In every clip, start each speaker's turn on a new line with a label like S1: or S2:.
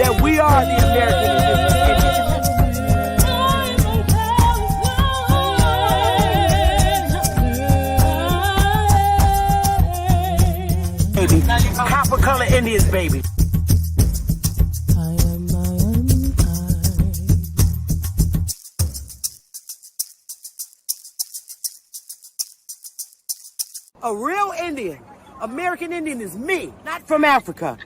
S1: that we are the American Indians. Baby. Copper color Indians, baby. A real Indian, American Indian is me, not from Africa.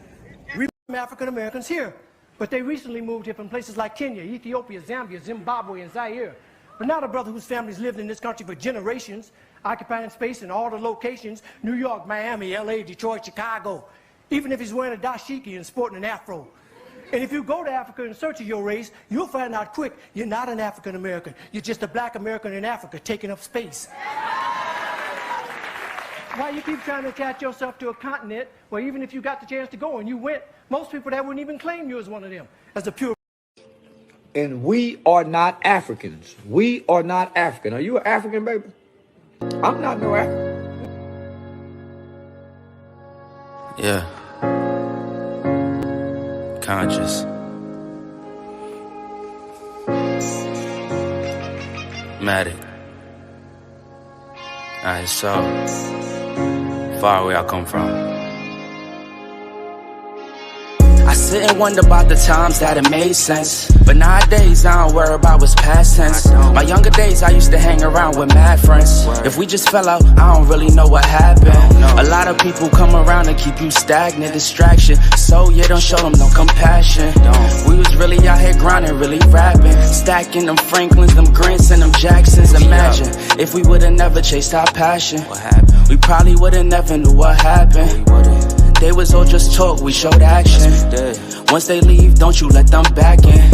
S2: We African Americans here, but they recently moved here from places like Kenya, Ethiopia, Zambia, Zimbabwe, and Zaire. But now the brother whose family's lived in this country for generations, occupying space in all the locations, New York, Miami, LA, Detroit, Chicago, even if he's wearing a dashiki and sporting an afro. And if you go to Africa in search of your race, you'll find out quick, you're not an African American. You're just a black American in Africa taking up space. Why you keep trying to attach yourself to a continent where even if you got the chance to go and you went, most people that wouldn't even claim you as one of them, as a pure.
S3: And we are not Africans. We are not African. Are you an African, baby? I'm not no African.
S4: Yeah. Conscious. Matic. Alright, so far away I come from. I sit and wonder about the times that it made sense, but nowadays I don't worry about what's past tense. My younger days I used to hang around with mad friends. If we just fell out, I don't really know what happened. A lot of people come around and keep you stagnant, distraction. So yeah, don't show them no compassion. We was really out here grinding, really rapping, stacking them Franklins, them Grants, and them Jacksons. Imagine if we would've never chased our passion, we probably would've never knew what happened. They was all just talk, we showed action. Once they leave, don't you let them back in.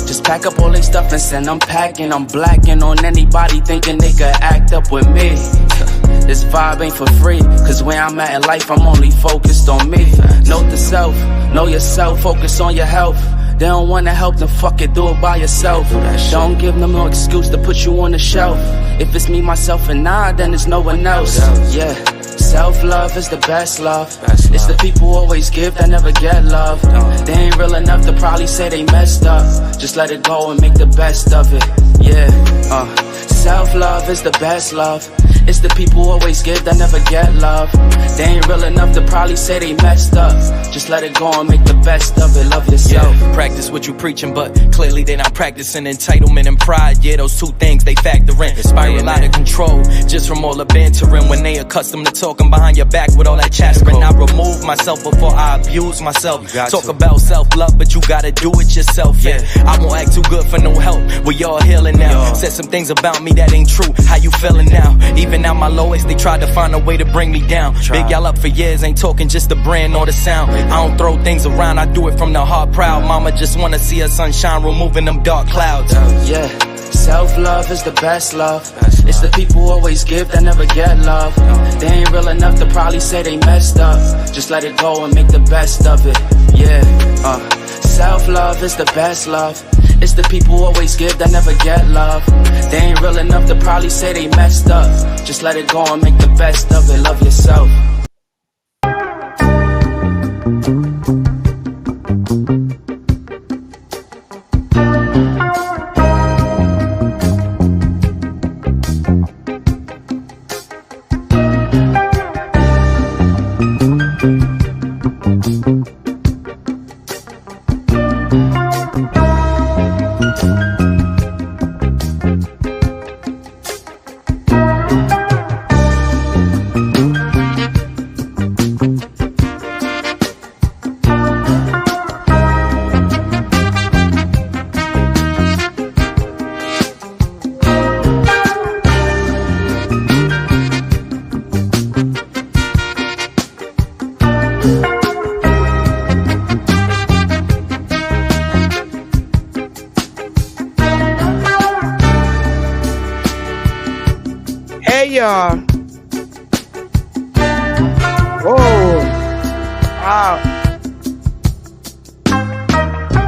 S4: Just pack up all their stuff and send them packing. I'm blacking on anybody thinking they could act up with me. This vibe ain't for free, cause where I'm at in life, I'm only focused on me. Note the self, know yourself, focus on your health. They don't wanna help, then fuck it, do it by yourself. Don't give them no excuse to put you on the shelf. If it's me, myself, and I, then it's no one else. Yeah. Self-love is the best love. It's the people who always give that never get love. They ain't real enough to probably say they messed up. Just let it go and make the best of it. Yeah, self-love is the best love. It's the people who always give that never get love. They ain't real enough to probably say they messed up. Just let it go and make the best of it. Love yourself.
S5: Yeah, practice what you preaching, but clearly they not practicing entitlement and pride. Yeah, those two things they factor in. Spiral out of control just from all the bantering. When they accustomed to talking behind your back with all that chattering. I remove myself before I abuse myself. Talk about self-love, but you gotta do it yourself. Yeah, I won't act too good for no help. We all healing now. Said some things about me that ain't true. How you feeling now? Even at my lowest, they tried to find a way to bring me down. Big y'all up for years, ain't talking just the brand or the sound. I don't throw things around, I do it from the heart proud. Mama just wanna see her sunshine, removing them dark clouds.
S4: Yeah, self-love is the best love. It's the people who always give that never get love. They ain't real enough to probably say they messed up. Just let it go and make the best of it. Yeah, self-love is the best love. It's the people who always give that never get love. They ain't real enough to probably say they messed up. Just let it go and make the best of it. Love yourself.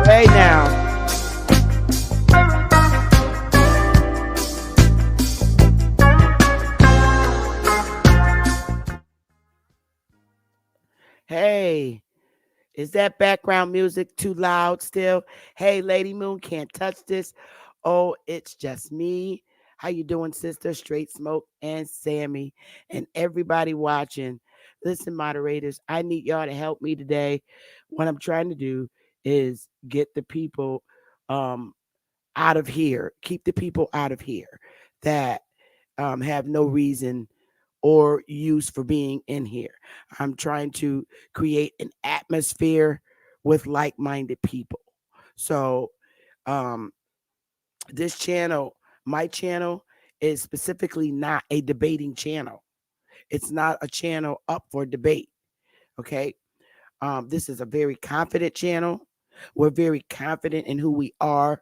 S1: Hey now. Hey, Is that background music too loud still? Hey, Lady Moon, can't touch this. Oh, it's just me. How you doing, sister? Straight Smoke and Sammy and everybody watching. Listen, moderators, I need y'all to help me today. What I'm trying to do is get the people um, out of here, keep the people out of here that have no reason or use for being in here. I'm trying to create an atmosphere with like minded people. So, um, this channel, my channel, is specifically not a debating channel. It's not a channel up for debate. Okay. This is a very confident channel. We're very confident in who we are.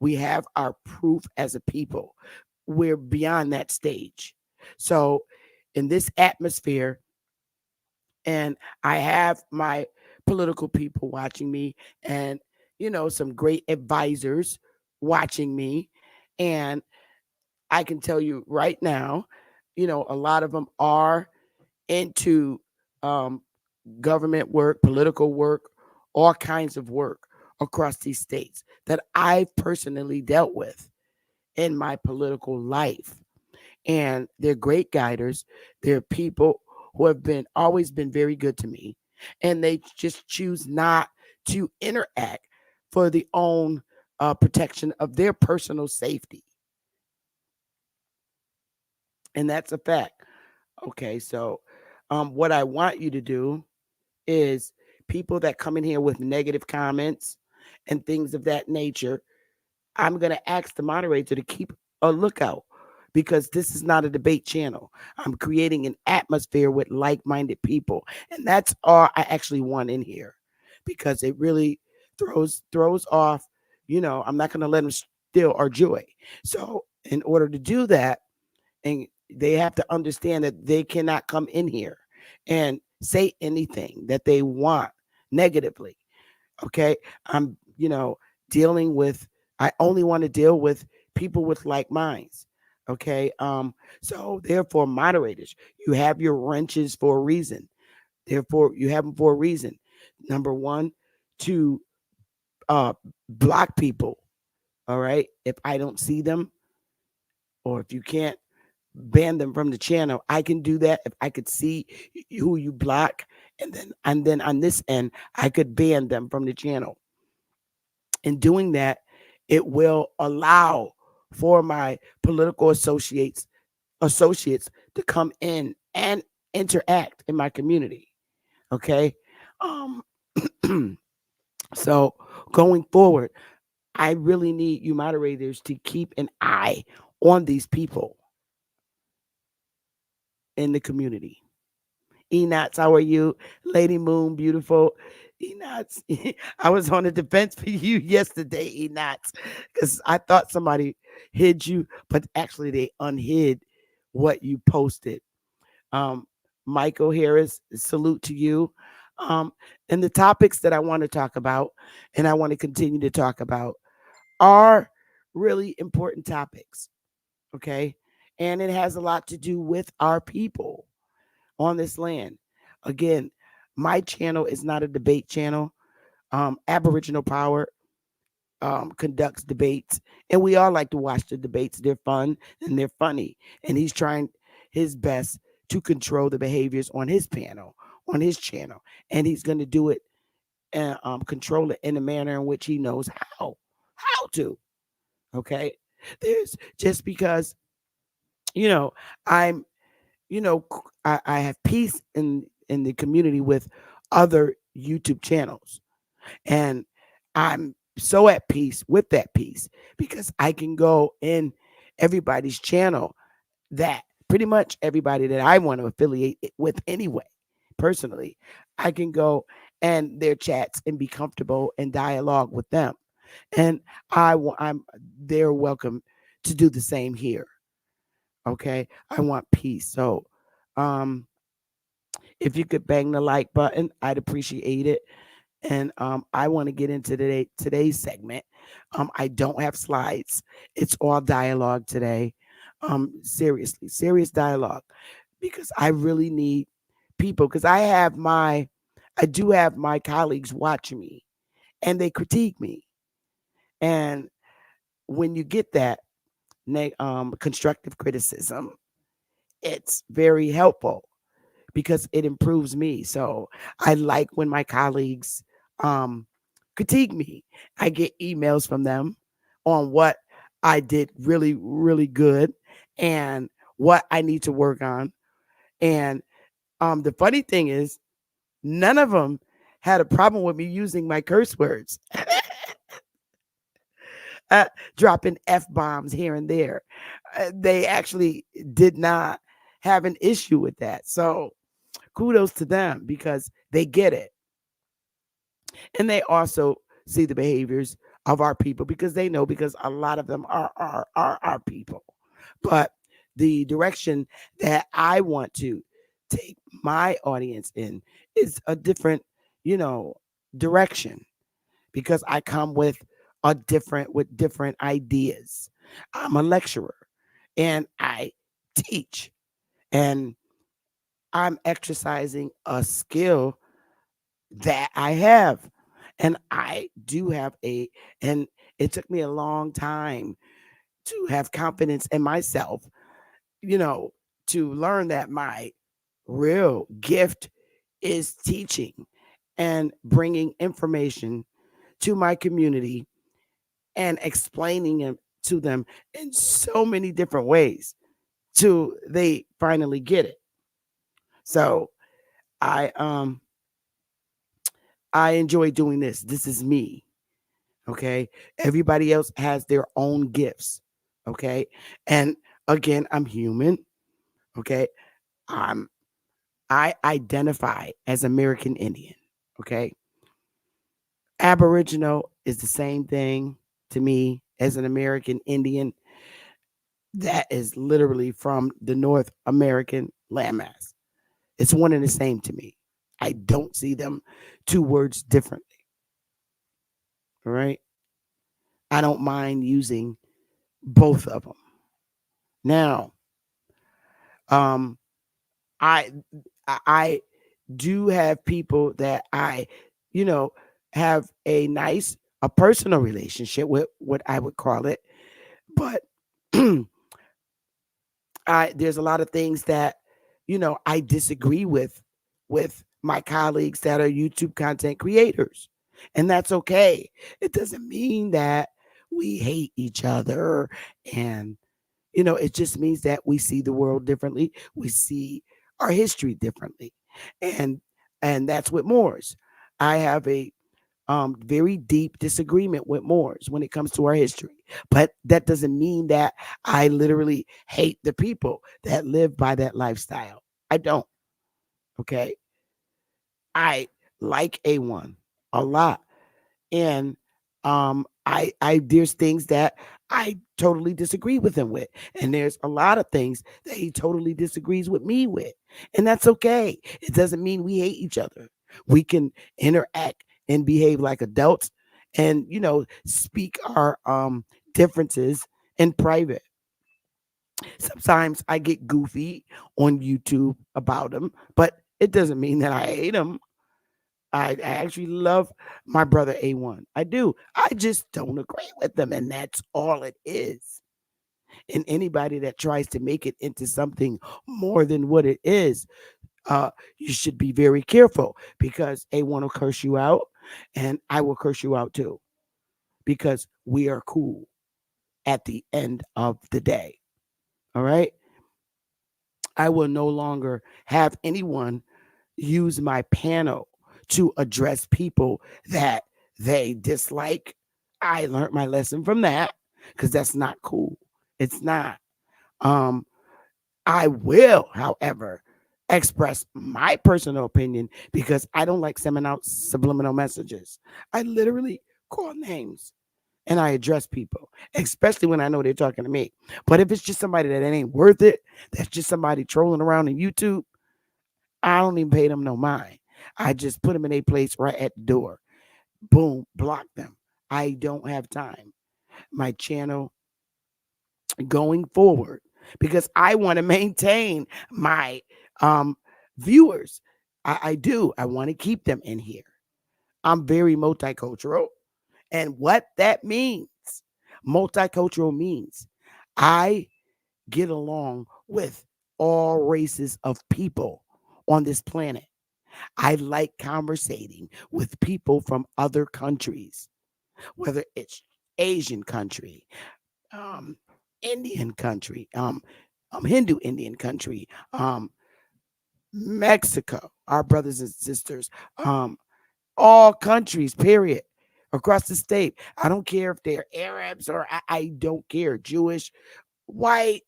S1: We have our proof as a people. We're beyond that stage. So, in this atmosphere, and I have my political people watching me, and some great advisors watching me, and I can tell you right now, a lot of them are into um, government work, political work, all kinds of work across these states that I've personally dealt with in my political life. And they're great guiders. They're people who have been always been very good to me. And they just choose not to interact for the own protection of their personal safety. And that's a fact. Okay, so what I want you to do is people that come in here with negative comments and things of that nature, I'm going to ask the moderator to keep a lookout because this is not a debate channel. I'm creating an atmosphere with like-minded people, and that's all I actually want in here because it really throws off. I'm not going to let them steal our joy. So, in order to do that, and they have to understand that they cannot come in here and say anything that they want negatively. Okay. I'm, dealing with, I only want to deal with people with like minds. Okay. So therefore, moderators, you have your wrenches for a reason. Therefore, you have them for a reason. Number one, to uh block people. All right. If I don't see them, or if you can't ban them from the channel, I can do that if I could see who you block, and then on this end, I could ban them from the channel. In doing that, it will allow for my political associates to come in and interact in my community. Okay. Um so going forward, I really need you moderators to keep an eye on these people in the community. Enots, how are you? Lady Moon, beautiful. Enots, I was on the defense for you yesterday, Enots, because I thought somebody hid you, but actually they unhid what you posted. Um, Michael Harris, salute to you. Um, and the topics that I want to talk about, and I want to continue to talk about, are really important topics. Okay. And it has a lot to do with our people on this land. Again, my channel is not a debate channel. Aboriginal Power conducts debates, and we all like to watch the debates. They're fun and they're funny, and he's trying his best to control the behaviors on his panel, on his channel, and he's going to do it and control it in a manner in which he knows how to. Okay, there's just because you know I'm I have peace in the community with other YouTube channels, and I'm so at peace with that peace because I can go in everybody's channel, that pretty much everybody that I want to affiliate with anyway. Personally, I can go and their chats and be comfortable and dialogue with them, and I'm they're welcome to do the same here. Okay, I want peace. So, um, if you could bang the like button, I'd appreciate it. And I want to get into today's segment. I don't have slides; it's all dialogue today. Seriously, serious dialogue, because I really need people. Because I have my I do have my colleagues watch me and they critique me. And when you get that constructive criticism, it's very helpful because it improves me. So I like when my colleagues um, critique me. I get emails from them on what I did really, really good and what I need to work on. And the funny thing is, none of them had a problem with me using my curse words, uh, dropping F bombs here and there. They actually did not have an issue with that. So kudos to them because they get it. And they also see the behaviors of our people because they know because a lot of them are our people. But the direction that I want to take my audience in is a different, you know, direction because I come with different ideas. I'm a lecturer and I teach and I'm exercising a skill that I have. And I do have and it took me a long time to have confidence in myself, you know, to learn that my real gift is teaching and bringing information to my community and explaining it to them in so many different ways till they finally get it. So I um I enjoy doing this. This is me. Okay. Everybody else has their own gifts. Okay. And again, I'm human. Okay. I'm I identify as American Indian. Okay. Aboriginal is the same thing to me as an American Indian. That is literally from the North American landmass. It's one and the same to me. I don't see them two words differently. All right. I don't mind using both of them. Now, um, I I do have people that I, you know, have a personal relationship with, what I would call it, but I there's a lot of things that I disagree with my colleagues that are YouTube content creators. And that's okay. It doesn't mean that we hate each other and it just means that we see the world differently. We see our history differently. And that's with Moors. I have a very deep disagreement with Moors when it comes to our history. But that doesn't mean that I literally hate the people that live by that lifestyle. I don't. Okay. I like A1 a lot. And I there's things that I totally disagree with him with. And there's a lot of things that he totally disagrees with me with. And that's okay. It doesn't mean we hate each other. We can interact and behave like adults and speak our differences in private. Sometimes I get goofy on YouTube about them, but it doesn't mean that I hate them. I actually love my brother A1. I do. I just don't agree with them, and that's all it is. And anybody that tries to make it into something more than what it is, uh, you should be very careful because A1 will curse you out, and I will curse you out too because we are cool at the end of the day. All right. I will no longer have anyone use my panel to address people that they dislike. I learned my lesson from that because that's not cool. It's not. Um, I will, however, express my personal opinion because I don't like sending out subliminal messages. I literally call names and I address people, especially when I know they're talking to me. But if it's just somebody that ain't worth it, that's just somebody trolling around in YouTube, I don't even pay them no mind. I just put them in a place right at the door. Boom, block them. I don't have time. My channel going forward because I want to maintain my um viewers. I do. I want to keep them in here. I'm very multicultural. And what that means, multicultural means I get along with all races of people on this planet. I like conversating with people from other countries, whether it's Asian country, um, Indian country, Hindu Indian country, Mexico, our brothers and sisters, all countries, period, across the state. I don't care if they're Arabs or I don't care, Jewish, white,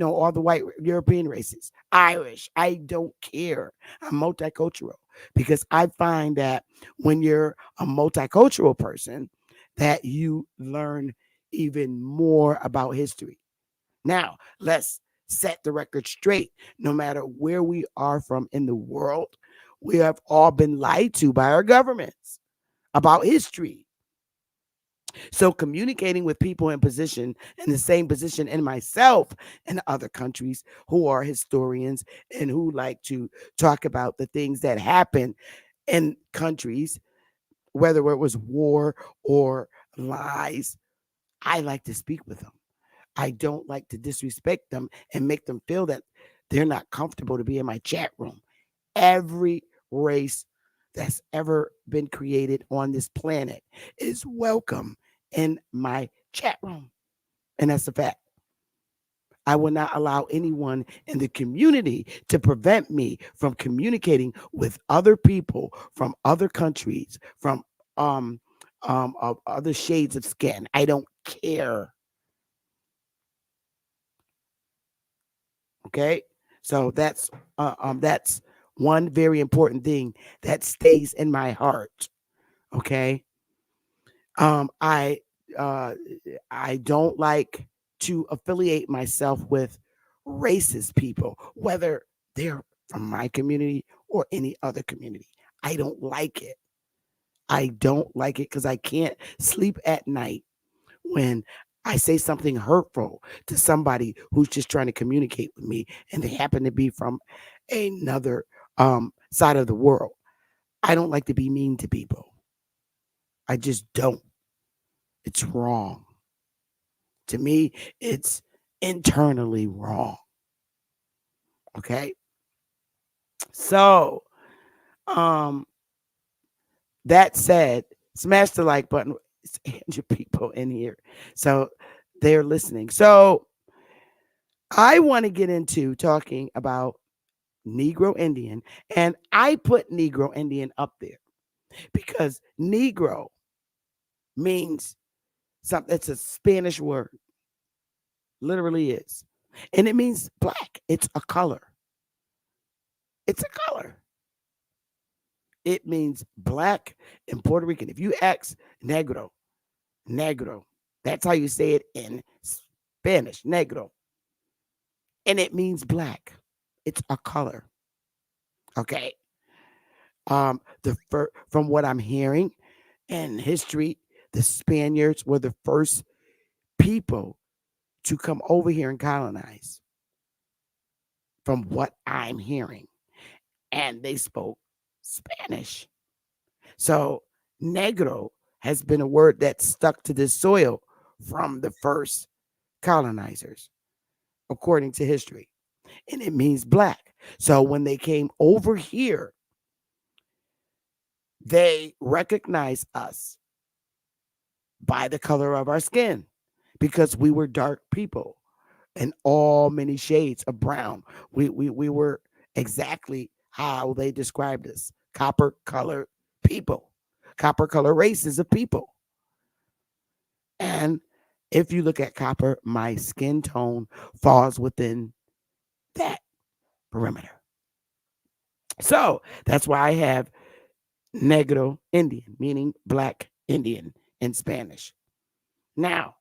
S1: all the white European races, Irish. I don't care. I'm multicultural because I find that when you're a multicultural person, that you learn even more about history. Now, let's set the record straight. No matter where we are from in the world, we have all been lied to by our governments about history. So communicating with people in the same position in myself in other countries who are historians and who like to talk about the things that happen in countries, whether it was war or lies, I like to speak with them. I don't like to disrespect them and make them feel that they're not comfortable to be in my chat room. Every race that's ever been created on this planet is welcome in my chat room. And that's a fact. I will not allow anyone in the community to prevent me from communicating with other people from other countries, from of other shades of skin. I don't care. Okay, so that's one very important thing that stays in my heart. Okay, I uh, I don't like to affiliate myself with racist people, whether they're from my community or any other community. I don't like it. I don't like it because I can't sleep at night when I say something hurtful to somebody who's just trying to communicate with me and they happen to be from another side of the world. I don't like to be mean to people. I just don't. It's wrong. To me, it's internally wrong. Okay. So, um, that said, smash the like button. It's 100 people in here. So they're listening. So I want to get into talking about Negro Indian. And I put Negro Indian up there because Negro means something, it's a Spanish word, literally is. And it means black. It's a color. It's a color. It means black in Puerto Rican. If you ask negro, negro, that's how you say it in Spanish, negro. And it means black. It's a color. Okay. From what I'm hearing in history, the Spaniards were the first people to come over here and colonize, from what I'm hearing. And they spoke Spanish. So negro has been a word that stuck to this soil from the first colonizers, according to history. And it means black. So when they came over here, they recognized us by the color of our skin because we were dark people and all many shades of brown. We were exactly how they described us, copper colored people, copper color races of people. And if you look at copper, my skin tone falls within that perimeter. So that's why I have Negro Indian, meaning black Indian in Spanish. Now,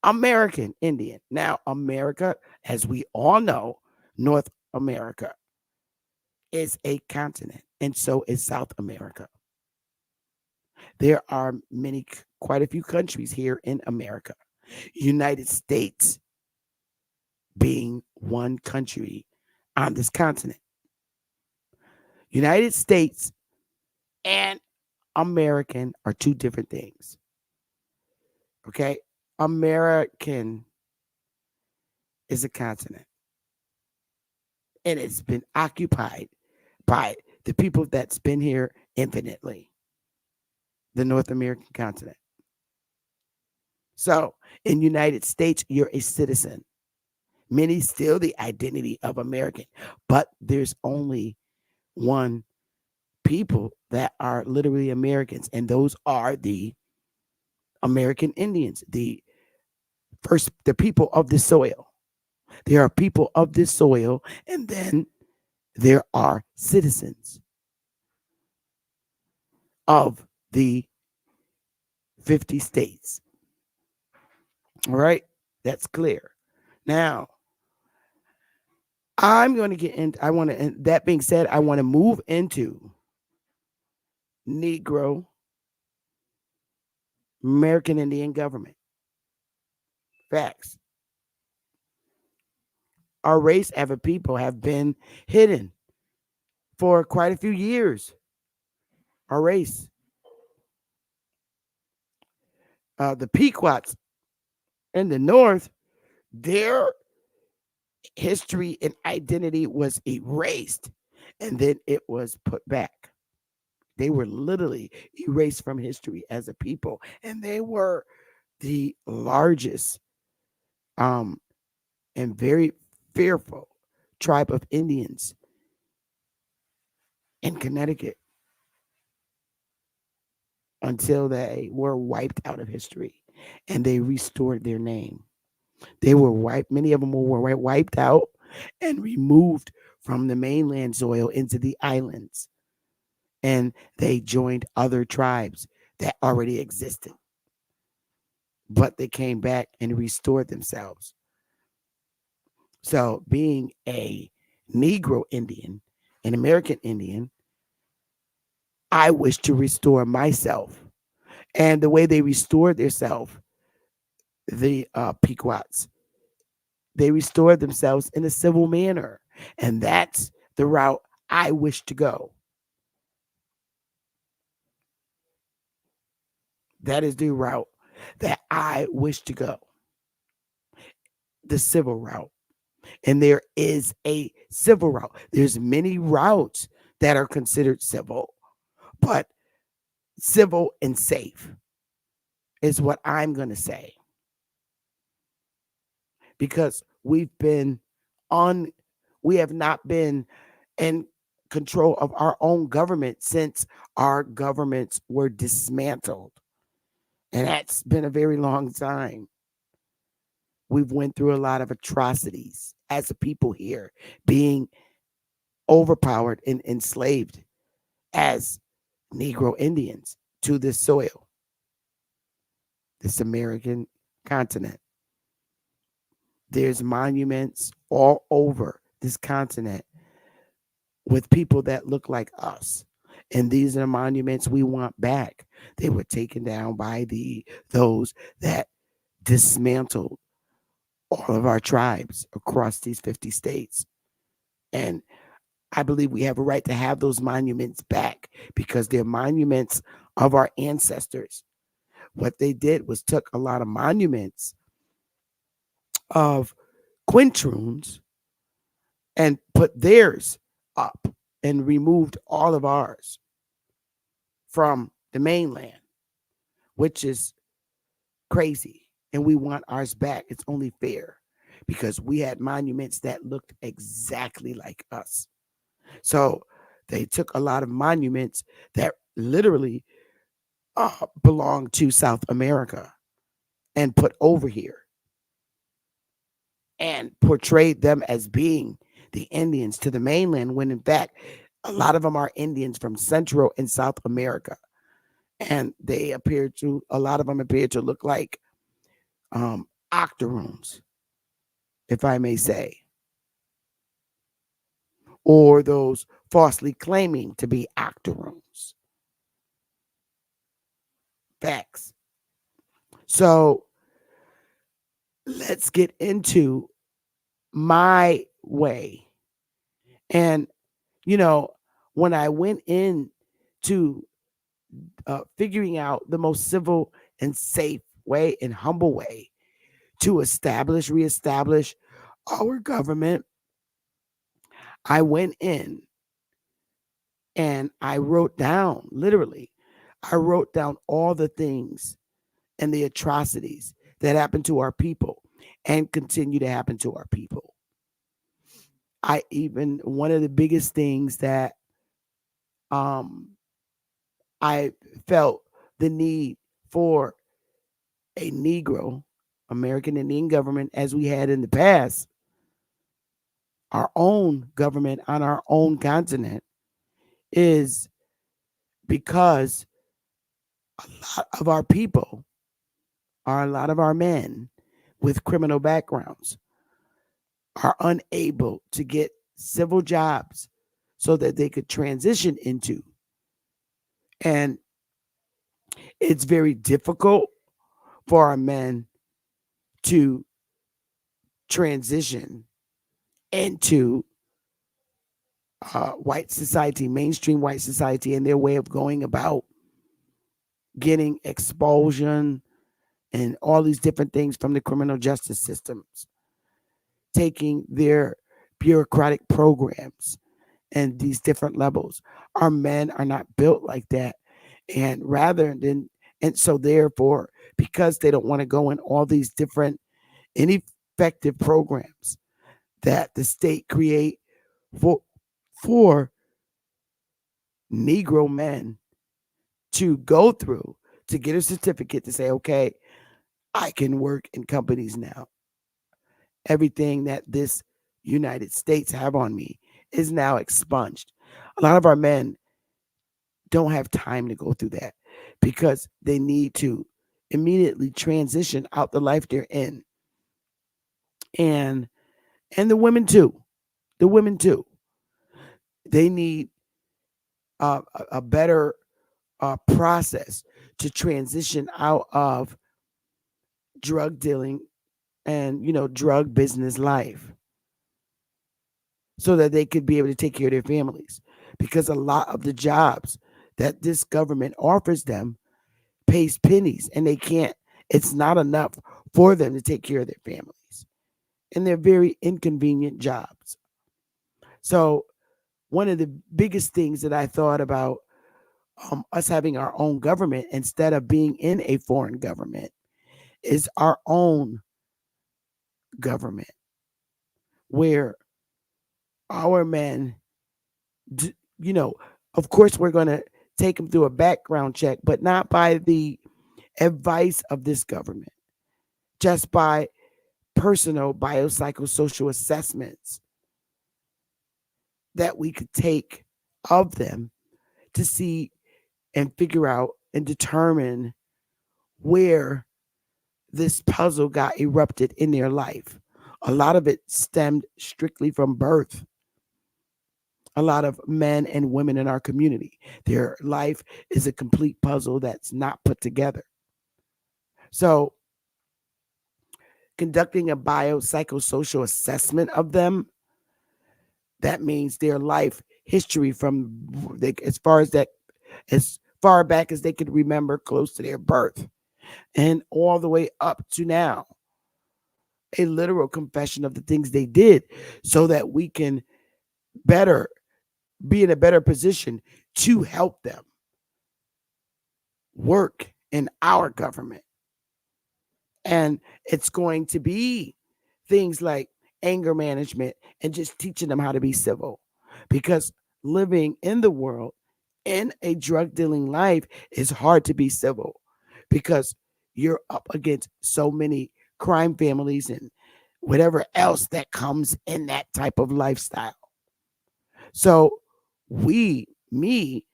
S1: American Indian. Now, America, as we all know, North America is a continent, and so is South America. There are quite a few countries here in America. United States being one country on this continent. United States and American are two different things. Okay? American is a continent, and it's been occupied by the people that's been here infinitely, the North American continent. So, in United States, you're a citizen. Many steal the identity of American, but there's only one people that are literally Americans, and those are the American Indians, the people of the soil. There are people of this soil, and then there are citizens of the 50 states. All right, that's clear. Now, I'm going to get into, I want to, and that being said, I want to move into Negro, American Indian government. Facts. Our race as a people have been hidden for quite a few years. Our race. The Pequots in the north, their history and identity was erased and then it was put back. They were literally erased from history as a people, and they were the largest um, and very fearful tribe of Indians in Connecticut until they were wiped out of history and they restored their name. They were wiped, many of them were wiped out and removed from the mainland soil into the islands. And they joined other tribes that already existed. But they came back and restored themselves. So, being a Negro Indian, an American Indian, I wish to restore myself. And the way they restored themselves, the Pequots, they restored themselves in a civil manner. And that's the route I wish to go. That is the route that I wish to go, the civil route. And there is a civil route. There's many routes that are considered civil, but civil and safe is what I'm going to say. Because on, we have not been in control of our own government since our governments were dismantled. And that's been a very long time. We've went through a lot of atrocities as a people here, being overpowered and enslaved as Negro Indians to this soil, this American continent. There's monuments all over this continent with people that look like us. And these are the monuments we want back. They were taken down by those that dismantled all of our tribes across these 50 states. And I believe we have a right to have those monuments back because they're monuments of our ancestors. What they did was took a lot of monuments of quintroons and put theirs up and removed all of ours from the mainland, which is crazy. And we want ours back. It's only fair because we had monuments that looked exactly like us. So they took a lot of monuments that literally belonged to South America and put over here and portrayed them as being the Indians to the mainland, when in fact, a lot of them are Indians from Central and South America. And a lot of them appear to look like octoroons, if I may say, or those falsely claiming to be octoroons. Facts. So let's get into my way. And, you know, when I went in to figuring out the most civil and safe way and humble way to reestablish our government, I went in and I wrote down, literally, I wrote down all the things and the atrocities that happened to our people and continue to happen to our people. One of the biggest things that um, I felt the need for a Negro, American Indian government, as we had in the past, our own government on our own continent, is because a lot of our men with criminal backgrounds are unable to get civil jobs so that they could transition into. And it's very difficult for our men to transition into white society, mainstream white society, and their way of going about getting expulsion and all these different things from the criminal justice systems, taking their bureaucratic programs and these different levels. Our men are not built like that. And and so therefore, because they don't want to go in all these different ineffective programs that the state create for for Negro men to go through to get a certificate to say, okay, I can work in companies now. Everything that this United States have on me is now expunged. A lot of our men don't have time to go through that because they need to immediately transition out the life they're in. And the women too. The women too. They need a better process to transition out of drug dealing and drug business life so that they could be able to take care of their families, because a lot of the jobs that this government offers them pays pennies and they can't, it's not enough for them to take care of their families, and they're very inconvenient jobs. So one of the biggest things that I thought about us having our own government instead of being in a foreign government is our own government, where our men, you know, of course, we're going to take them through a background check, but not by the advice of this government, just by personal biopsychosocial assessments that we could take of them to see and figure out and determine where this puzzle got erupted in their life. A lot of it stemmed strictly from birth. A lot of men and women in our community, their life is a complete puzzle that's not put together. So, conducting a biopsychosocial assessment of them, that means their life history from as far back as they could remember, close to their birth, and all the way up to now. A literal confession of the things they did so that we can better be in a better position to help them work in our government. And it's going to be things like anger management and just teaching them how to be civil, because living in the world in a drug dealing life is hard to be civil, because you're up against so many crime families and whatever else that comes in that type of lifestyle. So me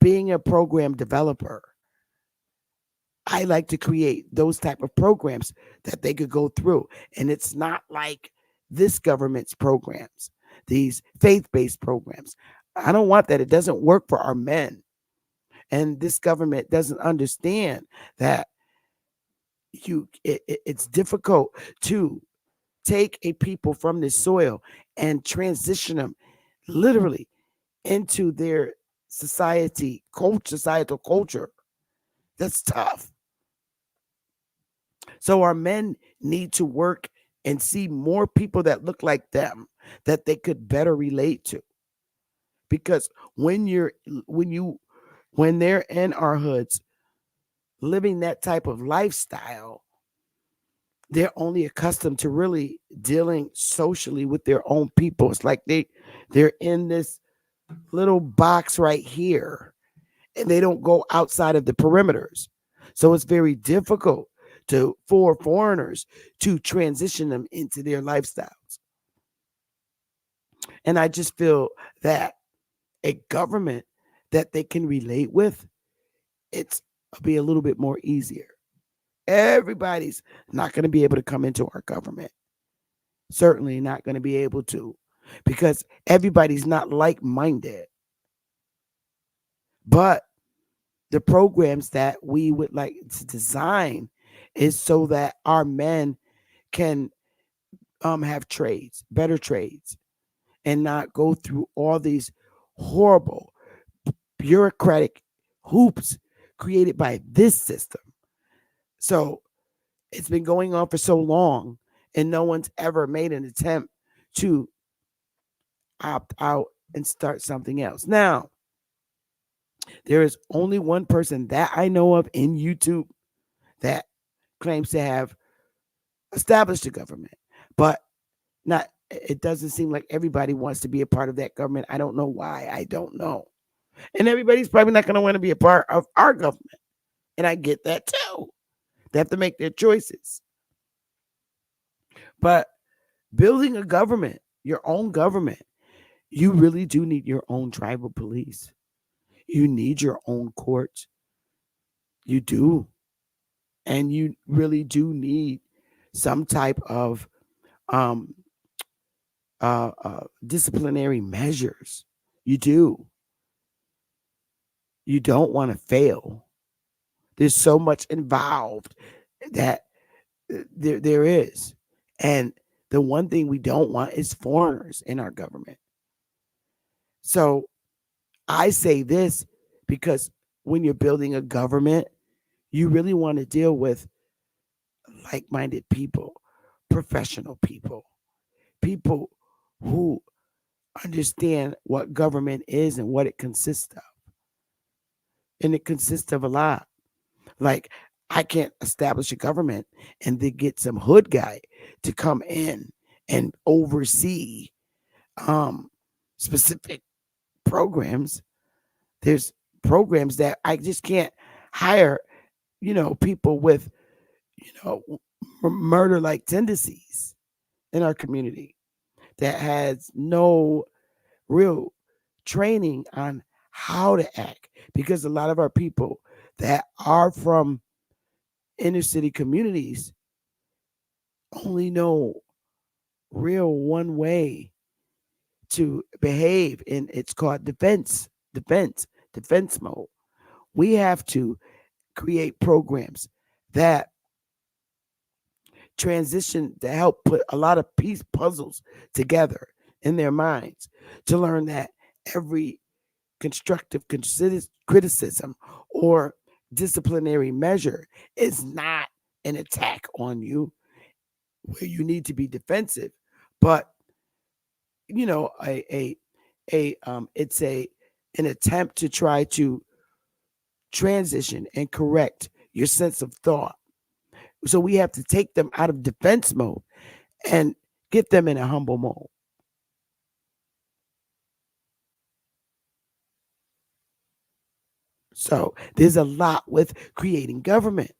S1: being a program developer, I like to create those type of programs that they could go through. And it's not like this government's programs, these faith-based programs. I don't want that. It doesn't work for our men. And this government doesn't understand that it's difficult to take a people from this soil and transition them literally into their societal culture. That's tough. So our men need to work and see more people that look like them that they could better relate to. Because when you're when you when they're in our hoods living that type of lifestyle, they're only accustomed to really dealing socially with their own people. It's like they're in this little box right here and they don't go outside of the perimeters. So it's very difficult for foreigners to transition them into their lifestyles. And I just feel that a government that they can relate with, it's be a little bit more easier. Everybody's not going to be able to come into our government. Certainly not going to be able to, because everybody's not like minded. But the programs that we would like to design is so that our men can have trades, better trades, and not go through all these horrible bureaucratic hoops created by this system. So it's been going on for so long, and no one's ever made an attempt to opt out and start something else. Now, there is only one person that I know of in YouTube that claims to have established a government, but not. It doesn't seem like everybody wants to be a part of that government. I don't know why. I don't know. And everybody's probably not going to want to be a part of our government. And I get that too. They have to make their choices. But building a government, your own government, you really do need your own tribal police. You need your own courts. You do. And you really do need some type of um, disciplinary measures. You do. You don't want to fail. There's so much involved that there is. And the one thing we don't want is foreigners in our government. So I say this because when you're building a government, you really want to deal with like minded people, professional people, people who understand what government is and what it consists of. And it consists of a lot. Like, I can't establish a government and then get some hood guy to come in and oversee specific programs. There's programs that I just can't hire, people with, murder like tendencies in our community that has no real training on how to act, because a lot of our people that are from inner city communities only know real one way to behave, and it's called defense mode. We have to create programs that transition to help put a lot of piece puzzles together in their minds to learn that every constructive criticism or disciplinary measure is not an attack on you where you need to be defensive, but it's an attempt to try to transition and correct your sense of thought. So we have to take them out of defense mode and get them in a humble mode. So there's a lot with creating government,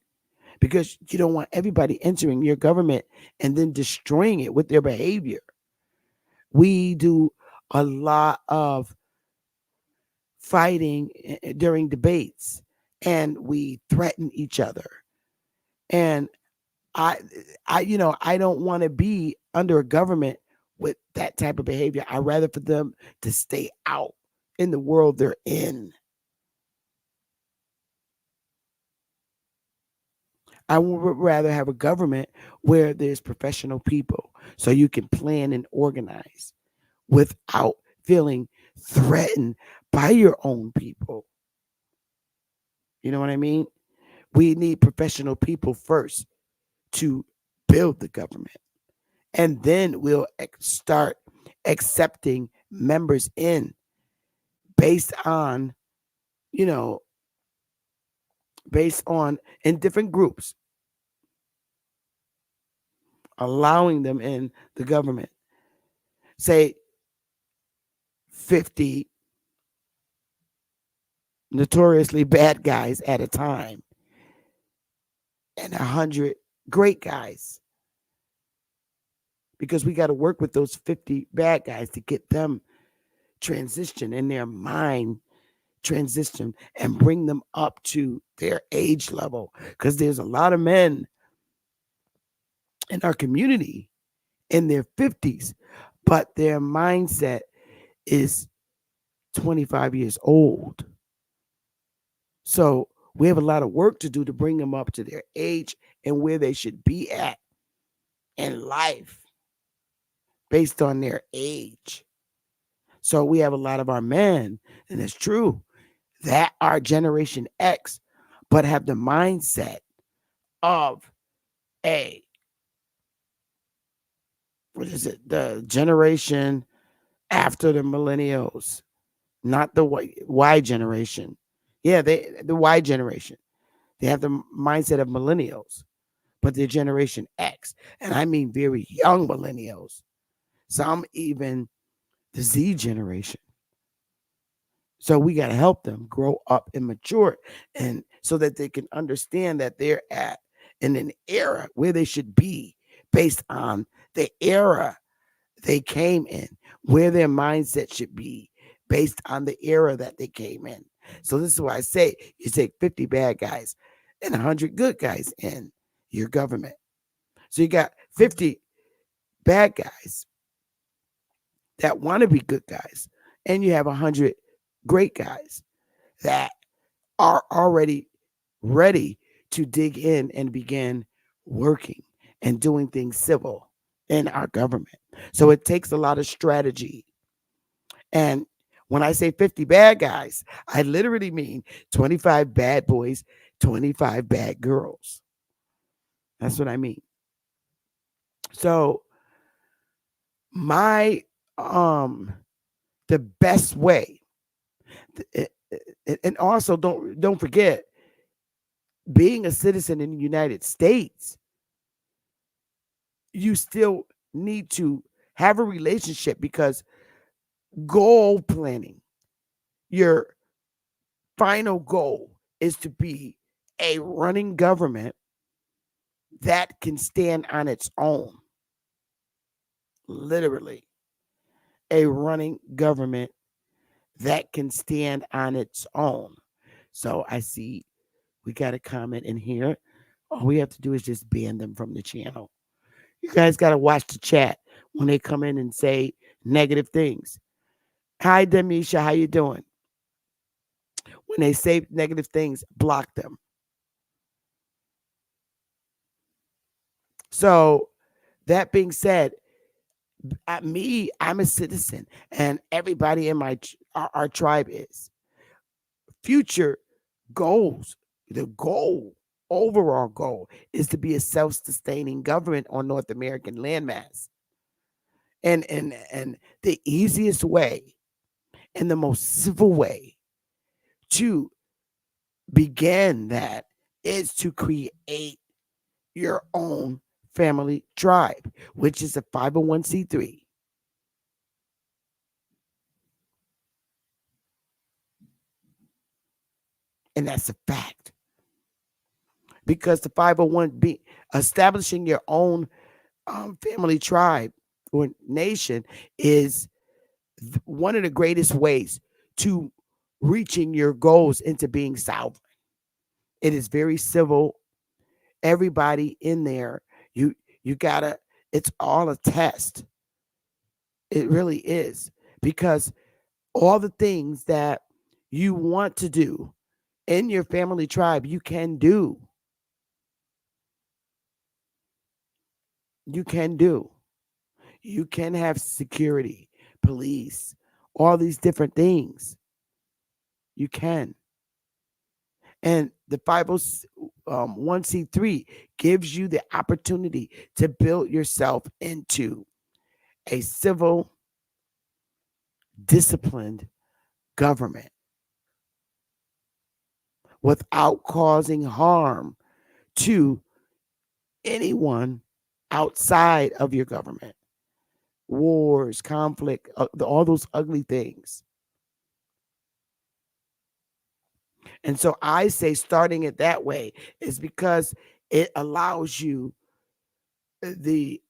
S1: because you don't want everybody entering your government and then destroying it with their behavior. We do a lot of fighting during debates, and we threaten each other. And I I don't want to be under a government with that type of behavior. I rather for them to stay out in the world they're in. I would rather have a government where there's professional people so you can plan and organize without feeling threatened by your own people. You know what I mean? We need professional people first to build the government. And then we'll start accepting members in based on, you know, based on in different groups, allowing them in the government. Say 50 notoriously bad guys at a time and 100 great guys, because we got to work with those 50 bad guys to get them transition in their mind, transition, and bring them up to their age level, because there's a lot of men in our community in their 50s, but their mindset is 25 years old. So we have a lot of work to do to bring them up to their age and where they should be at in life based on their age. So we have a lot of our men, and it's true, that are Generation X, but have the mindset of a, what is it, the generation after the millennials, not the Y generation. Yeah, the Y generation. They have the mindset of millennials, but they're Generation X. And I mean very young millennials. Some even the Z generation. So we got to help them grow up and mature, and so that they can understand that they're at in an era where they should be based on the era they came in, where their mindset should be based on the era that they came in. So this is why I say you take 50 bad guys and 100 good guys in your government. So you got 50 bad guys that want to be good guys, and you have 100 great guys that are already ready to dig in and begin working and doing things civil in our government. So it takes a lot of strategy. And when I say 50 bad guys, I literally mean 25 bad boys, 25 bad girls. That's what I mean. So my the best way, and also don't forget, being a citizen in the United States, you still need to have a relationship, because goal planning, your final goal is to be a running government that can stand on its own. Literally, a running government that can stand on its own. So I see we got a comment in here. All we have to do is just ban them from the channel. You guys got to watch the chat when they come in and say negative things. Hi, Demisha, how you doing? When they say negative things, block them. So that being said, I'm a citizen, and everybody in our tribe is. Future goals, the goal, overall goal, is to be a self-sustaining government on North American landmass. And the easiest way and the most civil way to begin that is to create your own family tribe, which is a 501c3. And that's a fact. Because the 501b, establishing your own family tribe or nation, is one of the greatest ways to reaching your goals into being sovereign. It is very civil. Everybody in there, you gotta, it's all a test. It really is. Because all the things that you want to do in your family tribe, you can do. You can do. You can have security, police, all these different things. You can. And the 501c3 gives you the opportunity to build yourself into a civil, disciplined government without causing harm to anyone outside of your government. Wars, conflict, all those ugly things. And so I say starting it that way is because it allows you the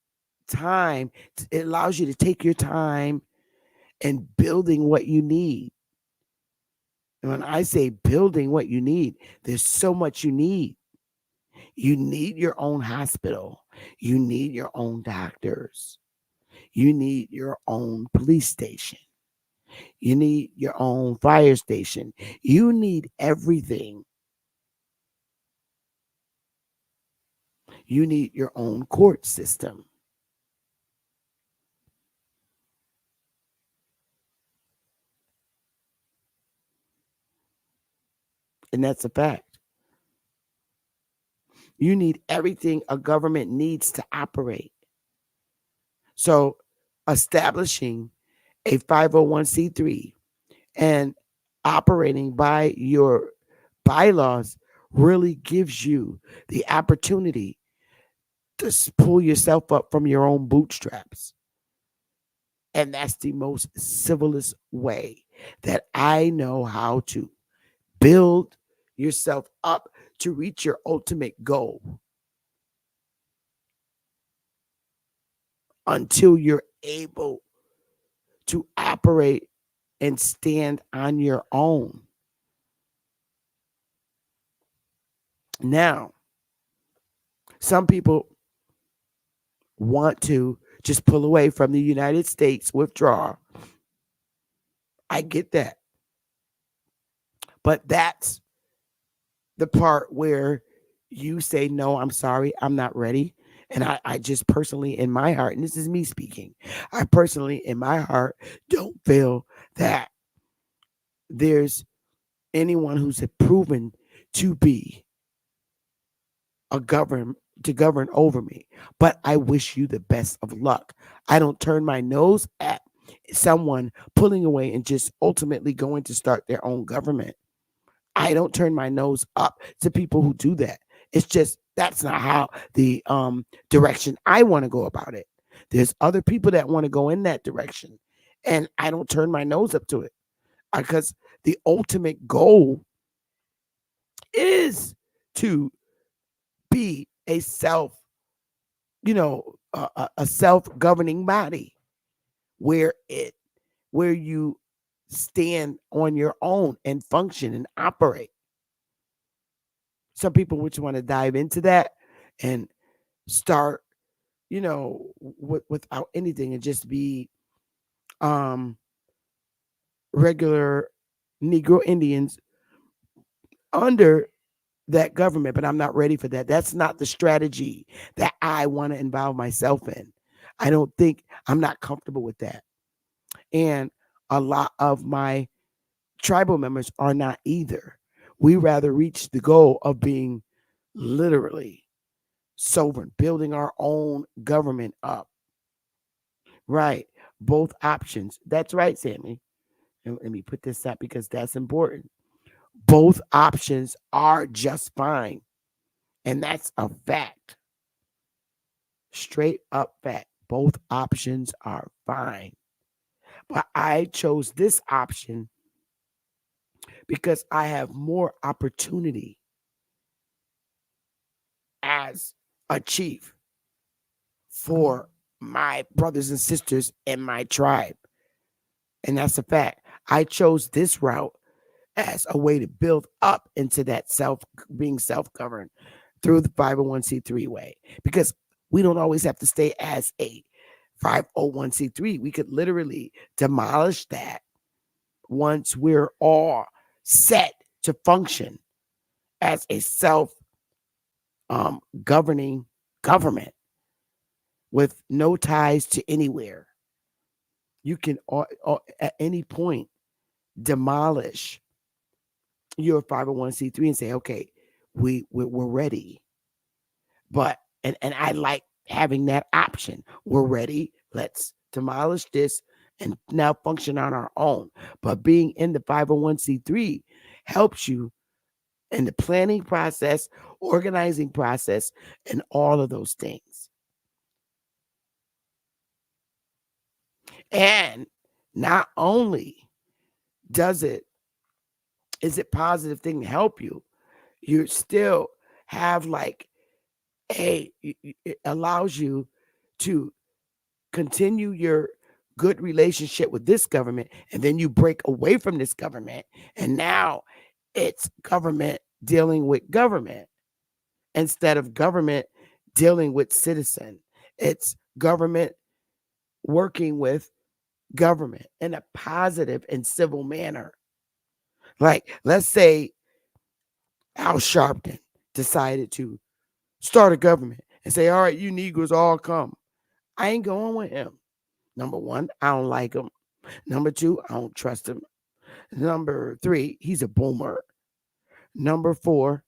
S1: time, it allows you to take your time and building what you need. And when I say building what you need, there's so much you need. You need your own hospital. You need your own doctors. You need your own police station. You need your own fire station. You need everything. You need your own court system. And that's a fact. You need everything a government needs to operate. So, establishing a 501c3 and operating by your bylaws really gives you the opportunity to pull yourself up from your own bootstraps. And that's the most civilest way that I know how to build yourself up to reach your ultimate goal until you're able to operate and stand on your own. Now, some people want to just pull away from the United States, withdraw. I get that. But that's the part where you say, no, I'm sorry, I'm not ready. And I just personally, in my heart, and this is me speaking, I personally, in my heart, don't feel that there's anyone who's proven to be a govern to govern over me. But I wish you the best of luck. I don't turn my nose at someone pulling away and just ultimately going to start their own government. I don't turn my nose up to people who do that. It's just that's not how the direction I want to go about it. There's other people that want to go in that direction, and I don't turn my nose up to it because the ultimate goal is to be a self, a self-governing body where you stand on your own and function and operate. Some people which want to dive into that and start, without anything and just be um regular Negro Indians under that government, but I'm not ready for that. That's not the strategy that I want to involve myself in. I don't think I'm not comfortable with that. And a lot of my tribal members are not either. We rather reach the goal of being literally sovereign, building our own government up. Right. Both options. That's right, Sammy. And let me put this up because that's important. Both options are just fine. And that's a fact. Straight up fact. Both options are fine. But I chose this option because I have more opportunity as a chief for my brothers and sisters in my tribe. And that's a fact. I chose this route as a way to build up into that being self-governed through the 501c3 way, because we don't always have to stay as a 501c3. We could literally demolish that once we're all set to function as a self governing government with no ties to anywhere. You can at any point demolish your 501c3 and say, okay, we're ready. But and I like having that option. We're ready. Let's demolish this and now function on our own. But being in the 501c3 helps you in the planning process, organizing process, and all of those things. And not only does it is it positive thing to help you, you still have like it allows you to continue your good relationship with this government, and then you break away from this government, and now it's government dealing with government instead of government dealing with citizen. It's government working with government in a positive and civil manner. Like, let's say Al Sharpton decided to start a government and say, all right, you Negroes all come. I ain't going with him. Number one, I don't like him. Number two, I don't trust him. Number three, he's a boomer. Number four,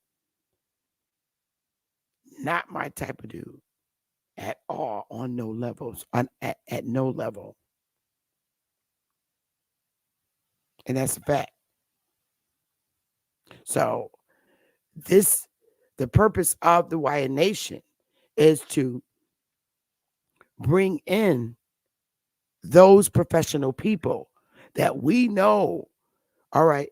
S1: not my type of dude at all on no levels, at no level. And that's a fact. So this, the purpose of the Wyatt Nation is to bring in those professional people that we know, all right,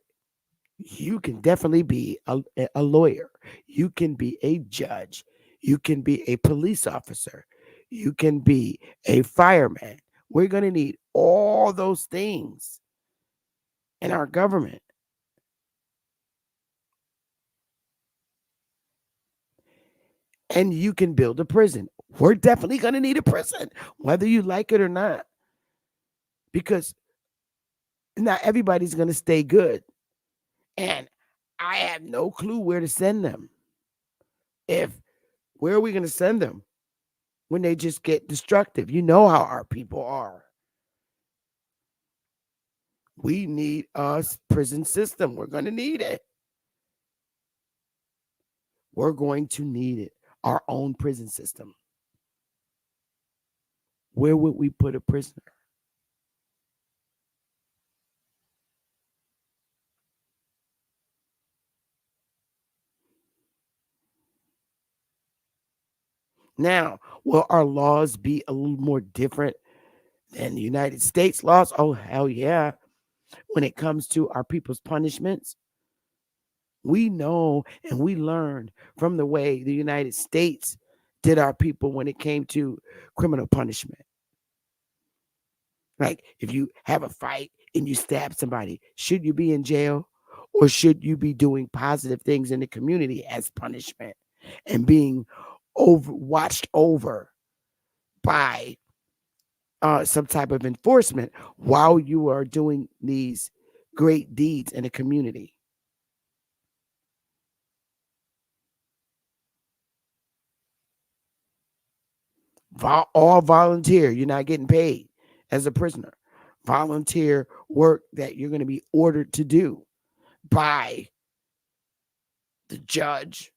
S1: you can definitely be a lawyer. You can be a judge. You can be a police officer. You can be a fireman. We're going to need all those things in our government. And you can build a prison. We're definitely going to need a prison, whether you like it or not, because not everybody's going to stay good. And I have no clue where to send them. If where are we going to send them when they just get destructive? You know how our people are. We need a prison system. We're going to need it. We're going to need it. Our own prison system. Where would we put a prisoner? Now, will our laws be a little more different than the United States laws? Oh, hell yeah. When it comes to our people's punishments, we know and we learned from the way the United States did our people when it came to criminal punishment. Like, if you have a fight and you stab somebody, should you be in jail or should you be doing positive things in the community as punishment and being watched over by some type of enforcement while you are doing these great deeds in the community? All volunteer. You're not getting paid as a prisoner. Volunteer work that you're going to be ordered to do by the judge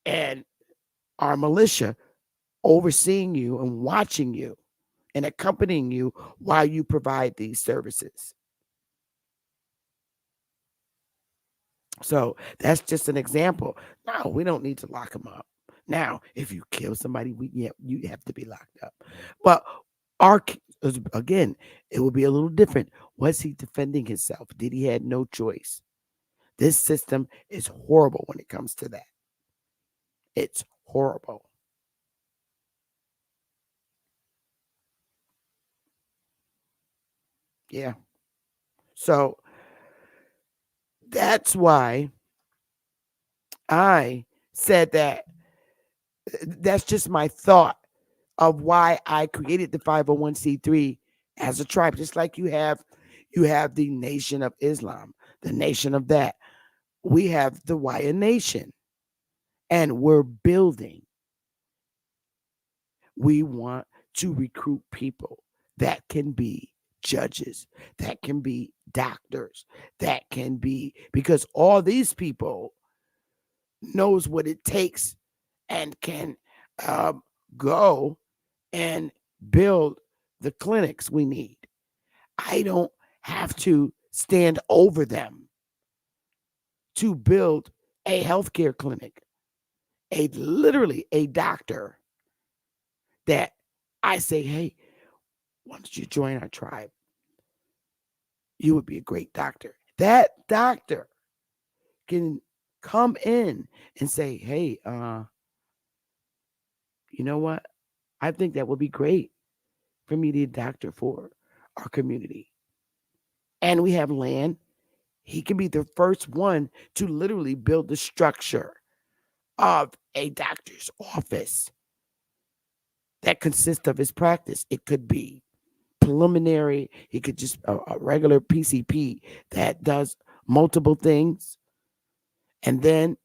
S1: and our militia overseeing you and watching you and accompanying you while you provide these services. So that's just an example. No, we don't need to lock them up. Now, if you kill somebody, you have to be locked up. But our again, it will be a little different. Was he defending himself? Did he had no choice? This system is horrible when it comes to that. It's horrible. Yeah. So that's why I said that. That's just my thought of why I created the 501c3 as a tribe. Just like you have the Nation of Islam, the Nation of that. We have the Wyatt Nation, and we're building. We want to recruit people that can be judges, that can be doctors, that can be, because all these people knows what it takes and can um, go and build the clinics we need. I don't have to stand over them to build a healthcare clinic, a literally a doctor that I say, hey, why don't you join our tribe? You would be a great doctor. That doctor can come in and say, hey, you know what? I think that would be great for me to be a doctor for our community. And we have land. He can be the first one to literally build the structure of a doctor's office that consists of his practice. It could be preliminary, he could just a regular PCP that does multiple things. And then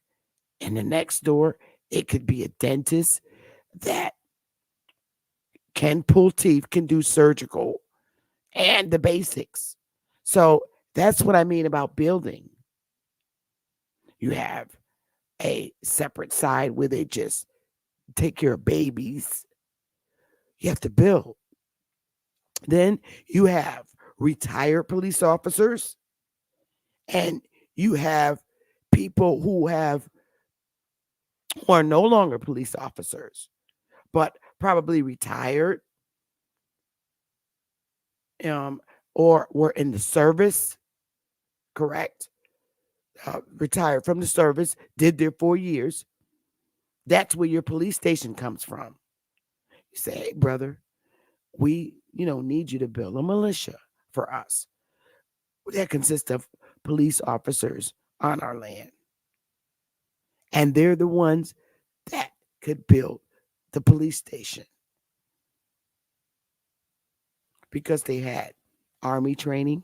S1: in the next door, it could be a dentist that can pull teeth, can do surgical and the basics. So that's what I mean about building. You have a separate side where they just take care of babies. You have to build. Then you have retired police officers and you have people who are no longer police officers, but probably retired um, or were in the service, correct? Retired from the service, did their 4 years. That's where your police station comes from. You say, hey, brother, we, need you to build a militia for us. That consists of police officers on our land. And they're the ones that could build the police station because they had army training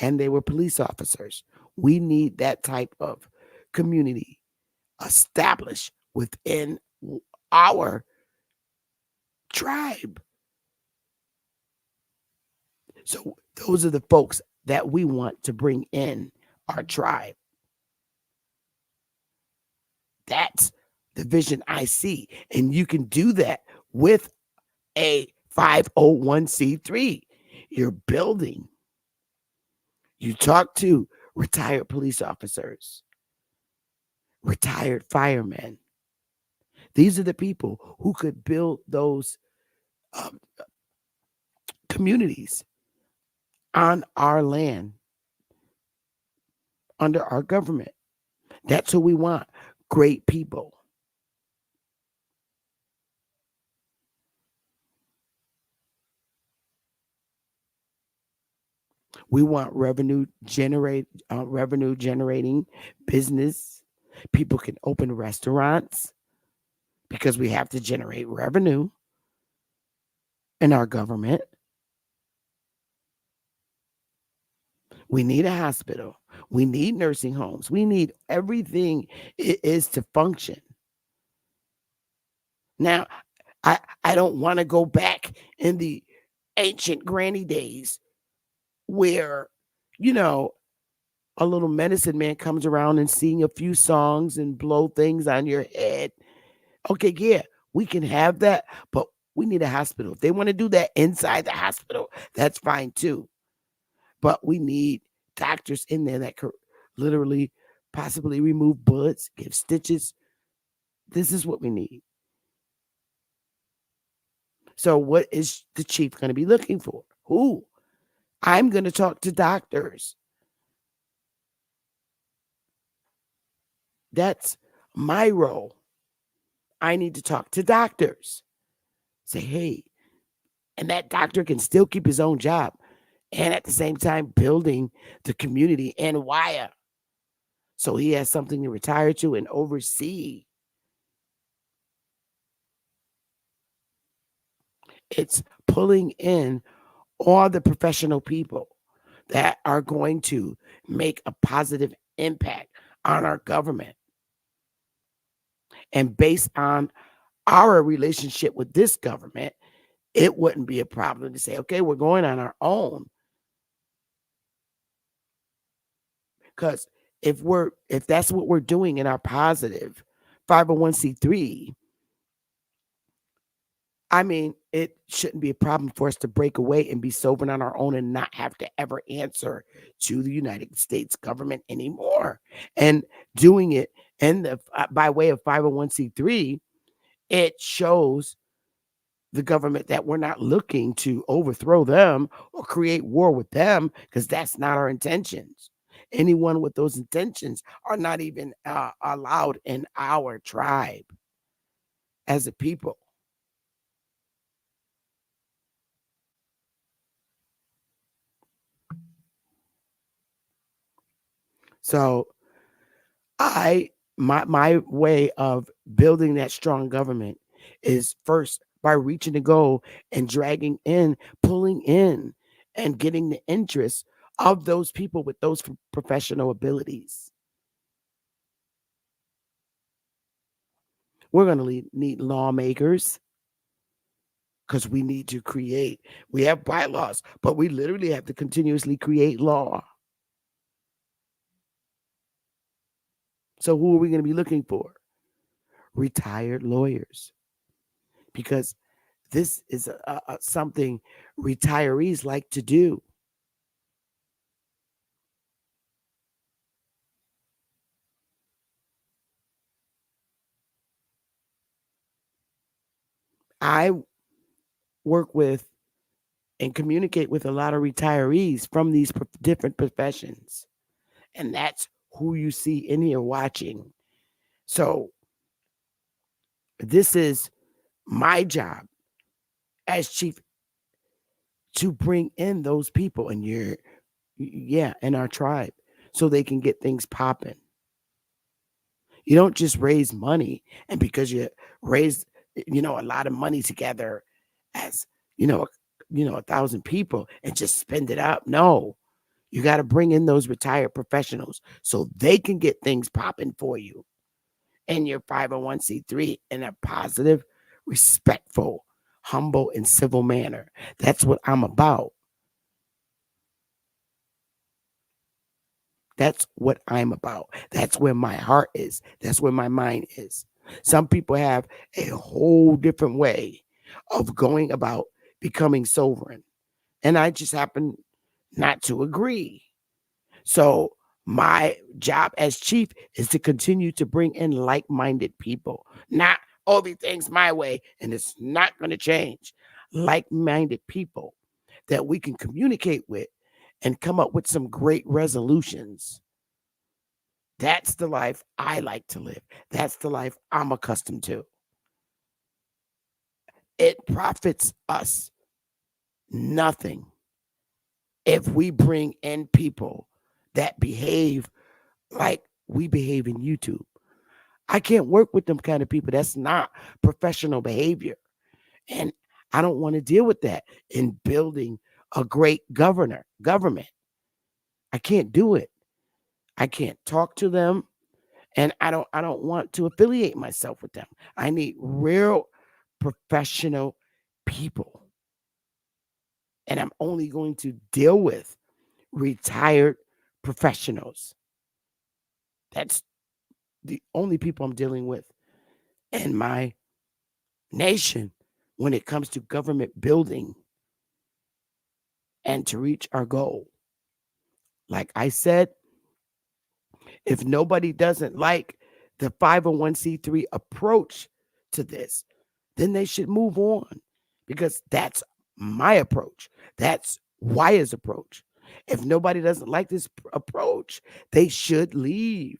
S1: and they were police officers. We need that type of community established within our tribe. So those are the folks that we want to bring in our tribe. That's the vision I see. And you can do that with a 501c3. You're building. You talk to retired police officers, retired firemen. These are the people who could build those um, communities on our land under our government. That's who we want. Great people. We want revenue generating business. People can open restaurants because we have to generate revenue in our government. We need a hospital. We need nursing homes. We need everything it is to function. Now, I don't want to go back in the ancient granny days where, you know, a little medicine man comes around and sing a few songs and blow things on your head. Okay, yeah, we can have that, but we need a hospital. If they want to do that inside the hospital, that's fine too. But we need doctors in there that could literally possibly remove bullets, give stitches. This is what we need. So what is the chief going to be looking for? Who? I'm going to talk to doctors. That's my role. I need to talk to doctors. Say, hey, and that doctor can still keep his own job and at the same time building the community and wire. So he has something to retire to and oversee. It's pulling in all the professional people that are going to make a positive impact on our government. And based on our relationship with this government, it wouldn't be a problem to say, okay, we're going on our own. Because if that's what we're doing in our positive 501c3, I mean, it shouldn't be a problem for us to break away and be sovereign on our own and not have to ever answer to the United States government anymore. And doing it by way of 501c3, it shows the government that we're not looking to overthrow them or create war with them, because that's not our intentions. Anyone with those intentions are not even allowed in our tribe as a people. So my way of building that strong government is first by reaching the goal and dragging in, pulling in, and getting the interest of those people with those professional abilities. We're going to need lawmakers, because we need to create. We have bylaws, but we literally have to continuously create law. So who are we going to be looking for? Retired lawyers, because this is something retirees like to do. I work with and communicate with a lot of retirees from these different professions. And that's who you see in here watching. So this is my job as chief, to bring in those people in in our tribe, so they can get things popping. You don't just raise money, and because you raise, a lot of money together as, you know, 1,000 people, and just spend it up. No, you got to bring in those retired professionals so they can get things popping for you in your 501c3 in a positive, respectful, humble, and civil manner. That's what I'm about. That's what I'm about. That's where my heart is. That's where my mind is. Some people have a whole different way of going about becoming sovereign. And I just happen not to agree. So my job as chief is to continue to bring in like-minded people, not everything's my way and it's not going to change. Like-minded people that we can communicate with and come up with some great resolutions. That's the life I like to live. That's the life I'm accustomed to. It profits us nothing if we bring in people that behave like we behave in YouTube. I can't work with them kind of people. That's not professional behavior. And I don't want to deal with that in building a great government. I can't do it. I can't talk to them, and I don't want to affiliate myself with them. I need real professional people. And I'm only going to deal with retired professionals. That's the only people I'm dealing with in my nation when it comes to government building and to reach our goal. Like I said, if nobody doesn't like the 501c3 approach to this, then they should move on, because that's my approach. That's Waya's approach. If nobody doesn't like this approach, they should leave.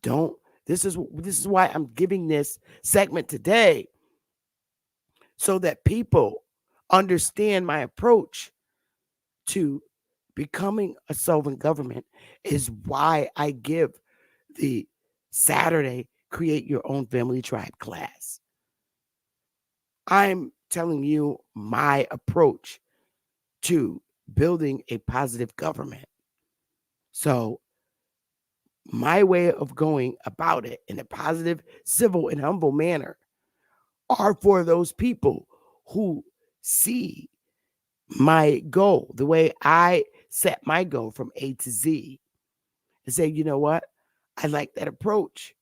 S1: Don't. This is why I'm giving this segment today, so that people understand my approach to becoming a sovereign government, is why I give the Saturday Create Your Own Family Tribe class. I'm telling you my approach to building a positive government. So my way of going about it in a positive, civil, and humble manner are for those people who see my goal, the way I set my goal from A to Z, and say, you know what? I like that approach.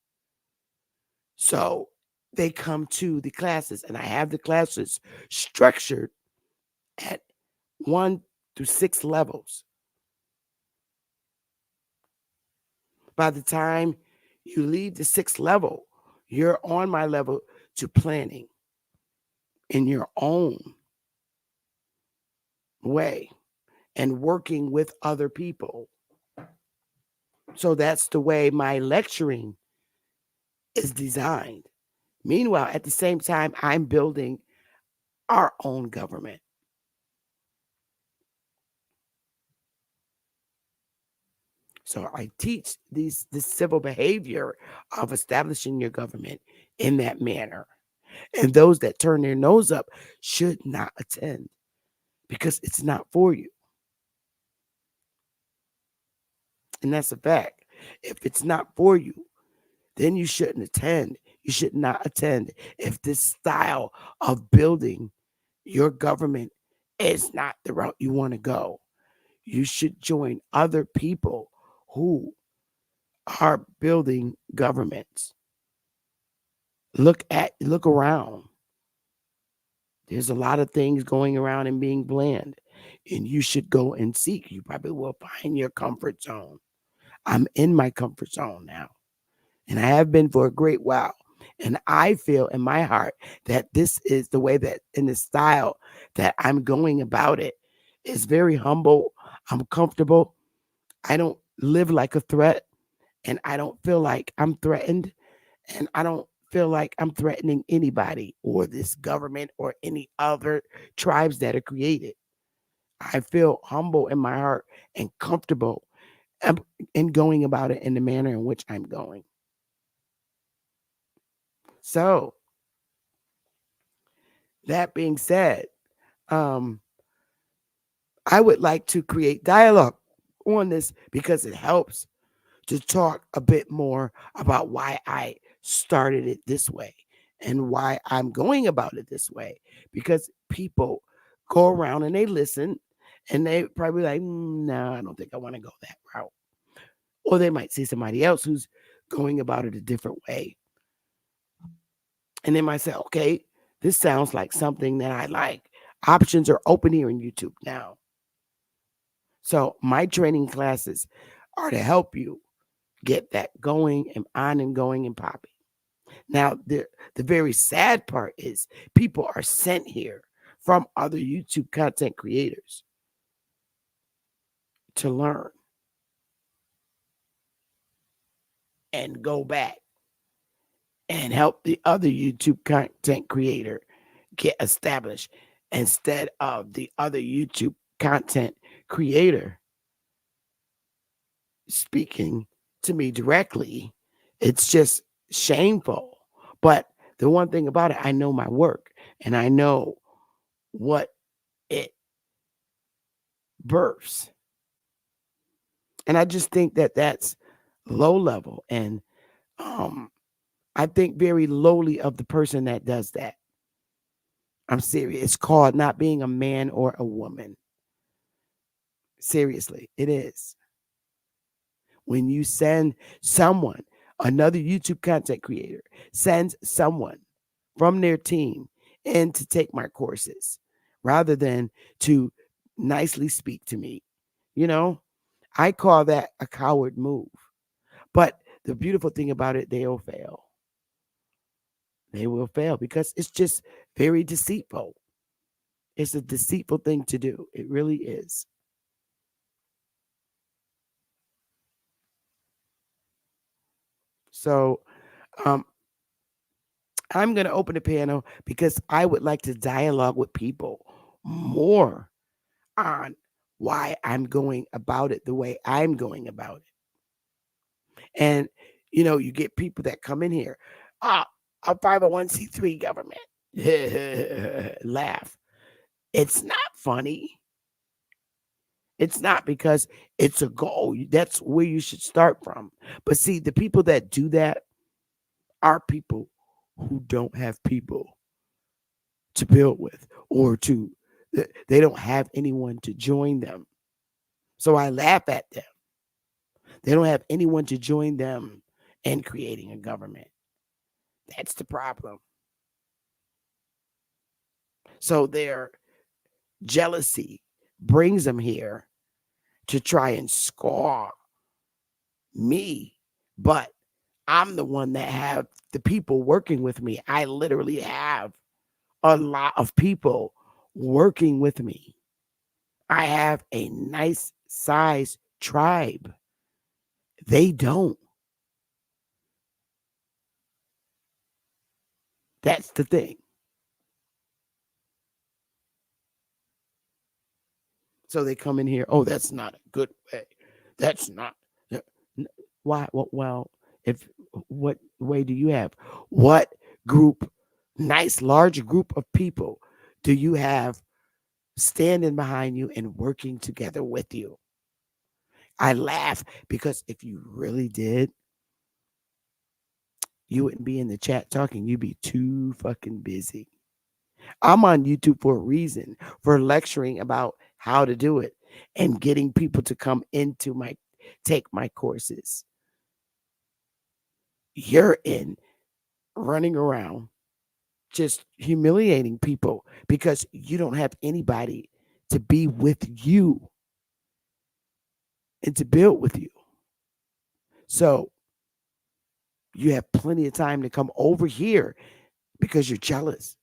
S1: So they come to the classes, and I have the classes structured at 1 through 6 levels. By the time you leave the 6th level, you're on my level to planning in your own way and working with other people. So that's the way my lecturing is designed. Meanwhile, at the same time, I'm building our own government. So I teach this civil behavior of establishing your government in that manner. And those that turn their nose up should not attend because it's not for you. And that's a fact. If it's not for you, then you shouldn't attend. You should not attend if this style of building your government is not the route you want to go. You should join other people who are building governments. Look around. There's a lot of things going around and being bland, and you should go and seek. You probably will find your comfort zone. I'm in my comfort zone now, and I have been for a great while. And I feel in my heart that this is the way that in the style that I'm going about it is very humble. I'm comfortable. I don't live like a threat, and I don't feel like I'm threatened, and I don't feel like I'm threatening anybody or this government or any other tribes that are created. I feel humble in my heart and comfortable in going about it in the manner in which I'm going. So, that being said, um, I would like to create dialogue on this because it helps to talk a bit more about why I started it this way and why I'm going about it this way. Because people go around and they listen and they probably like, no, I don't think I want to go that route. Or they might see somebody else who's going about it a different way. And they might say, okay, this sounds like something that I like. Options are open here in YouTube now. So my training classes are to help you get that going and on and going and popping. Now, the very sad part is people are sent here from other YouTube content creators to learn and go back and help the other YouTube content creator get established instead of the other YouTube content creator speaking to me directly. It's just shameful. But the one thing about it, I know my work and I know what it births. And I just think that that's low level. And I think very lowly of the person that does that. I'm serious. It's called not being a man or a woman. Seriously, it is. When you send someone, another YouTube content creator, sends someone from their team in to take my courses rather than to nicely speak to me, you know, I call that a coward move. But the beautiful thing about it, they'll fail. They will fail because it's just very deceitful. It's a deceitful thing to do. It really is. So um, I'm going to open the panel because I would like to dialogue with people more on why I'm going about it the way I'm going about it. And, you get people that come in here, ah, a 501c3 government. Laugh. It's not funny. It's not because it's a goal. That's where you should start from. But see, the people that do that are people who don't have people. to build with, or to, they don't have anyone to join them. So I laugh at them. They don't have anyone to join them in creating a government. That's the problem. So their jealousy brings them here to try and score me. But I'm the one that have the people working with me. I literally have a lot of people working with me. I have a nice size tribe. They don't. That's the thing. So they come in here. Oh, that's not a good way. That's not. Why? Well, if what way do you have? What group, nice large group of people, do you have standing behind you and working together with you? I laugh because if you really did, you wouldn't be in the chat talking. You'd be too fucking busy. I'm on YouTube for a reason, for lecturing about how to do it and getting people to come into my, take my courses. You're in running around just humiliating people because you don't have anybody to be with you and to build with you. So you have plenty of time to come over here because you're jealous.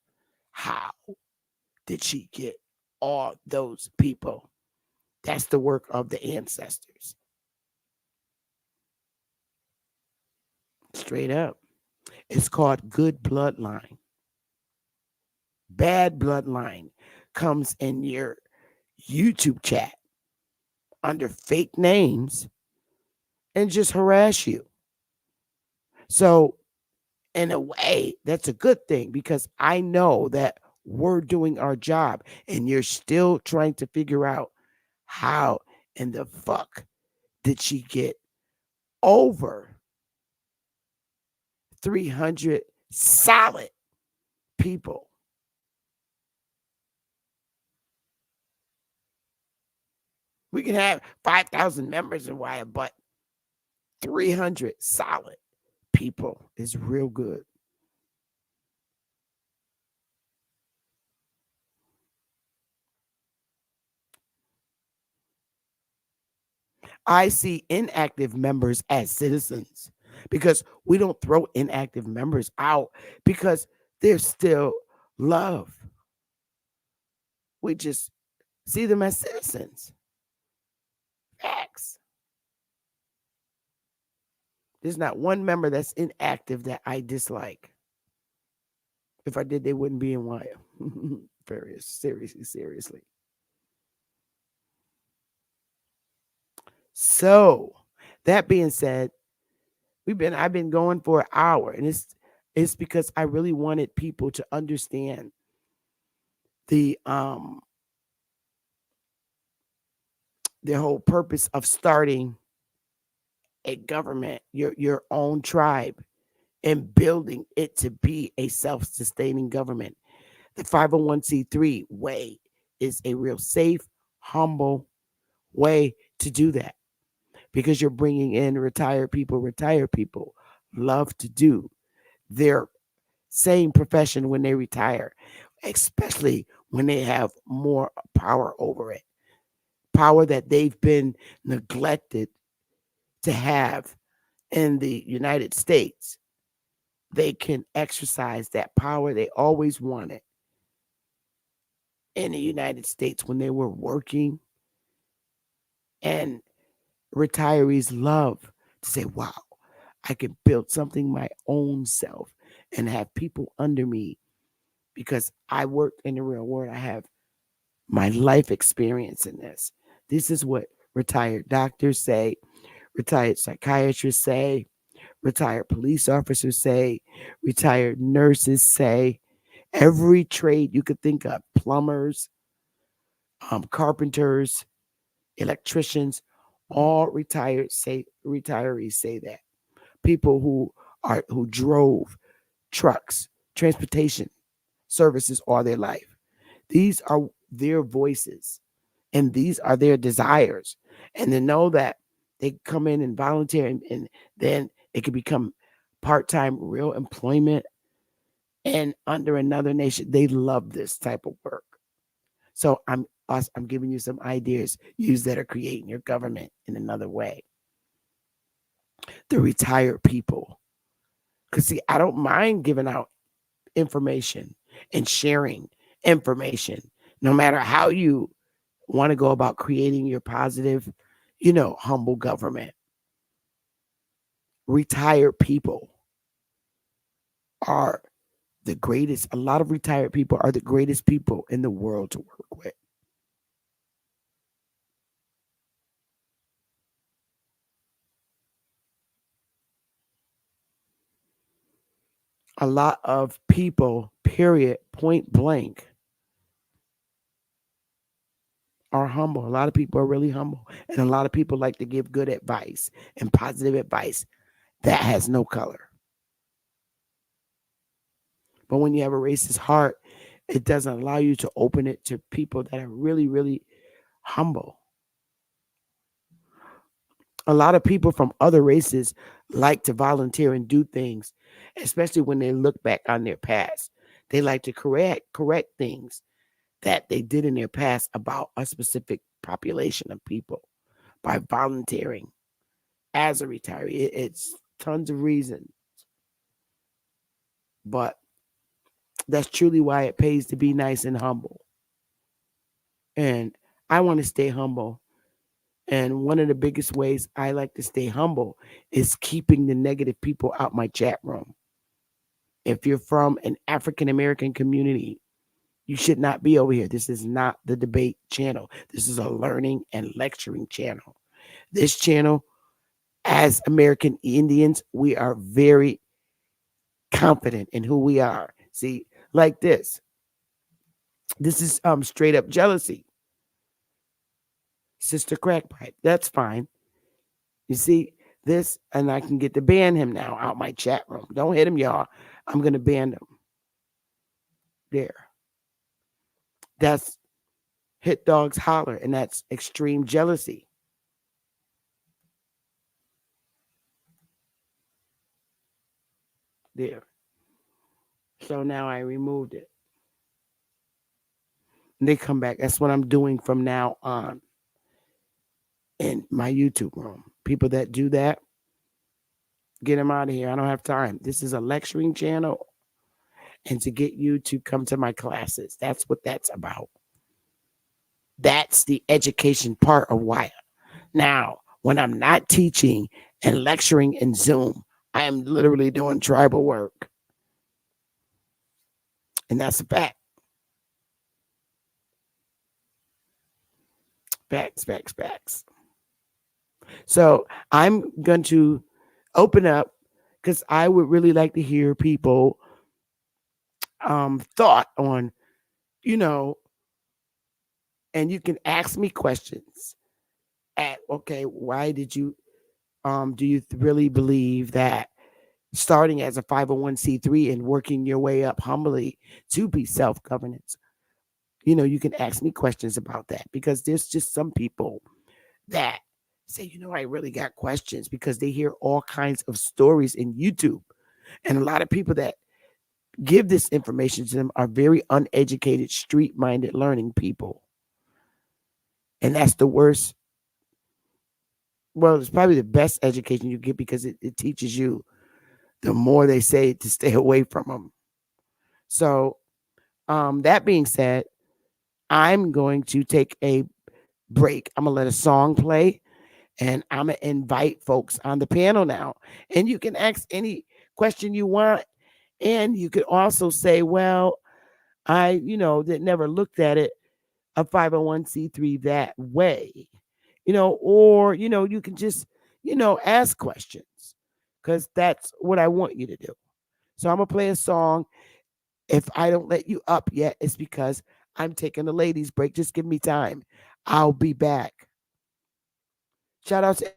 S1: How did she get all those people? That's the work of the ancestors. Straight up. It's called good bloodline. Bad bloodline comes in your YouTube chat under fake names and just harass you. So, in a way, that's a good thing because I know that we're doing our job and you're still trying to figure out how in the fuck did she get over 300 solid people. We can have 5,000 members in Wire, but 300 solid people is real good. I see inactive members as citizens because we don't throw inactive members out because they're still love. We just see them as citizens. Facts. There's not one member that's inactive that I dislike. If I did, they wouldn't be in Wire. Very seriously. So, that being said, I've been going for an hour, and it's because I really wanted people to understand the whole purpose of starting a government, your own tribe, and building it to be a self-sustaining government. The 501c3 way is a real safe, humble way to do that because you're bringing in retired people. Retired people love to do their same profession when they retire, especially when they have more power over it, power that they've been neglected to have in the United States. They can exercise that power they always wanted in the United States when they were working. And retirees love to say, wow, I can build something my own self and have people under me because I work in the real world. I have my life experience in this. This is what retired doctors say, retired psychiatrists say, retired police officers say, retired nurses say, every trade you could think of, plumbers, carpenters, electricians, all retirees say that. People who drove trucks, transportation, services all their life. These are their voices and these are their desires. And to know that they come in and volunteer and then it can become part-time real employment and under another nation, they love this type of work. So I'm giving you some ideas. Use that or creating your government in another way. The retired people. Because see, I don't mind giving out information and sharing information, no matter how you want to go about creating your positive, humble government. Retired people are the greatest. A lot of retired people are the greatest people in the world to work with. A lot of people, period, point blank, are humble. A lot of people are really humble. And a lot of people like to give good advice and positive advice that has no color. But when you have a racist heart, it doesn't allow you to open it to people that are really, really humble. A lot of people from other races like to volunteer and do things, especially when they look back on their past. They like to correct things that they did in their past about a specific population of people by volunteering as a retiree. It's tons of reasons, but that's truly why it pays to be nice and humble. And I want to stay humble. And one of the biggest ways I like to stay humble is keeping the negative people out my chat room. If you're from an African American community, you should not be over here. This is not the debate channel. This is a learning and lecturing channel. This channel, as American Indians, we are very confident in who we are. See, like this. This is straight up jealousy. Sister Crackpipe. That's fine. You see this, and I can get to ban him now out my chat room. Don't hit him, y'all. I'm gonna ban him. There. That's hit dogs holler, and that's extreme jealousy. There. So now I removed it. And they come back. That's what I'm doing from now on in my YouTube room. People that do that, get them out of here. I don't have time. This is a lecturing channel and to get you to come to my classes. That's what that's about. That's the education part of why. Now, when I'm not teaching and lecturing in Zoom, I am literally doing tribal work. And that's a fact. Facts, facts, facts. So I'm going to open up because I would really like to hear people thought on, you know, and you can ask me questions at okay, why did you do you really believe that starting as a 501c3 and working your way up humbly to be self-governance? You can ask me questions about that because there's just some people that say, I really got questions because they hear all kinds of stories in YouTube. And a lot of people that give this information to them are very uneducated, street minded learning people. And that's the worst. Well, it's probably the best education you get because it teaches you the more they say to stay away from them. So, that being said, I'm going to take a break. I'm going to let a song play and I'm going to invite folks on the panel now. And you can ask any question you want. And you could also say, well, I, that never looked at it, a 501c3 that way, or, you can just, ask questions because that's what I want you to do. So I'm going to play a song. If I don't let you up yet, it's because I'm taking a ladies break. Just give me time. I'll be back. Shout out to everybody on Facebook. Shout out to everybody on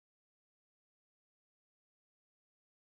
S1: YouTube. Shout out to everybody on Instagram.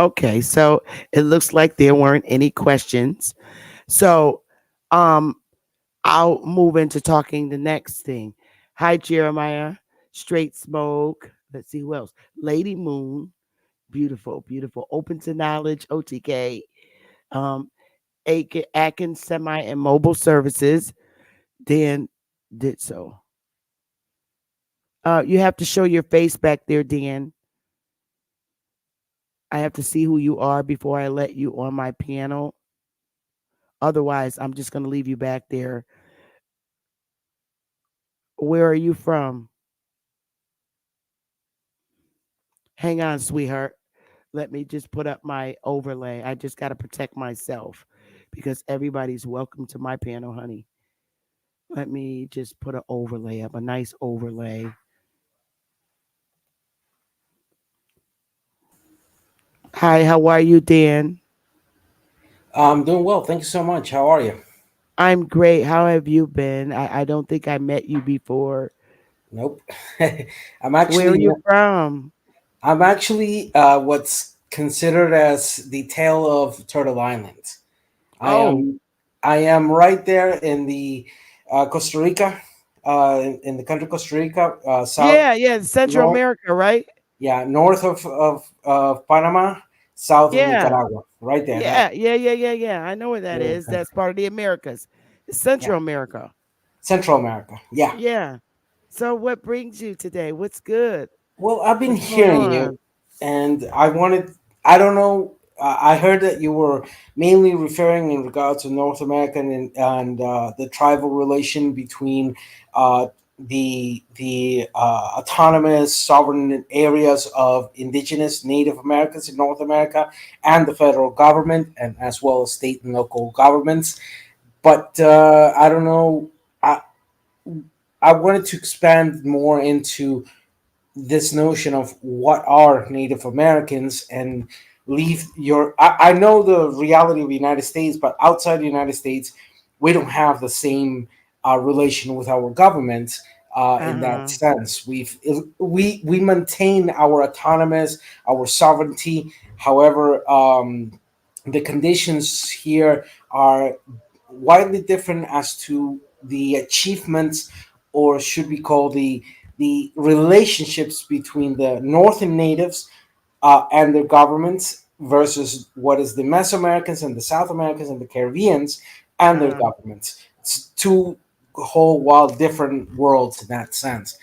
S1: Okay, so it looks like there weren't any questions. So um I'll move into talking the next thing. Hi Jeremiah, Straight Smoke. Let's see who else. Lady Moon, beautiful, beautiful. Open to Knowledge, OTK. Um Atkins Semi and Mobile Services. Dan did so. You have to show your face back there, Dan. I have to see who you are before I let you on my panel. Otherwise, I'm just going to leave you back there. Where are you from? Hang on, sweetheart. Let me just put up my overlay. I just got to protect myself because everybody's welcome to my panel, honey. Let me just put an overlay up, a nice overlay. Hi, how are you, Dan?
S6: I'm doing well. Thank you so much. How are you?
S1: I'm great. How have you been? I don't think I met you before.
S6: Nope. I'm
S1: Where are
S6: actually
S1: you from?
S6: I'm actually what's considered as the tail of Turtle Island. I
S1: Oh,
S6: am I am right there in the Costa Rica, in the country Costa Rica, south
S1: yeah, yeah, Central
S6: north,
S1: America, right?
S6: yeah, north of Panama, south of
S1: Yeah.
S6: Nicaragua, right there. That
S1: Yeah, yeah, yeah, yeah, yeah. I know where that
S6: little
S1: is. That's
S6: country.
S1: part of the Americas. It's
S6: Yeah,
S1: Central America.
S6: Central America. Yeah.
S1: Yeah. So what brings you today? What's good?
S6: Well, I've been
S1: What's going
S6: hearing you,
S1: on?
S6: and I don't know, I heard that you were mainly referring in regards to North American and the tribal relation between uh, the autonomous sovereign areas of indigenous Native Americans in North America and the federal government, and as well as state and local governments. But I don't know. I, I wanted to expand more into this notion of what are Native Americans and leave your. I know the reality of the United States, but outside the United States, we don't have the same relation with our government in that
S1: Uh-huh.
S6: sense. We maintain our autonomous, our sovereignty. However, the conditions here are widely different as to the achievements, or should we call the relationships between the northern natives and their governments versus what is the Mesoamericans and the South Americans and the Caribbeans and their
S1: Uh-huh.
S6: governments. It's two whole wild different worlds in that sense.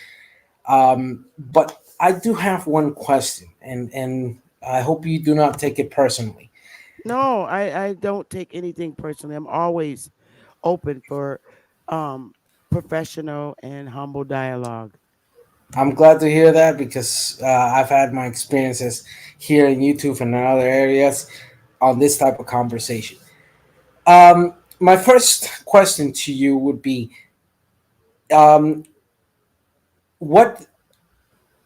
S6: But I do have one question, and I hope you do not take it personally.
S1: No, I don't take anything personally. I'm always open for um professional and humble dialogue.
S6: I'm glad to hear that because I've had my experiences here in YouTube and in other areas on this type of conversation. My first question to you would be, um, what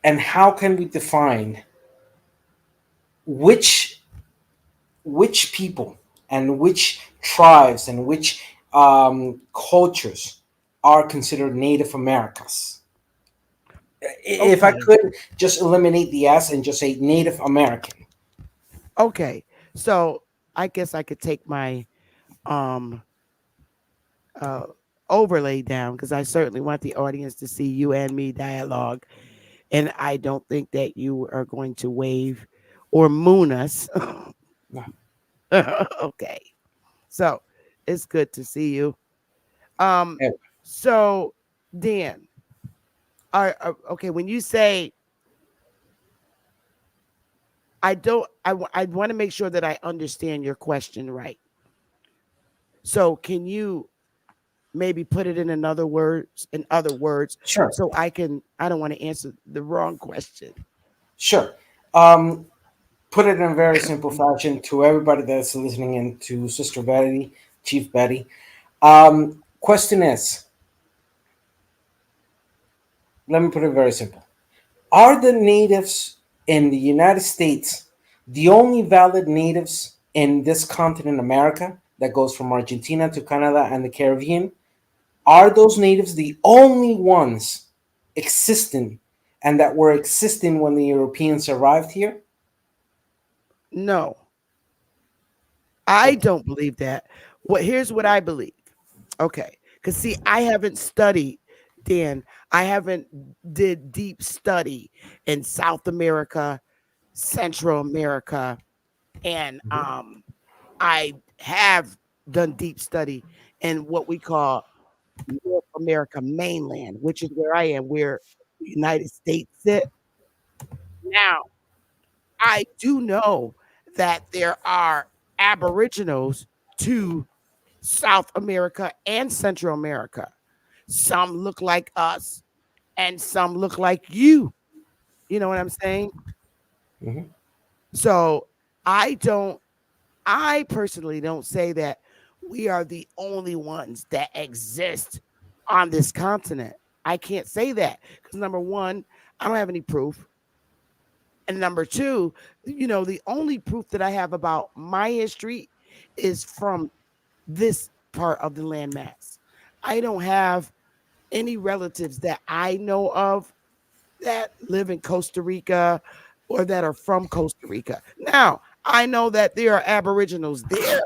S6: and how can we define which people and which tribes and which cultures are considered Native Americas? If I
S1: Okay.
S6: could just eliminate the S and just say Native American.
S1: Okay. So I guess I could take my um uh overlay down because I certainly want the audience to see you and me dialogue. And I don't think that you are going to wave or moon us.
S6: No.
S1: Okay. So it's good to see you. Um, so Dan, okay, when you say I want to make sure that I understand your question right. So can you maybe put it in other words,
S6: Sure.
S1: so I don't want to answer the wrong question.
S6: Sure. Put it in a very simple fashion to everybody that's listening and to Sister Betty, Chief Betty. Question is, let me put it very simple. Are the natives in the United States the only valid natives in this continent, America, that goes from Argentina to Canada and the Caribbean? Are those natives the only ones existing and that were existing when the Europeans arrived here?
S1: No, I don't believe that. Here's what I believe. Okay. Cause see, I haven't studied, Dan. I haven't did deep study in South America, Central America, and I have done deep study in what we call North America mainland, which is where I am, where the United States sit. Now, I do know that there are Aboriginals to South America and Central America. Some look like us and some look like you. You know what I'm saying?
S6: Mhm.
S1: So I don't, I personally don't say that we are the only ones that exist on this continent. I can't say that because number one, I don't have any proof. And number two, the only proof that I have about my history is from this part of the landmass. I don't have any relatives that I know of that live in Costa Rica or that are from Costa Rica. Now, I know that there are Aboriginals there.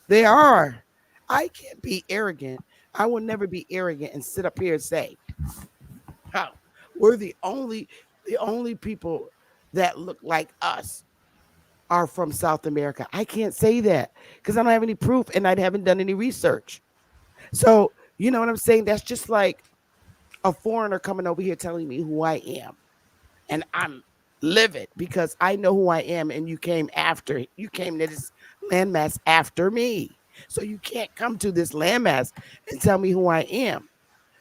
S1: They are. I can't be arrogant. I will never be arrogant and sit up here and say, "Huh, we're the only people that look like us are from South America." I can't say that because I don't have any proof and I haven't done any research. So, you know what I'm saying? That's just like a foreigner coming over here telling me who I am. And I'm livid because I know who I am and you came to this landmass after me. So you can't come to this landmass and tell me who I am.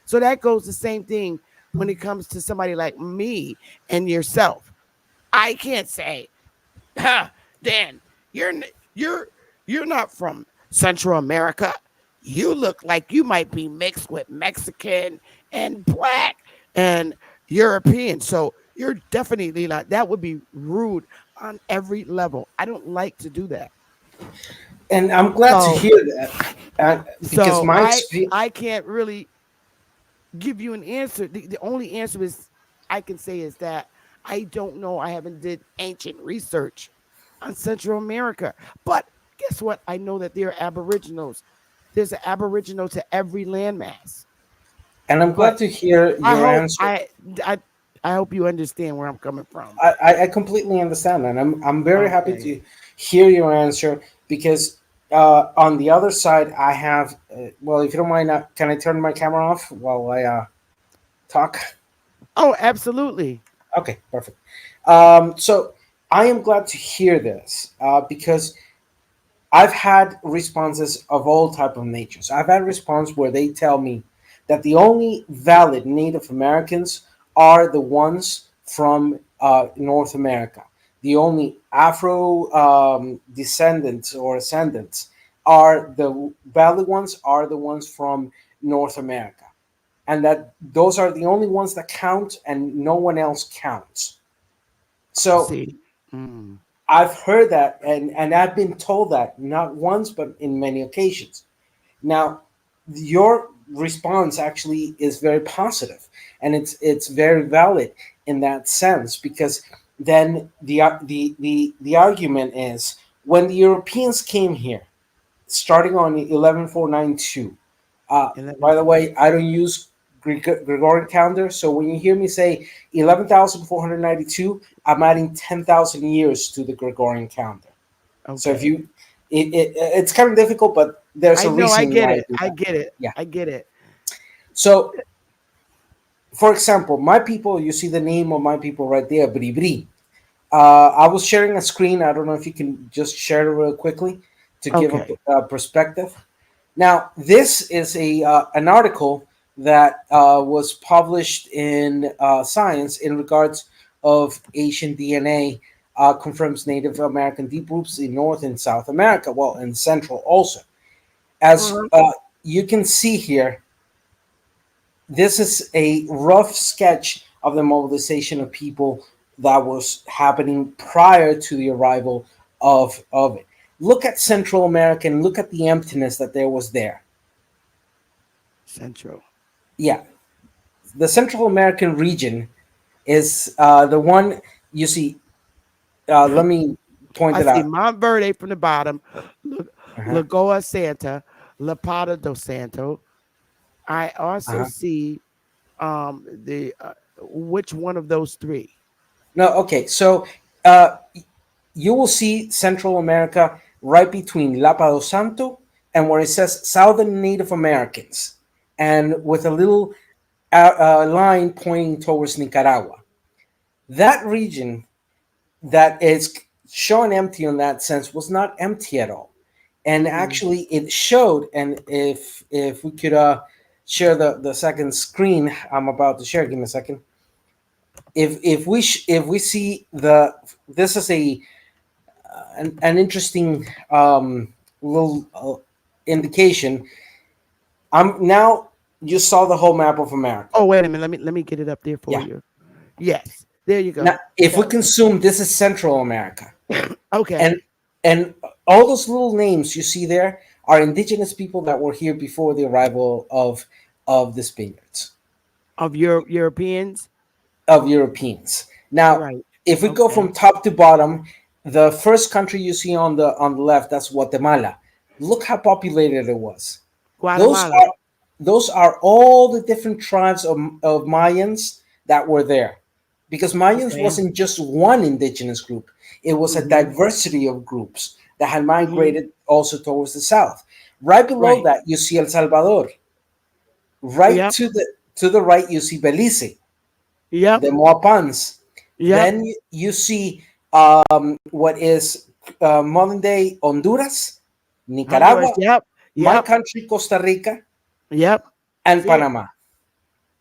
S1: So that goes the same thing when it comes to somebody like me and yourself. I can't say, Dan, you're you're not from Central America. You look like you might be mixed with Mexican and black and European. So you're definitely not. That would be rude on every level. I don't like to do that.
S6: And I'm glad to
S1: So
S6: hear that, because
S1: so
S6: my
S1: I
S6: experience.
S1: I can't really give you an answer. The only answer is I can say is that I don't know. I haven't did ancient research on Central America. But guess what? I know that there are Aboriginals. There's an Aboriginal to every landmass.
S6: And I'm
S1: But
S6: glad to hear
S1: I
S6: your
S1: hope
S6: answer.
S1: I hope you understand where I'm coming from.
S6: I completely understand, and I'm very happy
S1: Okay.
S6: to hear your answer, because on the other side, I have. Well, if you don't mind, can I turn my camera off while I talk?
S1: Oh, absolutely.
S6: Okay, perfect. So I am glad to hear this, because I've had responses of all type of natures. I've had response where they tell me that the only valid Native Americans are the ones from North America. The only Afro descendants or ascendants are the valid ones are the ones from North America, and that those are the only ones that count, and no one else counts. So
S1: See. Mm.
S6: I've heard that, and I've been told that not once but in many occasions. Now, your response actually is very positive, and it's very valid in that sense, because then the argument is, when the Europeans came here, starting on 11492. By the
S1: 11.
S6: way, I don't use Gregorian calendar, so when you hear me say 11,492, I'm adding 10,000 years to the Gregorian calendar. So if
S1: Okay.
S6: you, it's kind of difficult, but there's
S1: I
S6: a
S1: know. I
S6: reason
S1: get
S6: why I
S1: it.
S6: do
S1: I
S6: that.
S1: get it.
S6: Yeah.
S1: I get it.
S6: So, for example, my people, you see the name of my people right there, Bribri. I was sharing a screen. I don't know if you can just share it real quickly to give
S1: Okay.
S6: a perspective. Now, this is a an article that was published in Science in regards of Asian DNA, confirms Native American deep roots in North and South America, well, and Central also. As
S1: Uh-huh.
S6: you can see here, this is a rough sketch of the mobilization of people that was happening prior to the arrival of it. Look at Central America and look at the emptiness that there was there.
S1: Central.
S6: Yeah, the Central American region is the one you see. Let me Point
S1: I
S6: it
S1: see
S6: out.
S1: Montverde from the bottom, La-
S6: Uh-huh.
S1: Lagoa Santa, La Pata do Santo. I also
S6: Uh-huh.
S1: see the which one of those three?
S6: No, okay. So uh, you will see Central America right between Lapa do Santo and where it says Southern Native Americans, and with a little line pointing towards Nicaragua. That region that is shown empty in that sense was not empty at all, and
S1: Hmm.
S6: actually it showed. And if we could share the second screen I'm about to share, give me a second. If we see the this is a an interesting little indication. I'm now you saw the whole map of America.
S1: Oh, wait a minute. Let me get it up there for
S6: Yeah.
S1: you. Yes, there you
S6: Now,
S1: go.
S6: if we
S1: Yep.
S6: consume, this is Central America,
S1: Okay.
S6: and and all those little names you see there are indigenous people that were here before the arrival of the Spaniards,
S1: Of your Europeans.
S6: of Europeans. Now,
S1: Right.
S6: if we go
S1: Okay.
S6: from top to bottom, the first country you see on the left, that's Guatemala. Look how populated it was. Those
S1: Guatemala.
S6: are those are all the different tribes of Mayans that were there. Because Mayans
S1: Okay.
S6: wasn't just one indigenous group, it was a
S1: Hmm.
S6: diversity of groups that had
S1: Hmm.
S6: migrated also towards the south. Right below
S1: Right.
S6: that, you see El Salvador. Right
S1: Yep.
S6: to the right, you see Belize,
S1: Yep.
S6: the Moapans.
S1: Yep.
S6: Then you see what is modern day Honduras,
S1: Honduras.
S6: Nicaragua,
S1: Yep.
S6: my
S1: Yep.
S6: country, Costa Rica,
S1: Yep.
S6: and
S1: See.
S6: Panama.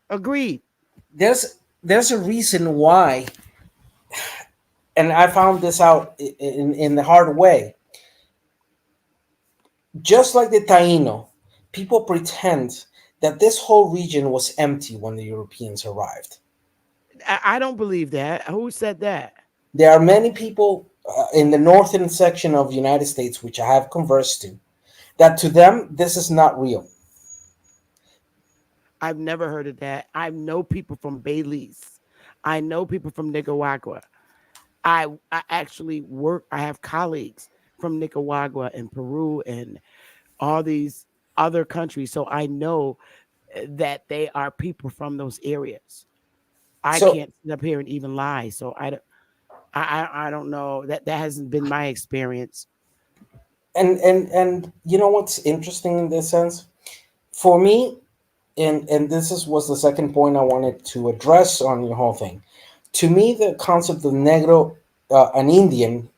S1: Agreed.
S6: There's a reason why, and I found this out in the hard way. Just like the Taino, people pretend that this whole region was empty when the Europeans arrived.
S1: I don't believe that. Who said that?
S6: There are many people in the northern section of the United States, which I have conversed to, that to them this is not real.
S1: I've never heard of that. I know people from Belize. I know people from Nicaragua. I actually work. I have colleagues from Nicaragua and Peru and all these other countries. So I know that they are people from those areas. I
S6: So
S1: can't sit up here and even lie. So I don't know that hasn't been my experience.
S6: and you know what's interesting in this sense? For me, and this is was the second point I wanted to address on the whole thing. To me, the concept of Negro, an Indian,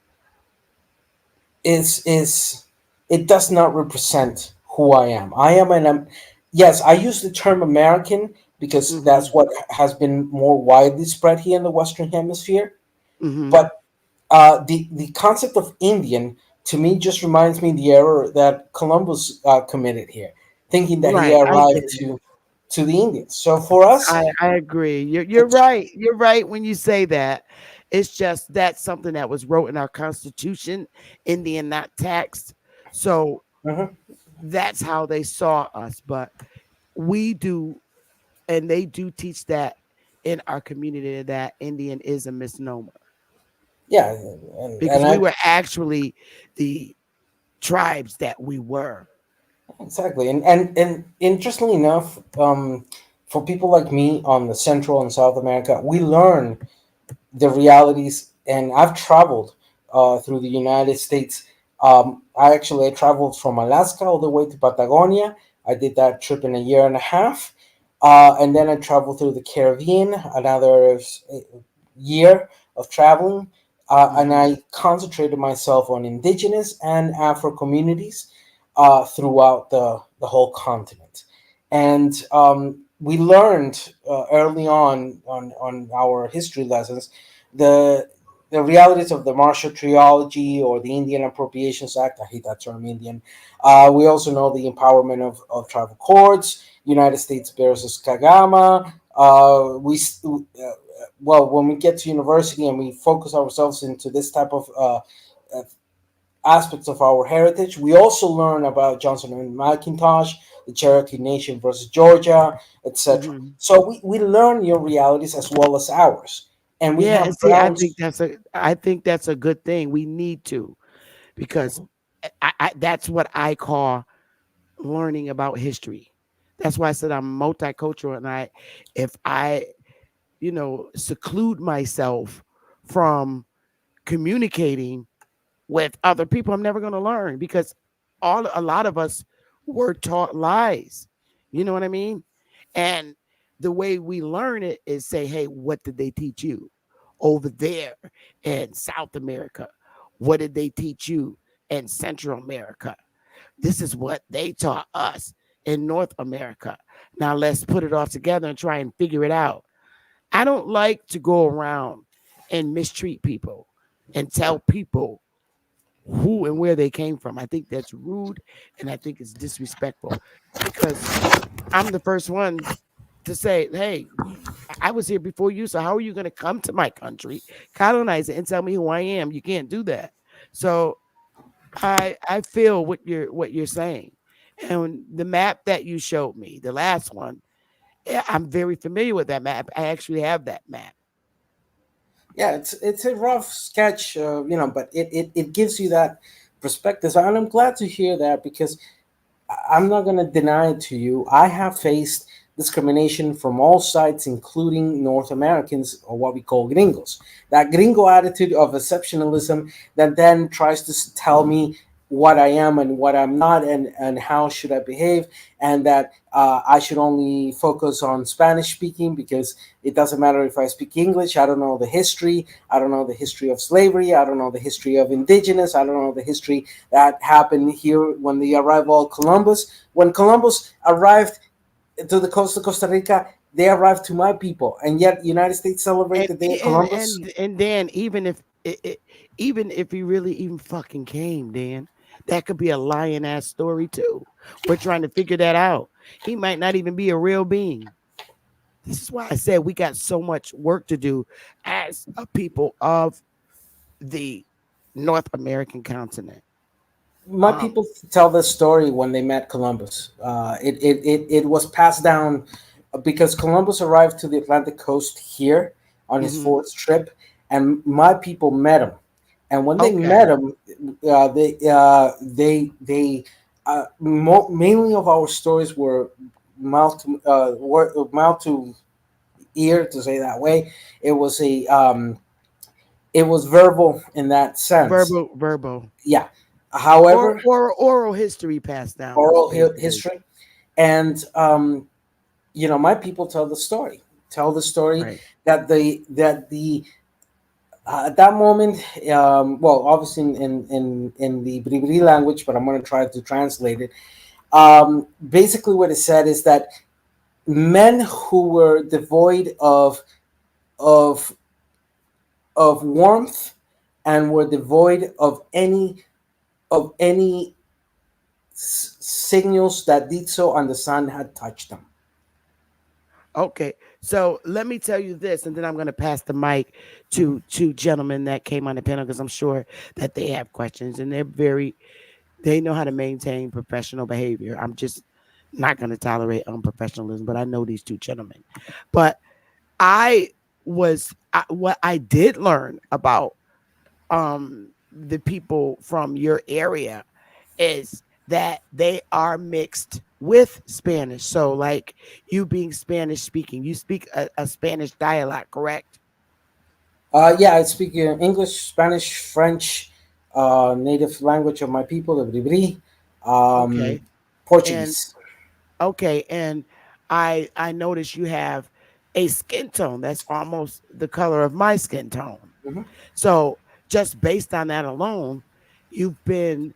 S6: is it does not represent who I am. I am yes, I use the term American because
S1: Hmm.
S6: that's what has been more widely spread here in the Western Hemisphere.
S1: Hmm.
S6: But the concept of Indian to me just reminds me the error that Columbus committed here, thinking that he
S1: Right. I
S6: arrived
S1: get it.
S6: to the Indians. So for us,
S1: I agree. You're
S6: it's
S1: right. You're right when you say that. It's just that's something that was wrote in our Constitution, Indian not taxed. So
S6: mhm.
S1: that's how they saw us. But we do, and they do teach that in our community that Indian is a misnomer
S6: Yeah, and
S1: because we
S6: I
S1: were actually the tribes that we were.
S6: exactly, and interestingly enough, for people like me on the Central and South America, we learn the realities. And I've traveled through the United States. I traveled from Alaska all the way to Patagonia. I did that trip in a year and a half, and then I traveled through the Caribbean another year of traveling, and
S1: Hmm.
S6: I concentrated myself on indigenous and Afro communities throughout the whole continent. And we learned early on our history lessons the the realities of the martial trilogy or the Indian Appropriations Act. I hate that term, Indian. We also know the empowerment of tribal courts, United States versus Kagama. Well, when we get to university and we focus ourselves into this type of uh, aspects of our heritage, we also learn about Johnson and McIntosh, the Cherokee Nation versus Georgia, etc.
S1: Hmm.
S6: So we learn your realities as well as ours. and we
S1: Yeah,
S6: have
S1: and see,
S6: grounds.
S1: I think that's a good thing. We need to, because that's what I call learning about history. That's why I said I'm multicultural, and if I, seclude myself from communicating with other people, I'm never going to learn, because a lot of us were taught lies. You know what I mean? And the way we learn it is say, hey, what did they teach you over there in South America? What did they teach you in Central America? This is what they taught us in North America. Now let's put it all together and try and figure it out. I don't like to go around and mistreat people and tell people who and where they came from. I think that's rude, and I think it's disrespectful, because I'm the first one to say, hey, I was here before you, so how are you going to come to my country, colonize it, and tell me who I am? You can't do that. So I feel what you're saying. And the map that you showed me, the last one, yeah, I'm very familiar with that map. I actually have that map.
S6: Yeah, it's a rough sketch, but it gives you that perspective, and I'm glad to hear that, because I'm not going to deny it to you. I have faced discrimination from all sides, including North Americans, or what we call gringos. That gringo attitude of exceptionalism that then tries to tell me what I am and what I'm not, and how should I behave, and that I should only focus on Spanish speaking because it doesn't matter if I speak English. I don't know the history. I don't know the history of slavery. I don't know the history of indigenous. I don't know the history that happened here when the arrival of Columbus. When Columbus arrived to the coast of Costa Rica, they arrived to my people, and yet United States celebrate
S1: And
S6: the day of
S1: and
S6: Columbus.
S1: and then even if he really even fucking came, Dan, that could be a lying ass story too. We're trying to figure that out. He might not even be a real being. This is why I said we got so much work to do as a people of the North American continent.
S6: My people tell this story when they met Columbus. It was passed down because Columbus arrived to the Atlantic coast here on his
S1: Mhm.
S6: fourth trip, and my people met him. And when they
S1: Okay.
S6: met him, mainly of our stories were mouth to ear, to say that way. It was a it was verbal in that sense.
S1: Verbal.
S6: Yeah. However,
S1: Or oral history passed down,
S6: oral
S1: basically.
S6: history, and my people tell the story
S1: Right.
S6: that the at that moment, well, obviously in the Bribri language, but I'm going to try to translate it. Basically, what it said is that men who were devoid of of warmth and were devoid of any signals that did so, and the sun had touched them.
S1: Okay. So let me tell you this, and then I'm going to pass the mic to two gentlemen that came on the panel, because I'm sure that they have questions, and they know how to maintain professional behavior. I'm just not going to tolerate unprofessionalism, but I know these two gentlemen. But what I did learn about the people from your area is that they are mixed with Spanish. So, like you being Spanish speaking, you speak a Spanish dialect, correct?
S6: Yeah, I speak English, Spanish, French, native language of my people, the Bribri,
S1: Okay. And
S6: Portuguese.
S1: okay, and I notice you have a skin tone that's almost the color of my skin tone.
S6: Mhm.
S1: So, just based on that alone, you've been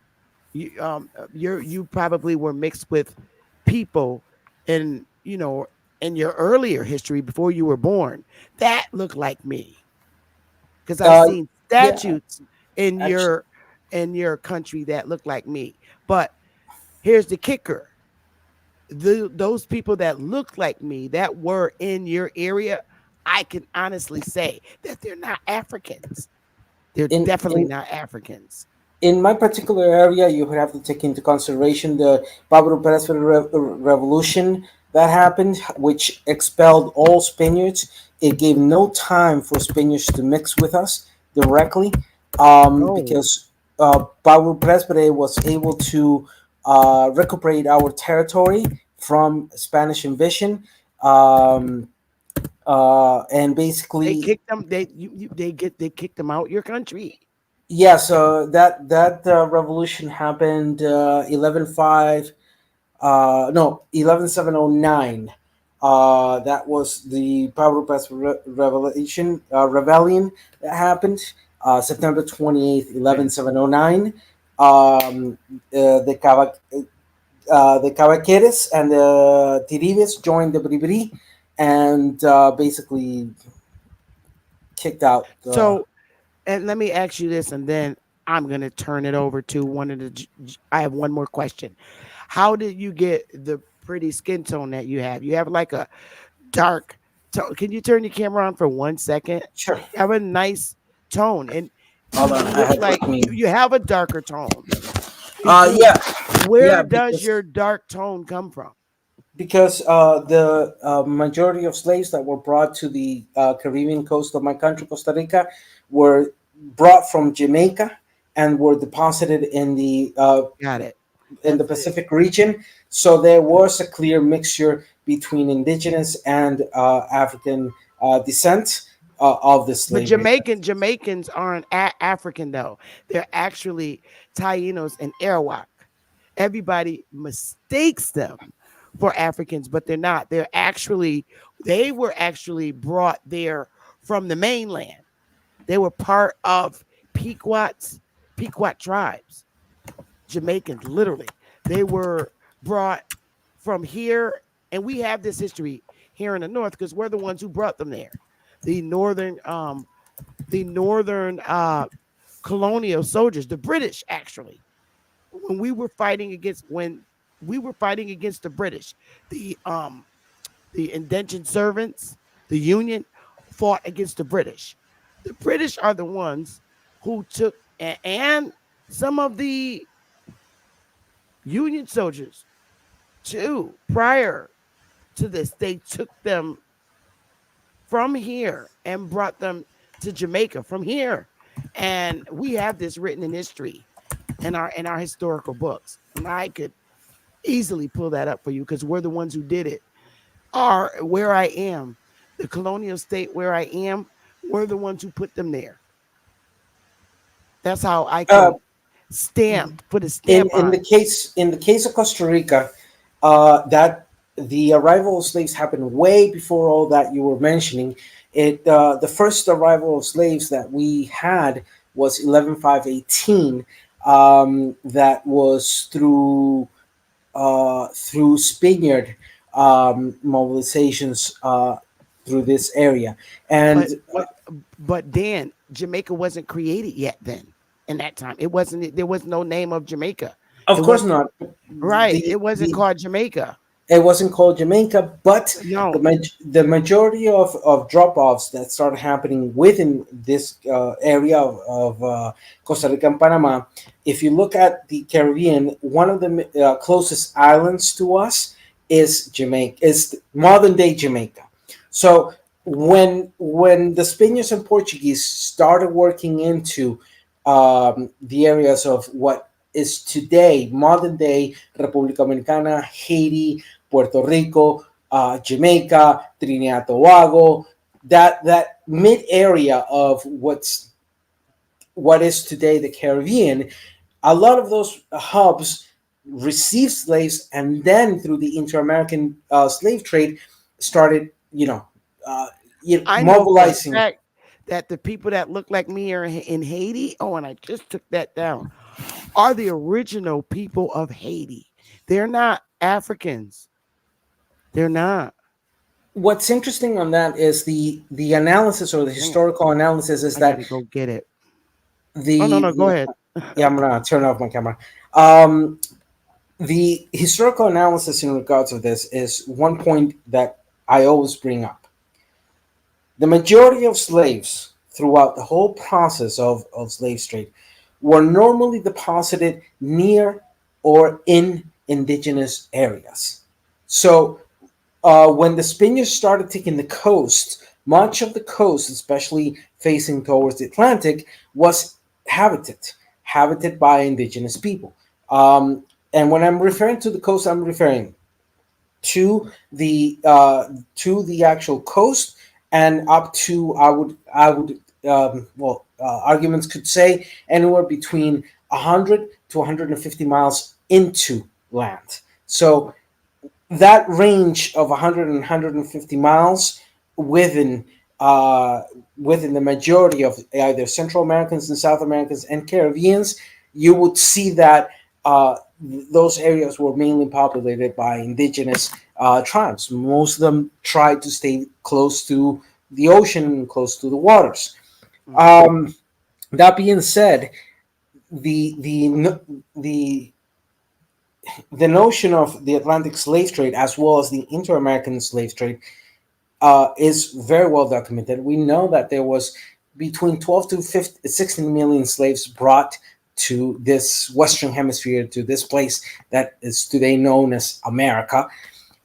S1: you probably were mixed with people in in your earlier history before you were born that look like me, because I've
S6: Uh,
S1: seen
S6: yeah,
S1: statues in
S6: actually,
S1: your country that look like me. But here's the kicker: those people that look like me that were in your area, I can honestly say that they're not Africans. They're
S6: in
S1: definitely
S6: in
S1: not Africans.
S6: in my particular area, you would have to take into consideration the Pablo Perez Revolution that happened, which expelled all Spaniards. it gave no time for Spaniards to mix with us directly,
S1: Oh,
S6: because Pablo Presbere was able to recuperate our territory from Spanish invasion, um, and
S1: they
S6: basically,
S1: kicked them. They kicked them out your country.
S6: yeah. So that revolution happened 11/5, no, 11709. That was the Pablo Pass rebellion that happened September 28th,
S1: Okay.
S6: 11709. The the Cavaqueres and the Tiribes joined the Bribri, and basically kicked out the.
S1: So, and let me ask you this, and then I'm gonna turn it over to one of the. I have one more question. How did you get the pretty skin tone that you have? You have like a dark tone. Can you turn your camera on for 1 second?
S6: Sure.
S1: You have a nice tone, and
S6: Hold
S1: you
S6: on, I
S1: look
S6: have
S1: like
S6: with me.
S1: you have a darker tone. You do.
S6: Yeah,
S1: Where
S6: yeah,
S1: does
S6: because
S1: your dark tone come from?
S6: the majority of slaves that were brought to the Caribbean coast of my country, Costa Rica, were brought from Jamaica and were deposited
S1: Got it.
S6: in the
S1: That's it.
S6: Pacific region. So there was a clear mixture between indigenous and African descent of the
S1: But
S6: slave race.
S1: Jamaicans aren't African though. They're actually Tainos and Arawak. Everybody mistakes them for Africans, but they're not. They were actually brought there from the mainland. They were part of Pequot tribes. Jamaicans, literally. They were brought from here, and we have this history here in the north because we're the ones who brought them there. The northern the northern colonial soldiers, the British actually, when we were fighting against the British, the um the indentured servants, the Union fought against the British. The British are the ones who took and some of the Union soldiers too. Prior to this, they took them from here and brought them to Jamaica from here. And we have this written in history in our historical books. And I could easily pull that up for you because we're the ones who did it. Are where I am, the colonial state where I am, we're the ones who put them there. That's how I
S6: Uh,
S1: can put a stamp on.
S6: in the case of Costa Rica, that the arrival of slaves happened way before all that you were mentioning. The first arrival of slaves that we had was 11/5/18. That was through Spaniard mobilizations through this area, and
S1: But but Dan, Jamaica wasn't created yet then. In that time, it wasn't. There was no name of Jamaica.
S6: of
S1: It
S6: course
S1: wasn't
S6: not.
S1: right.
S6: The
S1: It wasn't
S6: the
S1: called Jamaica.
S6: It wasn't called Jamaica, but
S1: No,
S6: the majority of drop offs that started happening within this area of Costa Rica and Panama, if you look at the Caribbean, one of the closest islands to us is Jamaica, is modern day Jamaica. So when the Spaniards and Portuguese started working into the areas of what is today modern day República Dominicana, Haiti, Puerto Rico, Jamaica, Trinidad Tobago, that mid area of what is today the Caribbean, a lot of those hubs received slaves, and then through the inter-American slave trade, started uh,
S1: I know for a
S6: mobilizing.
S1: fact that the people that look like me are in Haiti. Oh, and I just took that down. Are the original people of Haiti? They're not Africans. They're not.
S6: What's interesting on that is the analysis or the
S1: Hang on,
S6: historical analysis is
S1: I
S6: that
S1: gotta go get it. Oh no,
S6: the
S1: no, go ahead.
S6: yeah, I'm gonna turn off my camera. Um, the historical analysis in regards of this is one point that I always bring up. The majority of slaves throughout the whole process of slave trade were normally deposited near or in indigenous areas. So when the Spaniards started taking the coast much of the coast, especially facing towards the Atlantic, was habited by indigenous people. And when I'm referring to the coast, I'm referring to the actual coast and up to arguments could say anywhere between 100 to 150 miles into land. So that range of 100 and 150 miles within uh, within the majority of either Central Americans and South Americans and Caribbeans, you would see that those areas were mainly populated by indigenous tribes. Most of them tried to stay close to the ocean, close to the waters.
S1: Mm-hmm.
S6: Um, that being said, the the the the notion of the Atlantic slave trade as well as the inter-American slave trade is very well documented. We know that there was between 12 to 15, 16 million slaves brought to this Western Hemisphere, to this place that is today known as America.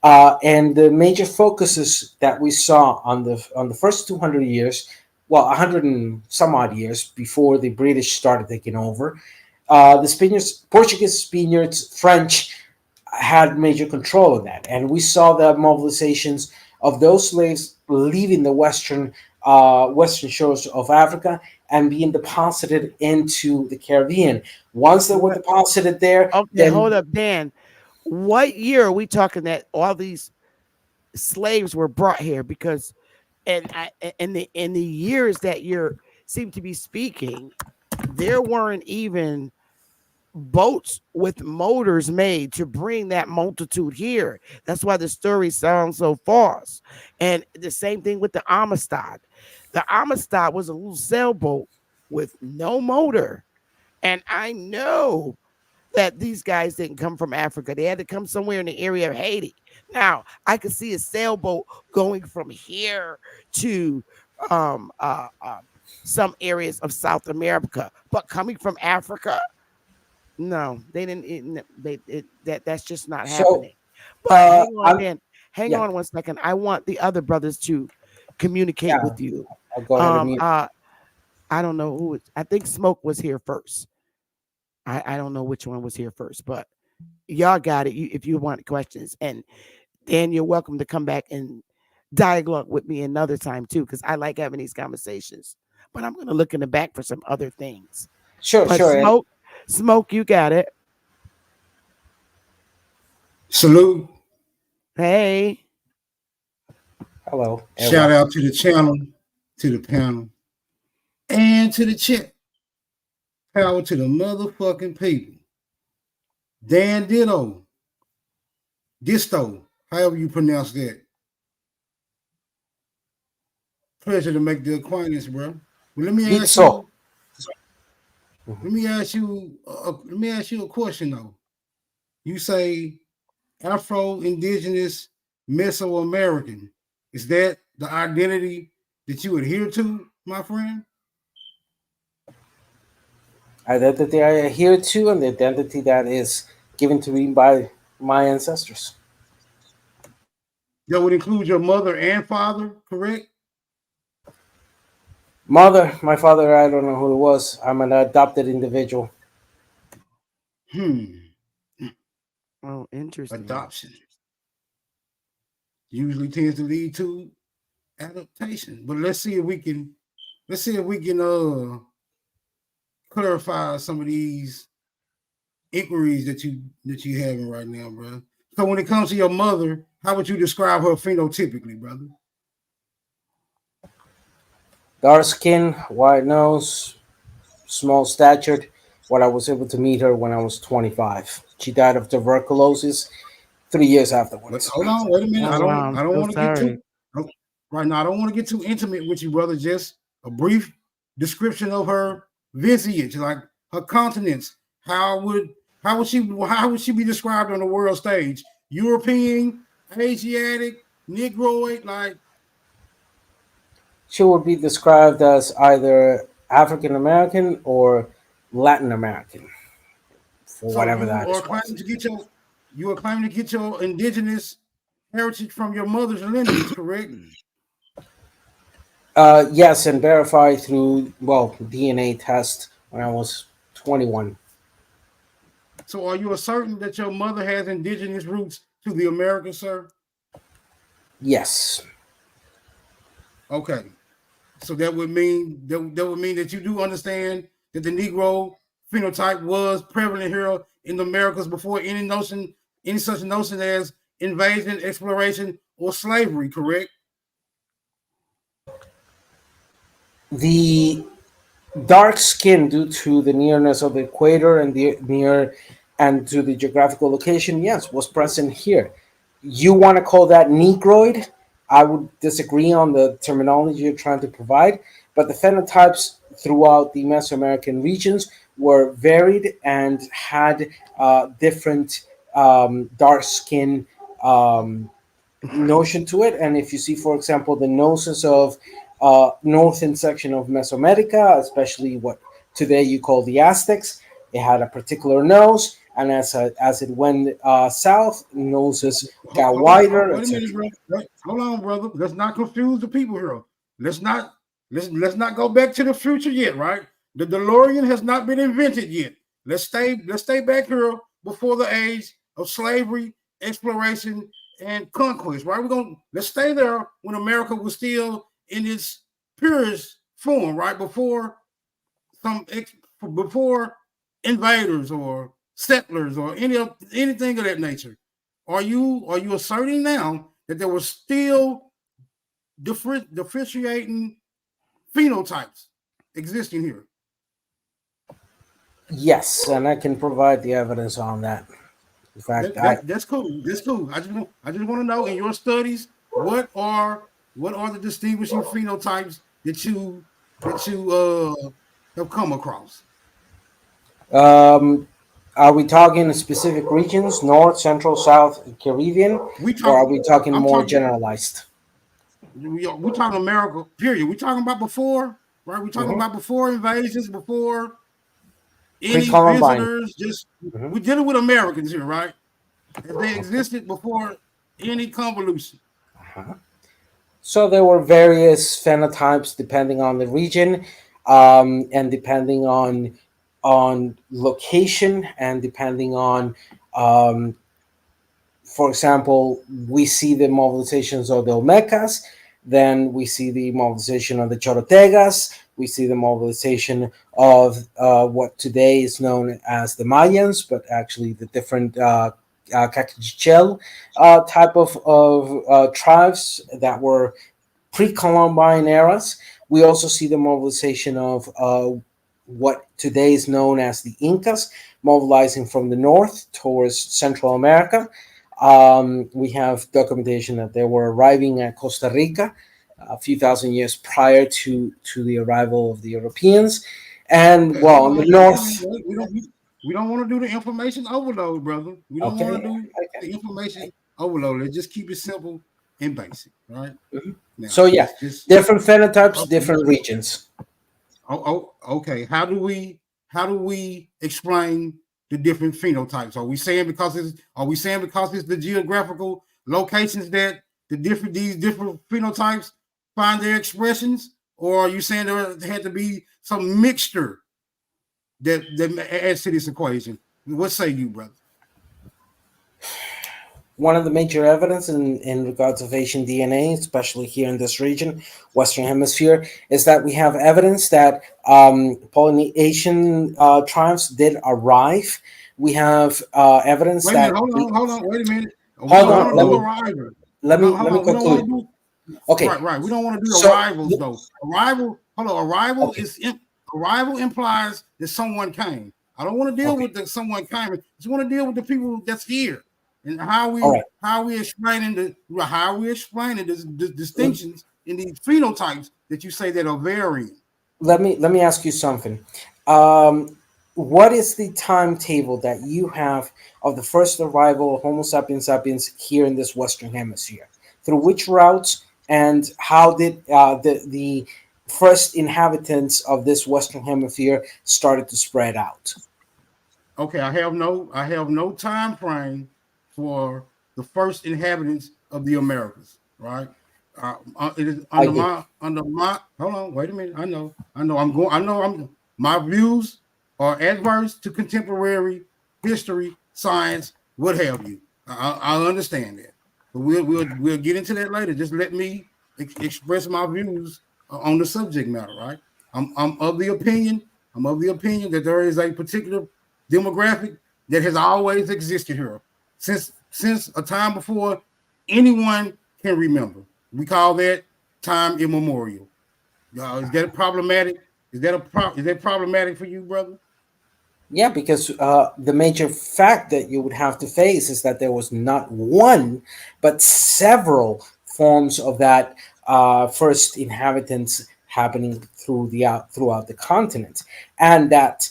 S6: And the major focuses that we saw on the first 200 years, well, 100 and some odd years before the British started taking over, the Spaniards, Portuguese, Spaniards, French had major control of that, and we saw the mobilizations of those slaves leaving the western shores of Africa and being deposited into the Caribbean. Once they were
S1: What?
S6: deposited there,
S1: Okay, hold
S6: then
S1: up, Dan. What year are we talking that all these slaves were brought here? Because in the years that you seem to be speaking, there weren't even boats with motors made to bring that multitude here. That's why the story sounds so false. And the same thing with the Amistad. The Amistad was a little sailboat with no motor. And I know that these guys didn't come from Africa. They had to come somewhere in the area of Haiti. Now, I could see a sailboat going from here to um, uh, uh, some areas of South America, but coming from Africa, no, they didn't. That's just not
S6: so
S1: happening. But hang on,
S6: I'm
S1: Dan. Hang
S6: yeah
S1: on 1 second. I want the other brothers to communicate
S6: yeah.
S1: with you.
S6: I'll go ahead and
S1: Um,
S6: mute.
S1: uh, I don't know who. I think Smoke was here first. I don't know which one was here first, but y'all got it. If you want questions, and Dan, you're welcome to come back and dialogue with me another time too, because I like having these conversations. But I'm gonna look in the back for some other things.
S6: Sure,
S1: But
S6: sure. And
S1: Smoke, you got it.
S7: Salute.
S1: Hey,
S6: hello and
S7: Shout
S6: welcome.
S7: out to the channel, to the panel, and to the chat. Power to the motherfucking people. Dan Disto, however you pronounce that. Pleasure to make the acquaintance, bro. Well, let me ask
S6: Ditso.
S7: you. Let me ask you a question though. You say Afro-Indigenous Mesoamerican. Is that the identity that you adhere to, my friend?
S6: Identity I adhere to and the identity that is given to me by my ancestors.
S7: That would include your mother and father, correct?
S6: Mother, my father, I don't know who it was. I'm an adopted individual.
S7: Hmm.
S1: oh, interesting.
S7: Adoption usually tends to lead to adaptation. But let's see if we can clarify some of these inquiries that you having right now, bro. So when it comes to your mother, how would you describe her phenotypically, brother?
S6: Dark skin, white nose, small statured. What I was able to meet her when I was 25. She died of tuberculosis 3 years
S7: But
S6: afterwards.
S7: hold on, wait a minute.
S1: Oh
S7: I
S1: wow,
S7: don't
S1: I'm
S7: I don't
S1: so
S7: want to get too
S1: sorry.
S7: right now. I don't want to get too intimate with you, brother. Just a brief description of her visage, like her countenance. How would she be described on the world stage? European, Asiatic, Negroid, like
S6: She would be described as either African American or Latin American, for
S7: so
S6: whatever that is worth.
S7: you are claiming to get your indigenous heritage from your mother's lineage, correct?
S6: Yes, and verified through, well, DNA test when I was 21.
S7: So are you asserting that your mother has indigenous roots to the Americas, sir?
S6: Yes.
S7: Okay. So that would mean that you do understand that the Negro phenotype was prevalent here in the Americas before any such notion as invasion, exploration, or slavery, correct?
S6: The dark skin, due to the nearness of the equator and the near and to the geographical location, yes, was present here. You want to call that negroid? I would disagree on the terminology you're trying to provide, but the phenotypes throughout the Mesoamerican regions were varied and had different dark skin notion to it. And if you see, for example, the noses of northern section of Mesoamerica, especially what today you call the Aztecs, it had a particular nose, and as it went south, noses got wider,
S7: Wait a minute,
S6: etc.
S7: bro. Hold on, brother. Let's not confuse the people here. Let's not let's not go back to the future yet, right? The DeLorean has not been invented yet. Let's stay back here before the age of slavery, exploration, and conquest, right? Let's stay there when America was still in its purest form, right? Some before invaders or settlers or anything of that nature. Are you asserting now that there were still differentiating phenotypes existing here?
S6: Yes, and I can provide the evidence on that. In fact,
S7: That's cool. That's cool. I just want to know in your studies what are the distinguishing phenotypes that you have come across.
S6: um, are we talking specific regions, North, Central, South, Caribbean,
S7: We
S6: or
S7: talk.
S6: are we talking
S7: I'm
S6: more
S7: talking.
S6: generalized?
S7: We talking America. Period. We talking about before, right? We talking
S6: Hmm.
S7: about before invasions, before any
S6: Pre-Columbine.
S7: visitors. Just
S6: Mhm.
S7: we're dealing with Americans here, right? As they existed before any convolution.
S6: So there were various phenotypes depending on the region, and depending on location, and depending on, um, for example, we see the mobilizations of the Olmecas, then we see the mobilization of the Chorotegas, we see the mobilization of what today is known as the Mayans, but actually the different Caciquichel type of tribes that were pre-Columbine eras. We also see the mobilization of what today is known as the Incas, mobilizing from the north towards Central America. We have documentation that they were arriving at Costa Rica a few thousand years prior to the arrival of the Europeans. And
S7: Okay,
S6: well,
S7: hold
S6: on the
S7: on. Wait a minute.
S6: north,
S7: We don't want to do the information overload, brother. We don't want to
S6: okay,
S7: do the information overload. Let's just keep it simple and basic, right?
S6: mhm.
S7: Now,
S6: So yeah,
S7: let's just
S6: different phenotypes,
S7: okay.
S6: different regions.
S7: Okay. How do we explain the different phenotypes? Are we saying because it's the geographical locations that these different phenotypes find their expressions, or are you saying there had to be some mixture that adds to this equation? What say you, brother?
S6: One of the major evidence in regards of Asian DNA, especially here in this region, Western Hemisphere, is that we have evidence that Polynesian tribes did arrive. We have evidence
S7: Wait a minute.
S6: that
S7: Hold on. Wait a minute. We
S6: hold
S7: don't
S6: on.
S7: want to do arrival.
S6: Let me
S7: Hold on. We don't want
S6: conclude.
S7: to do
S6: Okay,
S7: right. We don't want to do
S6: so
S7: arrivals though. Hold on.
S6: okay,
S7: Arrival implies that someone came. I don't want to deal
S6: okay,
S7: with the someone came. I just want to deal with the people that's here and
S6: all right.
S7: how we explaining the distinctions in these phenotypes that you say that are varying.
S6: Let me ask you something. Um, what is the timetable that you have of the first arrival of Homo sapiens sapiens here in this Western Hemisphere? Through which routes, and how did the first inhabitants of this Western Hemisphere started to spread out?
S7: Okay, I have no time frame for the first inhabitants of the Americas, right? It is
S6: I do.
S7: under my. Hold on, wait a minute. I know. I'm going. I know. My views are adverse to contemporary history, science, what have you. I understand that, but we'll get into that later. Just let me express my views on the subject matter. Right. I'm of the opinion. I'm of the opinion that there is a particular demographic that has always existed here since a time before anyone can remember. We call that time immemorial. Is that problematic? Is that problematic for you, brother?
S6: Yeah, because the major fact that you would have to face is that there was not one, but several forms of that first inhabitants happening throughout the continent, and that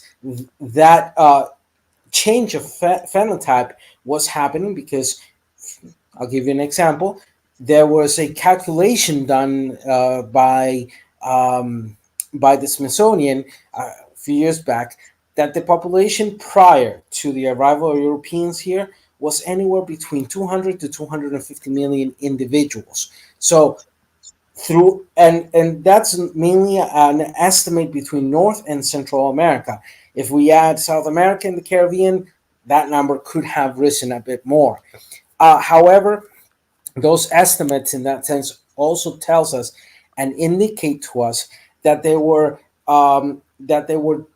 S6: change of phenotype was happening because I'll give you an example. There was a calculation done um, by the Smithsonian a few years back that the population prior to the arrival of Europeans here was anywhere between 200 to 250 million individuals. So through and that's mainly an estimate between North and Central America. If we add South America and the Caribbean, that number could have risen a bit more. However, those estimates in that sense also tells us and indicate to us that there were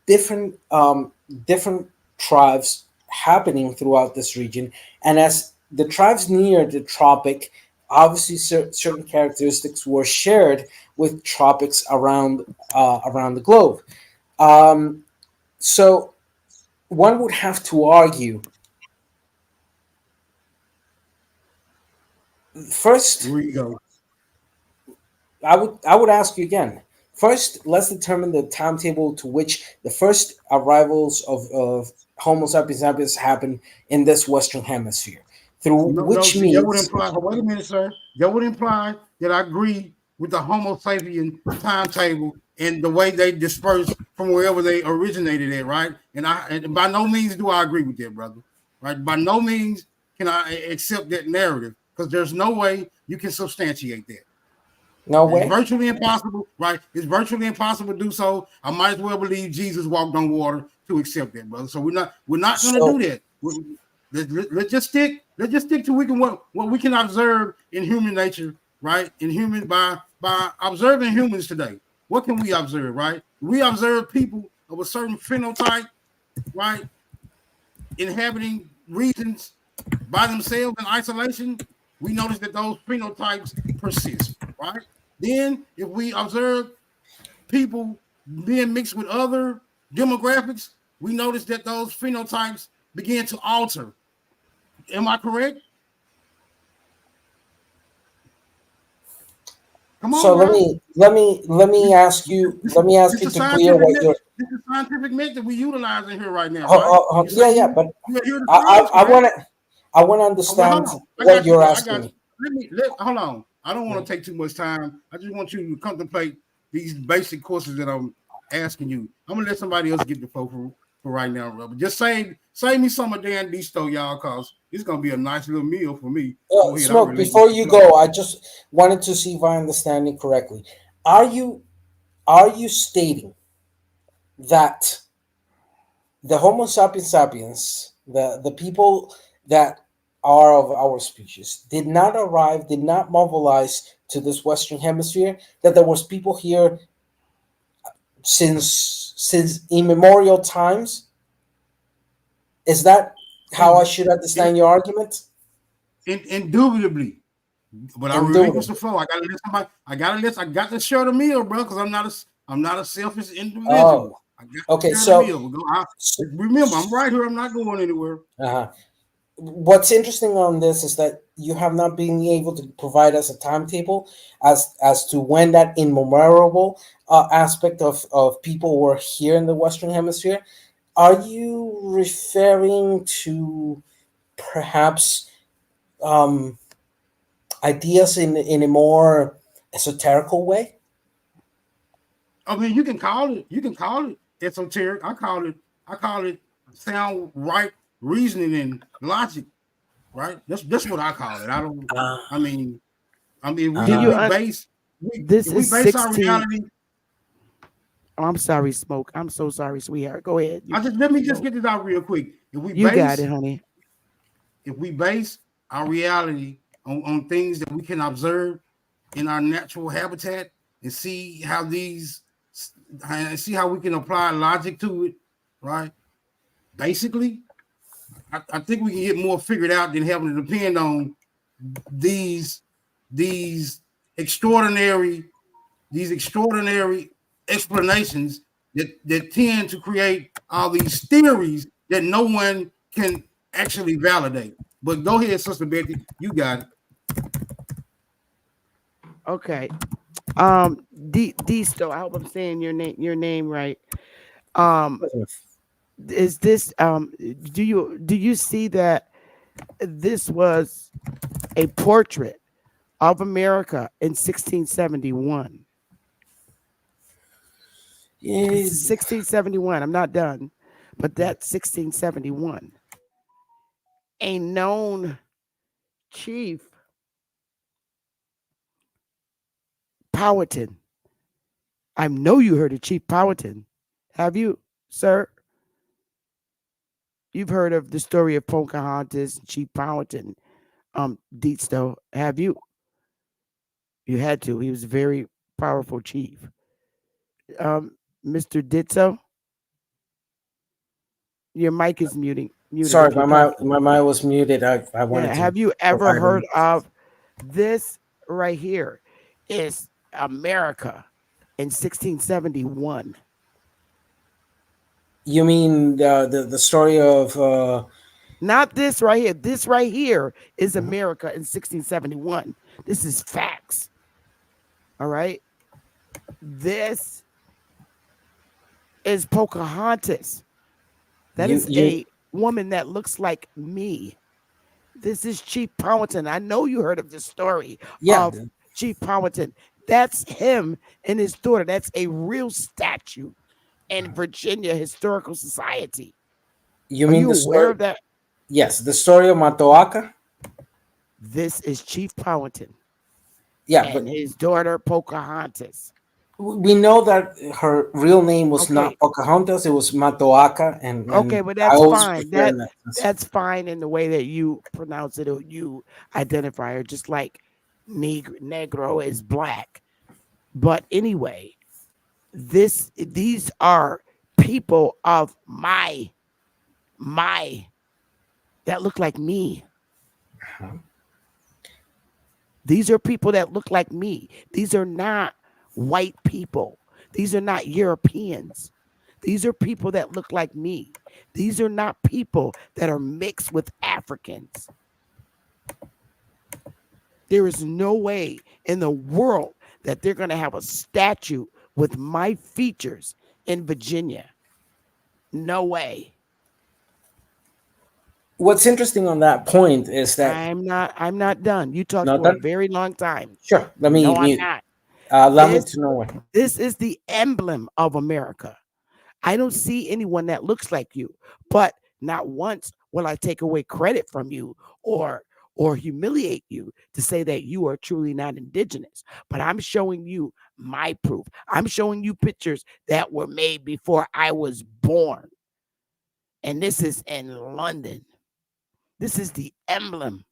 S6: different tribes happening throughout this region, and as the tribes near the tropic, obviously certain characteristics were shared with tropics around the globe. Um, so one would have to argue first.
S7: Here we go.
S6: I would ask you again. First, let's determine the timetable to which the first arrivals of Homo sapiens sapiens happened in this Western Hemisphere. Through
S7: No, no.
S6: which
S7: See, that would
S6: means,
S7: imply. Wait a minute, sir. That would imply that I agree with the Homo sapien timetable and the way they dispersed from wherever they originated at, right? And by no means do I agree with that, brother. Right? By no means can I accept that narrative because there's no way you can substantiate that.
S6: no
S7: It's
S6: way.
S7: virtually impossible, right? It's virtually impossible to do so. I might as well believe Jesus walked on water to accept that, brother. So we're not going to
S6: So
S7: do that. Let's just stick to what we can observe in human nature, right? In human by observing humans today. What can we observe, right? We observe people of a certain phenotype, right, inhabiting regions by themselves in isolation. We notice that those phenotypes persist, right? Then, if we observe people being mixed with other demographics, we notice that those phenotypes begin to alter. Am I correct? Come on,
S6: so let
S7: bro.
S6: me let me let
S7: This,
S6: me ask you
S7: this,
S6: let me ask
S7: this
S6: you
S7: is
S6: to clear
S7: scientific.
S6: what you're.
S7: This is scientific method we utilizing here right now, right? You say
S6: Yeah, yeah, but
S7: you are here to
S6: I
S7: prove,
S6: I
S7: right?
S6: want to I want to
S7: Oh, well, hold
S6: understand
S7: on. I
S6: what
S7: got you,
S6: you're
S7: bro. I
S6: asking
S7: got you.
S6: me.
S7: Hold on. I don't
S6: Yeah.
S7: want to take too much time. I just want you to contemplate these basic questions that I'm asking you. I'm gonna let somebody else get the flow for right now, bro. But just save me some of Dan Disto, y'all, cause it's gonna be a nice little meal for me. Go ahead, I
S6: Smoke.
S7: relinquish
S6: Before
S7: the
S6: you
S7: flow.
S6: go, I just wanted to see if I understand it correctly. Are you are you stating that the Homo sapiens sapiens, the people that are of our species, did not arrive, did not mobilize to this Western Hemisphere? That there was people here since immemorial times? Is that how I
S7: In,
S6: should
S7: in,
S6: understand your argument?
S7: indubitably. But I relinquish the
S6: Indubitably.
S7: flow. I gotta let somebody. I got to share the meal, bro, because I'm not a selfish individual.
S6: Oh,
S7: I got to
S6: okay.
S7: share the
S6: So,
S7: meal.
S6: so
S7: Remember, I'm right here. I'm not going anywhere.
S6: uh what's interesting on this is that you have not been able to provide us a timetable as to when that immemorable aspect of people were here in the Western Hemisphere. Are you referring to perhaps um, ideas in a more esoterical way?
S7: I mean, you can call it esoteric. I call it sound right reasoning and logic. Right. That's what I call it. I don't.
S6: Uh,
S7: I mean, I mean,
S1: Do you? This
S7: if we
S1: is
S7: base our
S1: 16.
S7: reality,
S1: Oh, I'm sorry, Smoke. I'm so sorry, sweetheart. Go ahead.
S7: I
S1: You
S7: just let me just
S1: smoke.
S7: get this out real quick.
S1: You got it, honey.
S7: If we base our reality on things that we can observe in our natural habitat and see how these and see how we can apply logic to it, right? Basically, I think we can get more figured out than having to depend on these these extraordinary these extraordinary explanations that tend to create all these theories that no one can actually validate. But go ahead, Sister Betty, you got it.
S1: Okay. Disto, I hope I'm saying your name right. Um, is this do you see that this was a portrait of America in 1671? This is
S6: Is
S1: 1671. I'm not done, but that's 1671. A known chief, Powhatan. I know you heard of Chief Powhatan. Have you, sir? You've heard of the story of Pocahontas, Chief Powhatan, Dietsto. Have you? You had to. He was a very powerful chief. Mr. Ditso, your mic is muted
S6: sorry,
S1: if you're talking.
S6: my mic was muted. I
S1: Yeah.
S6: wanted to
S1: Have you ever
S6: provide
S1: heard
S6: them.
S1: of this right here? Is America in 1671.
S6: You mean the story of
S1: Not this right here. This right here is America in 1671. This is facts. All right. This is Pocahontas. That is
S6: you
S1: a woman that looks like me. This is Chief Powhatan. I know you heard of the story
S6: yeah,
S1: of Chief Powhatan. That's him and his daughter. That's a real statue in Virginia Historical Society.
S6: you
S1: Are
S6: mean
S1: you
S6: the
S1: aware
S6: story?
S1: of that?
S6: Yes, the story of Matoaka.
S1: This is Chief Powhatan
S6: Yeah, but
S1: and his daughter Pocahontas.
S6: we know that her real name was not
S1: Okay,
S6: Pocahontas; it was Matoaka,
S1: okay,
S6: and
S1: but
S6: I
S1: that's
S6: always
S1: fine.
S6: refer in that sense.
S1: That's fine in the way that you pronounce it or you identify her, just like Negro is black. But anyway, these are people of my that look like me. These are people that look like me. These are not white people. These are not Europeans. These are people that look like me. These are not people that are mixed with Africans. There is no way in the world that they're going to have a statue with my features in Virginia. No way.
S6: What's interesting on that point is that
S1: I'm not done. You talked
S6: not
S1: for a
S6: that
S1: very long time.
S6: sure. Let me
S1: No, I'm
S6: mute.
S1: not.
S6: Allow me
S1: This
S6: to know what.
S1: this is the emblem of America. I don't see anyone that looks like you, but not once will I take away credit from you or humiliate you to say that you are truly not indigenous. But I'm showing you my proof. I'm showing you pictures that were made before I was born. And this is in London. This is the emblem.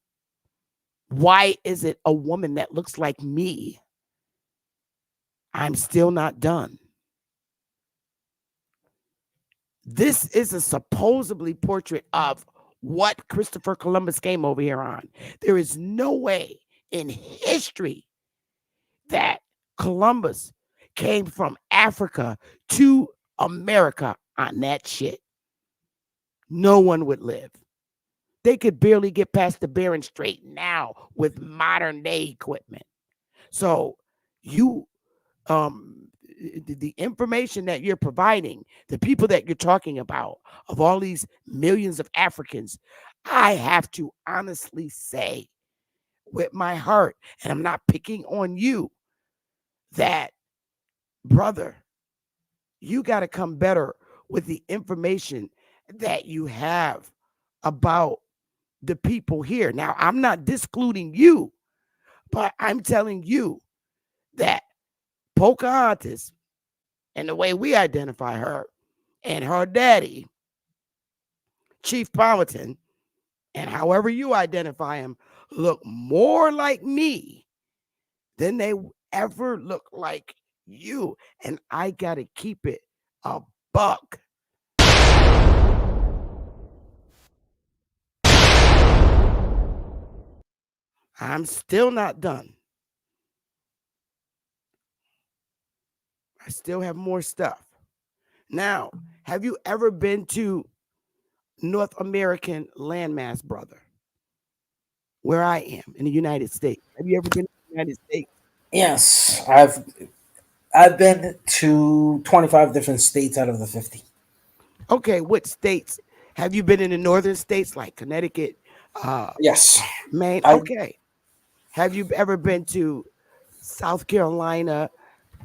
S1: Why is it a woman that looks like me? I'm still not done. This is a supposedly portrait of what Christopher Columbus came over here on. There is no way in history that Columbus came from Africa to America on that shit. No one would live. They could barely get past the Bering Strait now with modern day equipment. So you the information that you're providing, the people that you're talking about, of all these millions of Africans, I have to honestly say with my heart, and I'm not picking on you, that brother, you got to come better with the information that you have about the people here. Now, I'm not discluding you, But I'm telling you that Pocahontas and the way we identify her and her daddy, Chief Powhatan, and however you identify him, look more like me than they ever look like you. And I got to keep it a buck. I'm still not done. I still have more stuff. Now, have you ever been to North American landmass, brother, where I am in the United States? Have you ever been to the United States?
S6: Yes, I've been to 25 different states out of the 50.
S1: Okay, what states have you been in? The northern states like Connecticut, uh,
S6: Yes,
S1: Maine?
S6: I
S1: Okay. Have you ever been to South Carolina,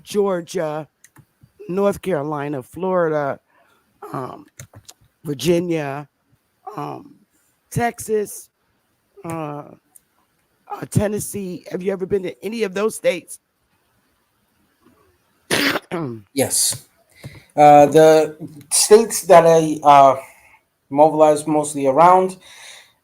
S1: Georgia, North Carolina, Florida, um, Virginia, um, Texas, uh, Tennessee? Have you ever been to any of those states?
S6: yes. The states that I mobilized mostly around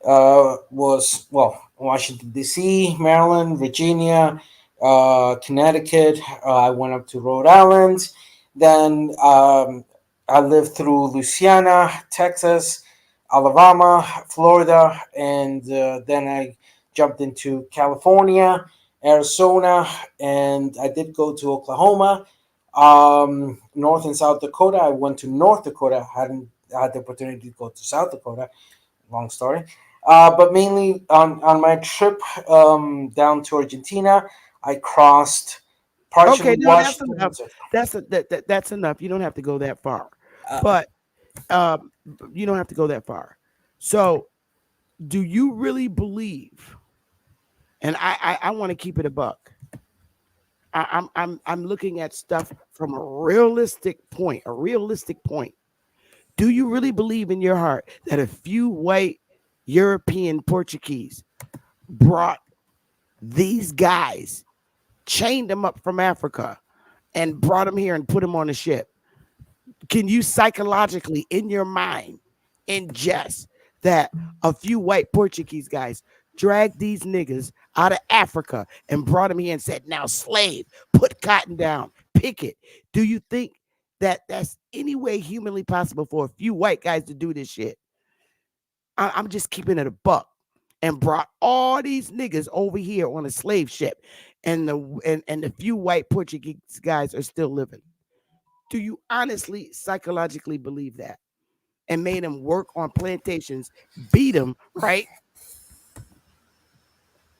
S6: was, well, Washington D.C., Maryland, Virginia, Connecticut. I went up to Rhode Island. Then I lived through Louisiana, Texas, Alabama, Florida, and then I jumped into California, Arizona, and I did go to Oklahoma, North and South Dakota. I went to North Dakota. Hadn't had the opportunity to go to South Dakota. Long story. But mainly on my trip down to Argentina, I crossed
S1: Okay,
S6: partially
S1: no, that's
S6: Washington.
S1: enough. That's enough. You don't have to go that far,
S6: Uh,
S1: but you don't have to go that far. So, do you really believe? And I want to keep it a buck. I'm looking at stuff from a realistic point. A realistic point. Do you really believe in your heart that a few white European Portuguese brought these guys, chained them up from Africa, and brought them here and put them on a ship? Can you psychologically, in your mind, ingest that a few white Portuguese guys dragged these niggas out of Africa and brought them here and said, now slave, put cotton down, pick it? Do you think that that's any way humanly possible for a few white guys to do this shit? I'm just keeping it a buck. And brought all these niggas over here on a slave ship, and the few white Portuguese guys are still living. Do you honestly psychologically believe that? And made them work on plantations, beat them, right?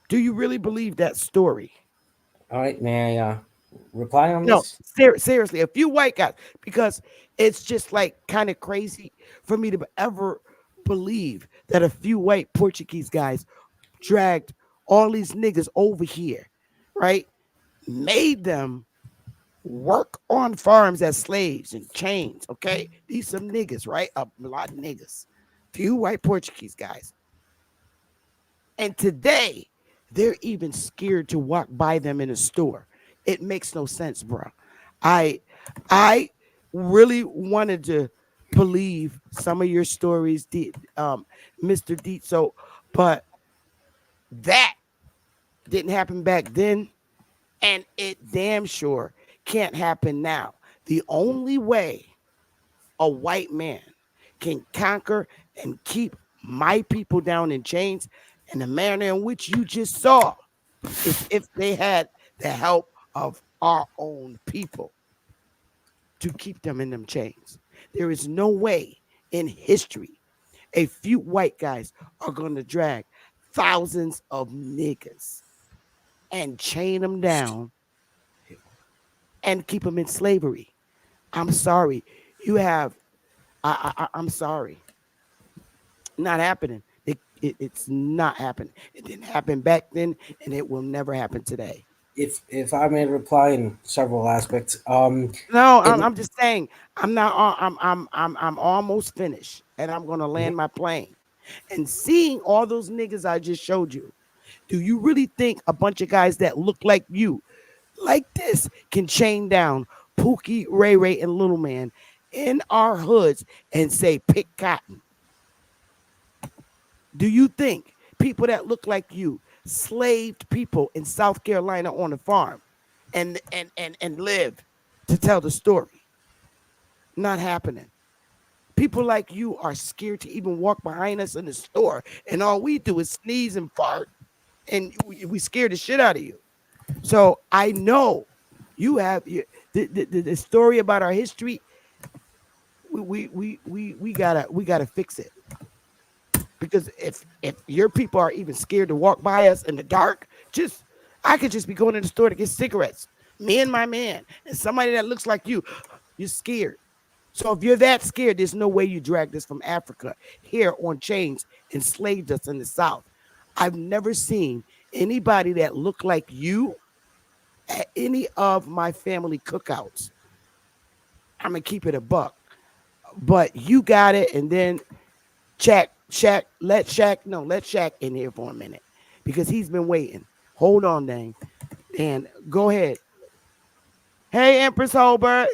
S1: Do you really believe that story?
S6: all right, may I reply on
S1: No,
S6: this?
S1: seriously, a few white guys, because it's just like kind of crazy for me to ever believe that a few white Portuguese guys dragged all these niggas over here, right? Made them work on farms as slaves and chains. Okay, these some niggas, right? A lot of niggas, few white Portuguese guys, and today they're even scared to walk by them in a store. It makes no sense, bro. I I really wanted to believe some of your stories, Mr. Deet. So, but that didn't happen back then, and it damn sure can't happen now. The only way a white man can conquer and keep my people down in chains in the manner in which you just saw is if they had the help of our own people to keep them in them chains. There is no way in history a few white guys are going to drag thousands of niggas and chain them down and keep them in slavery. I'm sorry. You have, I'm sorry. Not happening. It's not happening. It didn't happen back then, and it will never happen today.
S6: If I may reply in several aspects,
S1: No,
S6: in
S1: I'm just saying. I'm not. I'm almost finished, and I'm gonna land my plane. And seeing all those niggas I just showed you, Do you really think a bunch of guys that look like this, can chain down Pookie, Ray Ray, and Little Man in our hoods and say, pick cotton? Do you think people that look like you slaved people in South Carolina on a farm and live to tell the story? Not happening. People like you are scared to even walk behind us in the store, and all we do is sneeze and fart, and we scare the shit out of you. So I know you have the story about our history. We gotta fix it, because if your people are even scared to walk by us in the dark, just I could just be going to the store to get cigarettes, me and my man, and somebody that looks like you're scared. So if you're that scared, there's no way you dragged us from Africa here on chains, enslaved us in the South. I've never seen anybody that looked like you at any of my family cookouts. I'm gonna keep it a buck, but you got it. And then let Shaq in here for a minute, because he's been waiting. Hold on, dang, and go ahead. Hey, Empress Holbert,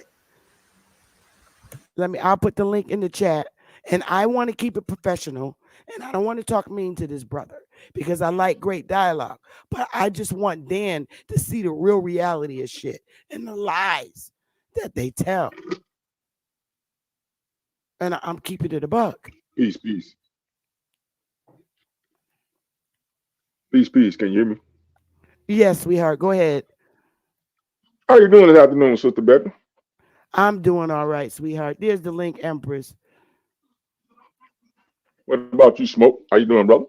S1: I'll put the link in the chat. And I want to keep it professional, and I don't want to talk mean to this brother, because I like great dialogue. But I just want Dan to see the real reality of shit and the lies that they tell. And I'm keeping it a buck.
S8: Peace, peace. Peace, peace. Can you hear me?
S1: Yes, sweetheart. Go ahead.
S8: How you doing this afternoon, Sister Becky?
S1: I'm doing all right, sweetheart. There's the link, Empress.
S8: What about you, Smoke? How you doing, brother?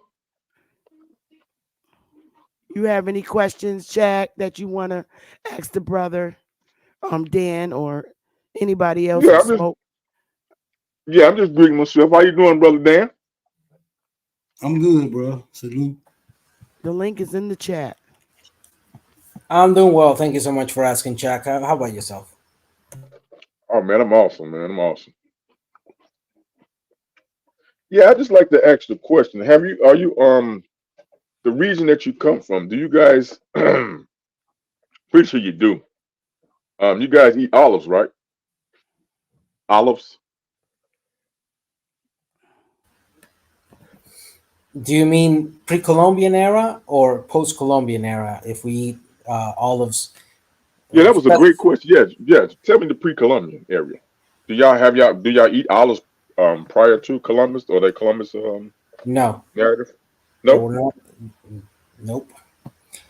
S1: You have any questions, Jack, that you want to ask the brother, Dan, or anybody else,
S8: Yeah,
S1: or
S8: I'm just
S1: Smoke?
S8: yeah, I'm just greeting myself. How you doing, brother Dan?
S7: I'm good, bro. Salute.
S1: The link is in the chat.
S6: I'm doing well. Thank you so much for asking, Jack. How about yourself?
S8: Oh man, I'm awesome, man. I'm awesome. Yeah, I just like to ask the question. Are you the region that you come from, do you guys pretty sure you do. You guys eat olives, right? Olives?
S6: Do you mean pre-Columbian era or post-Columbian era? If we eat olives,
S8: Yeah, that was a great question. Yes, yes. Tell me the pre-Columbian area. Do y'all eat olives prior to Columbus or the Columbus
S6: no,
S8: narrative?
S6: no,
S8: Nope.
S6: no, nope.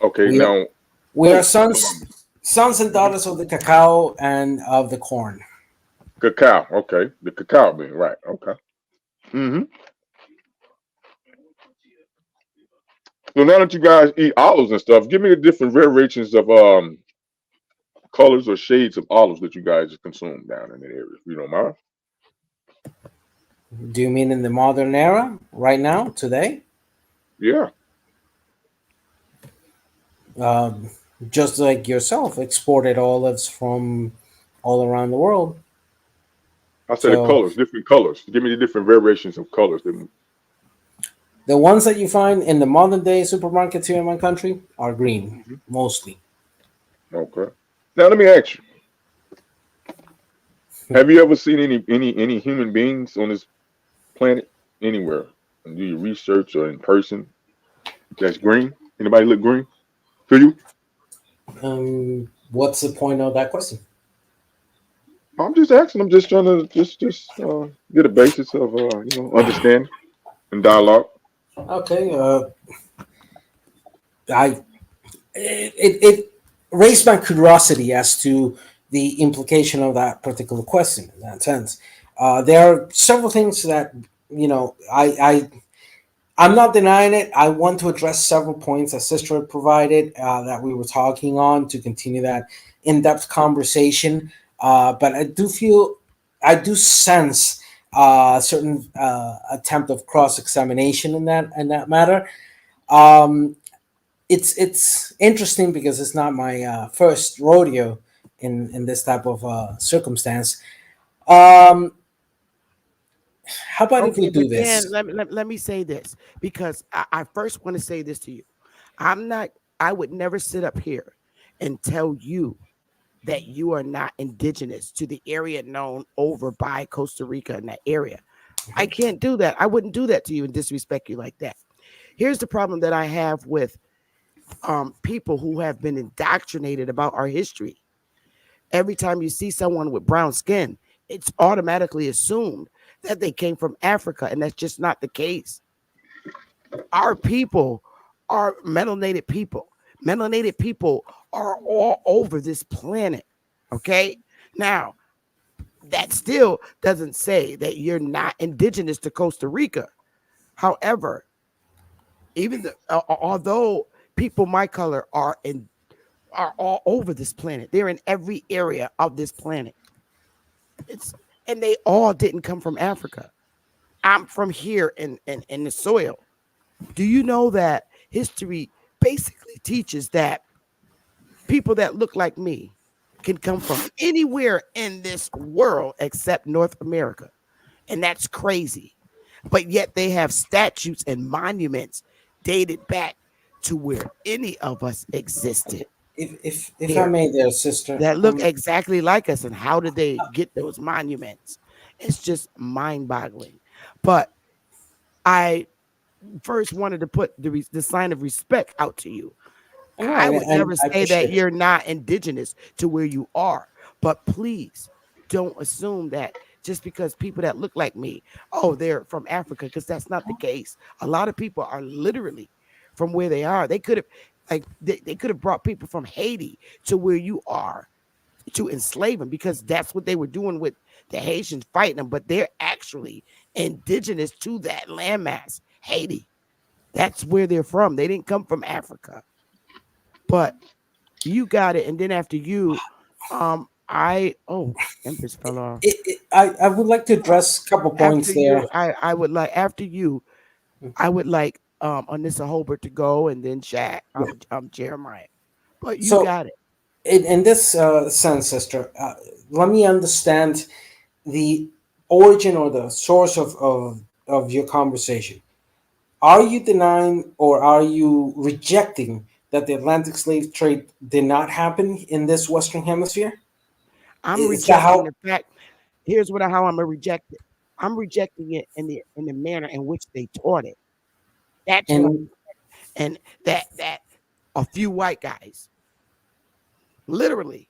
S8: Okay,
S6: We
S8: now
S6: we are
S8: post
S6: sons
S8: Columbus.
S6: sons and daughters of the cacao and of the corn.
S8: Cacao. Okay, the cacao bean. Right. Okay. Hmm. So now that you guys eat olives and stuff, give me the different variations of colors or shades of olives that you guys consume down in that area, if you don't mind.
S6: Do you mean in the modern era, right now, today?
S8: Yeah.
S6: Um, just like yourself, exported olives from all around the world.
S8: I said the
S6: So
S8: colors, different colors. Give me the different variations of colors.
S6: the ones that you find in the modern day supermarkets here in my country are green,
S8: Mhm.
S6: mostly.
S8: Okay. Now let me ask you: have you ever seen any human beings on this planet anywhere? And do your research or in person that's green? Anybody look green to you?
S6: What's the point of that question?
S8: I'm just asking. I'm just trying to get a basis of understanding and dialogue.
S6: Okay, I it raised my curiosity as to the implication of that particular question. In that sense, there are several things that I'm not denying it. I want to address several points that Sister had provided that we were talking on to continue that in-depth conversation. But I do sense a certain attempt of cross-examination in that matter. Um, it's interesting because it's not my first rodeo in this type of circumstance. Um, how about if we
S1: Okay,
S6: do
S1: but Dan,
S6: this?
S1: let me say this, because I first want to say this to you. I'm not, I would never sit up here and tell you that you are not indigenous to the area known over by Costa Rica in that area. I
S6: Okay.
S1: can't do that. I wouldn't do that to you and disrespect you like that. Here's the problem that I have with people who have been indoctrinated about our history. Every time you see someone with brown skin, it's automatically assumed that they came from Africa, and that's just not the case. Our people are melanated people. Melanated people are all over this planet. Okay. Now, that still doesn't say that you're not indigenous to Costa Rica. However, although people my color are all over this planet, they're in every area of this planet. It's and they all didn't come from Africa. I'm from here in the soil. Do you know that history basically teaches that people that look like me can come from anywhere in this world except North America? And that's crazy. But yet they have statutes and monuments dated back to where any of us existed
S6: If I
S1: here
S6: may, there, sister.
S1: that look exactly like us. And how did they get those monuments? It's just mind boggling. But I first wanted to put the sign of respect out to you.
S6: No,
S1: I would
S6: and
S1: never
S6: I
S1: say that
S6: appreciate it.
S1: you're not indigenous to where you are, but please don't assume that just because people that look like me, oh, they're from Africa, because that's not the case. A lot of people are literally from where they are. They could have, like, they could have brought people from Haiti to where you are to enslave them because that's what they were doing with the Haitians fighting them. But they're actually indigenous to that landmass, Haiti. That's where they're from. They didn't come from Africa. But you got it. And then after you, Empress fell off.
S6: I would like to address a couple
S1: After
S6: points there.
S1: you, I would like after you, I would like Anissa Holbert to go and then Shaq,
S6: Yeah.
S1: Jeremiah. But you
S6: So,
S1: got it.
S6: in this sense, sister, let me understand the origin or the source of your conversation. Are you denying or are you rejecting that the Atlantic slave trade did not happen in this Western Hemisphere?
S1: I'm
S6: Is that
S1: rejecting
S6: how?
S1: the fact. Here's how I'm gonna reject it. I'm rejecting it in the manner in which they taught it. That's what
S6: And
S1: and that a few white guys literally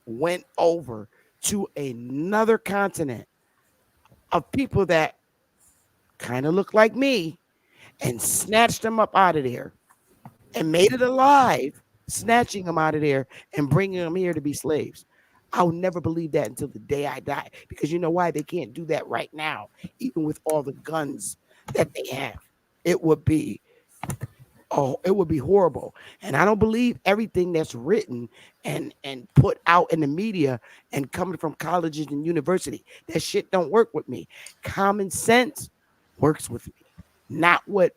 S1: went over to another continent of people that kind of look like me and snatched them up out of there and made it alive, snatching them out of there and bringing them here to be slaves. I'll never believe that until the day I die because you know why? They can't do that right now, even with all the guns that they have. It would be it would be horrible. And I don't believe everything that's written and put out in the media and coming from colleges and university. That shit don't work with me. Common sense works with me, not what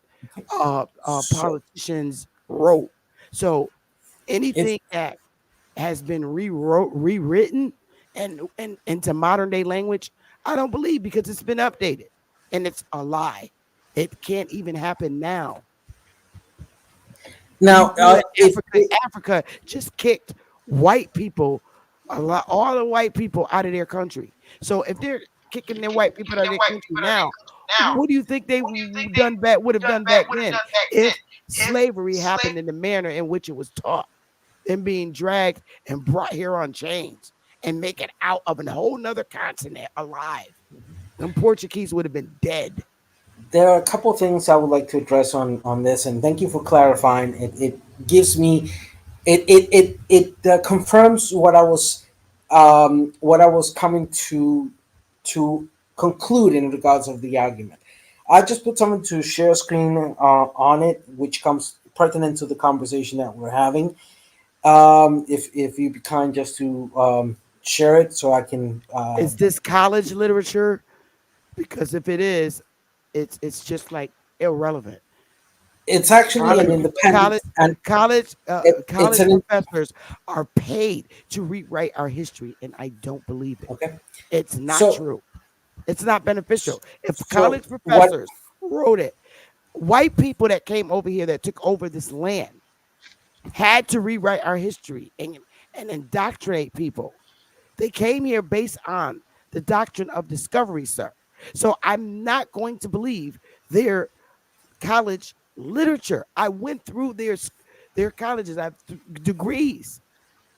S6: so
S1: politicians wrote. So
S6: if
S1: anything that has been rewritten and into modern day language, I don't believe because it's been updated and it's a lie. It can't even happen now. You
S6: now,
S1: know that
S6: if
S1: Africa just kicked white people all the white people out of their country. So if they're kicking their white people out of their country now, what do you think they done back would have done back then if slavery happened in the manner in which it was taught? Them being dragged and brought here on chains and make it out of a whole nother continent alive. Them Portuguese would have been dead.
S6: there are a couple of things I would like to address on this, and thank you for clarifying. It gives me it confirms what I was coming to conclude in regards of the argument. I just put something to share screen on it, which comes pertinent to the conversation that we're having. If you be kind just to share it so I can.
S1: Is this college literature? Because if it is, it's just like irrelevant.
S6: It's actually an
S1: College
S6: independent
S1: college
S6: and it's
S1: college
S6: an
S1: professors are paid to rewrite our history, and I don't believe it.
S6: okay.
S1: It's not
S6: So
S1: true. It's not beneficial. If
S6: so
S1: college
S6: what
S1: professors wrote it, White people that came over here that took over this land had to rewrite our history and indoctrinate people. They came here based on the doctrine of discovery, sir. So I'm not going to believe their college literature. I went through their colleges. I have degrees,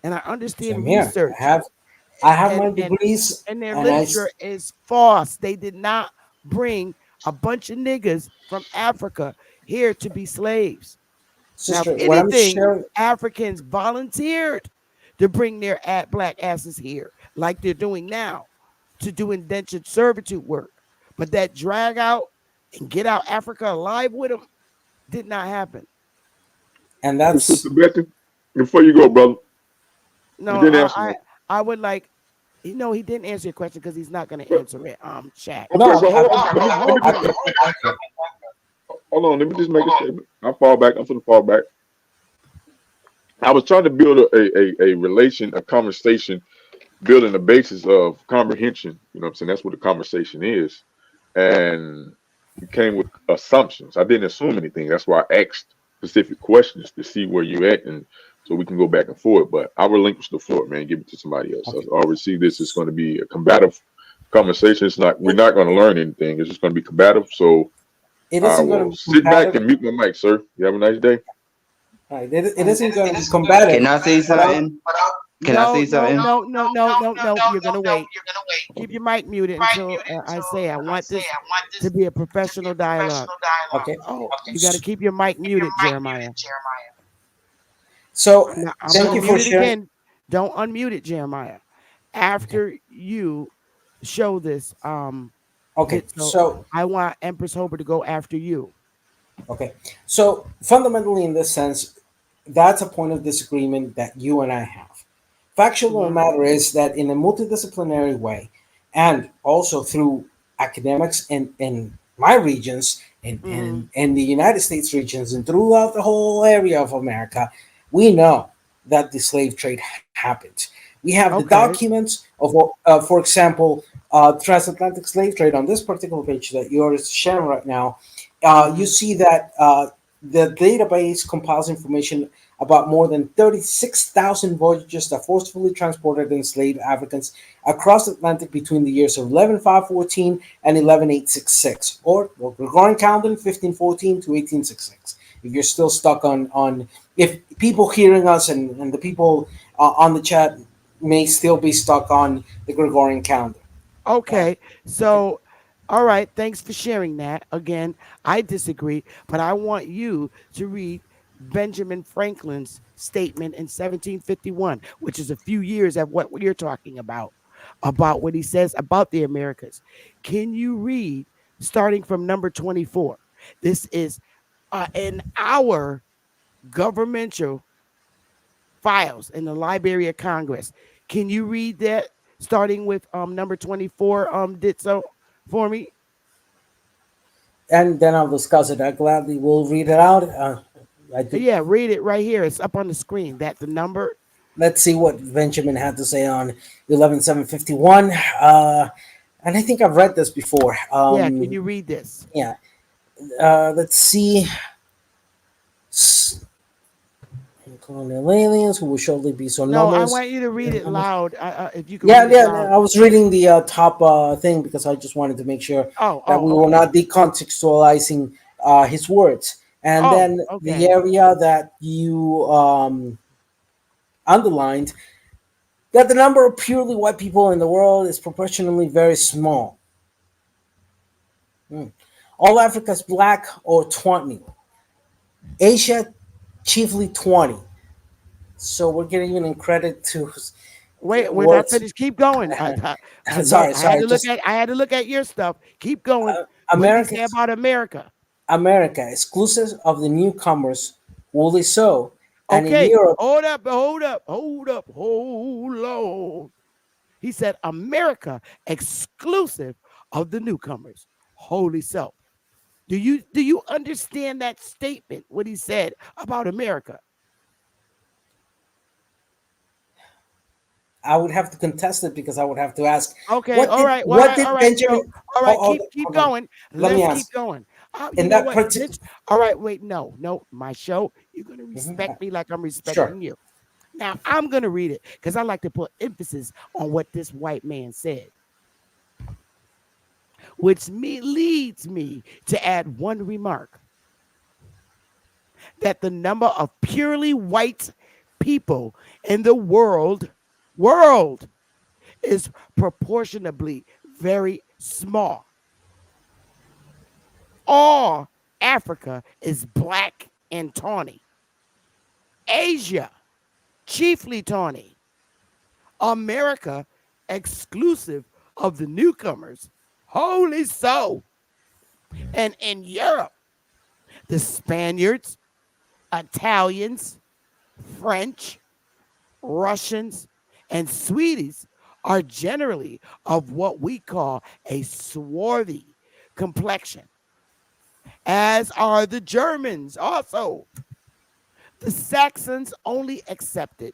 S1: and I
S6: Same
S1: understand
S6: here.
S1: research.
S6: I have
S1: And
S6: my
S1: and
S6: degrees,
S1: and their
S6: and
S1: literature is false. They did not bring a bunch of niggas from Africa here to be slaves. Now, if
S6: sister, what I'm
S1: anything,
S6: sharing.
S1: Africans volunteered to bring their black asses here, like they're doing now, to do indentured servitude work. But that drag out and get out Africa alive with them did not happen.
S6: And
S8: Hey,
S6: that's
S8: Sister Becky, before you go, brother, you
S1: No,
S8: didn't answer me.
S1: I would like, he didn't answer your question because he's not going to answer it. Chat.
S8: Okay,
S6: no.
S8: so hold on. Let me just
S6: I,
S8: hold on. Let me just make a statement. I fall back. I'm going to fall back. I was trying to build a relation, a conversation, building a basis of comprehension. You know what I'm saying? That's what the conversation is. And you came with assumptions. I didn't assume anything. That's why I asked specific questions to see where you're at, and so we can go back and forth. But I relinquish the floor, man. Give it to somebody else. I
S6: okay.
S8: already see this is going to be a combative conversation. It's not. We're not going to learn anything. It's just going to be combative. So
S6: It
S8: I
S6: isn't going
S8: will
S6: to be
S8: sit back
S6: combative.
S8: and mute my mic, sir. You have a nice day.
S6: Right. It isn't going to be
S9: Can
S6: combative.
S9: I say
S6: But I,
S9: something? Can I
S1: No,
S9: say
S1: no,
S9: something?
S1: no, no, no, no, no. You're going to wait. Keep your mic muted until I say I want this to be a professional dialogue.
S6: okay.
S1: Oh, you got to keep your mic muted, Jeremiah.
S6: So
S1: I'm
S6: thank
S1: gonna
S6: you for
S1: mute it
S6: sharing.
S1: again. Don't unmute it, Jeremiah.
S6: Okay.
S1: After you show this,
S6: Okay.
S1: so I want Empress Hober to go after you.
S6: Okay. So fundamentally, in this sense, that's a point of disagreement that you and I have. Factual of the
S1: Mhm.
S6: matter is that in a multidisciplinary way, and also through academics in my regions,
S1: Mhm.
S6: in the United States regions, and throughout the whole area of America, we know that the slave trade happened. We have the
S1: Okay.
S6: documents of, for example, transatlantic slave trade on this particular page that you're sharing right now. You
S1: Mhm.
S6: see that the database compiles information about more than 36,000 voyages that forcefully transported enslaved Africans across the Atlantic between the years of 11514 and 11866, or Gregorian calendar 1514 to 1866. If you're still stuck on if people hearing us and the people on the chat may still be stuck on the Gregorian calendar. Right.
S1: Okay.
S6: Okay.
S1: So, all right. Thanks for sharing that. Again, I disagree, but I want you to read Benjamin Franklin's statement in 1751, which is a few years of what you're talking about what he says about the Americas. Can you read starting from number 24? This is in our governmental files in the Library of Congress. Can you read that starting with number 24 did so for me?
S6: And then I'll discuss it. I gladly will read it out. I do.
S1: Yeah, read it right here. It's up on the screen. That the number.
S6: Let's see what Benjamin had to say on 11751. And I think I've read this before.
S1: Yeah, can you read this?
S6: Yeah. Let's see. Colonial aliens who will shortly be so
S1: No, I
S6: numerous.
S1: want you to read it loud. If you can
S6: Yeah,
S1: read it
S6: yeah.
S1: loud.
S6: I was reading the top thing because I just wanted to make sure
S1: Oh,
S6: that we
S1: oh,
S6: were
S1: okay.
S6: not decontextualizing his words. And
S1: Oh,
S6: then the
S1: okay.
S6: area that you underlined, that the number of purely white people in the world is proportionally very small. Hmm. All Africa is black or 20. Asia, chiefly 20. So we're getting even credit to
S1: Wait, we're not
S6: words.
S1: finished. Keep going. No,
S6: Sorry,
S1: I had
S6: sorry.
S1: to look
S6: Just
S1: at. I had to look at your stuff. Keep going. What did he
S6: America,
S1: say about America?
S6: America, exclusive of the newcomers, wholly so. And in
S1: Okay,
S6: Europe,
S1: hold up, hold up, hold up, hold on. He said, America exclusive of the newcomers. Holy self. Do you understand that statement? What he said about America?
S6: I would have to contest it because I would have to ask,
S1: Okay, all right, all
S6: what
S1: right, all
S6: did
S1: right. So,
S6: Benjamin?
S1: all right, keep
S6: Hold on.
S1: going.
S6: Let me
S1: Let's keep
S6: ask.
S1: going. Oh, you
S6: And
S1: know
S6: that
S1: what?
S6: particular.
S1: All right, wait, no, no, my show. You're gonna respect me like I'm
S6: Sure.
S1: respecting you. Now I'm gonna read it because I like to put emphasis on what this white man said, which leads me to add one remark that the number of purely white people in the world is proportionably very small. All Africa is black and tawny. Asia, chiefly tawny. America, exclusive of the newcomers, wholly so. And in Europe, the Spaniards, Italians, French, Russians, and Swedes are generally of what we call a swarthy complexion, as are the Germans also. The Saxons only accepted,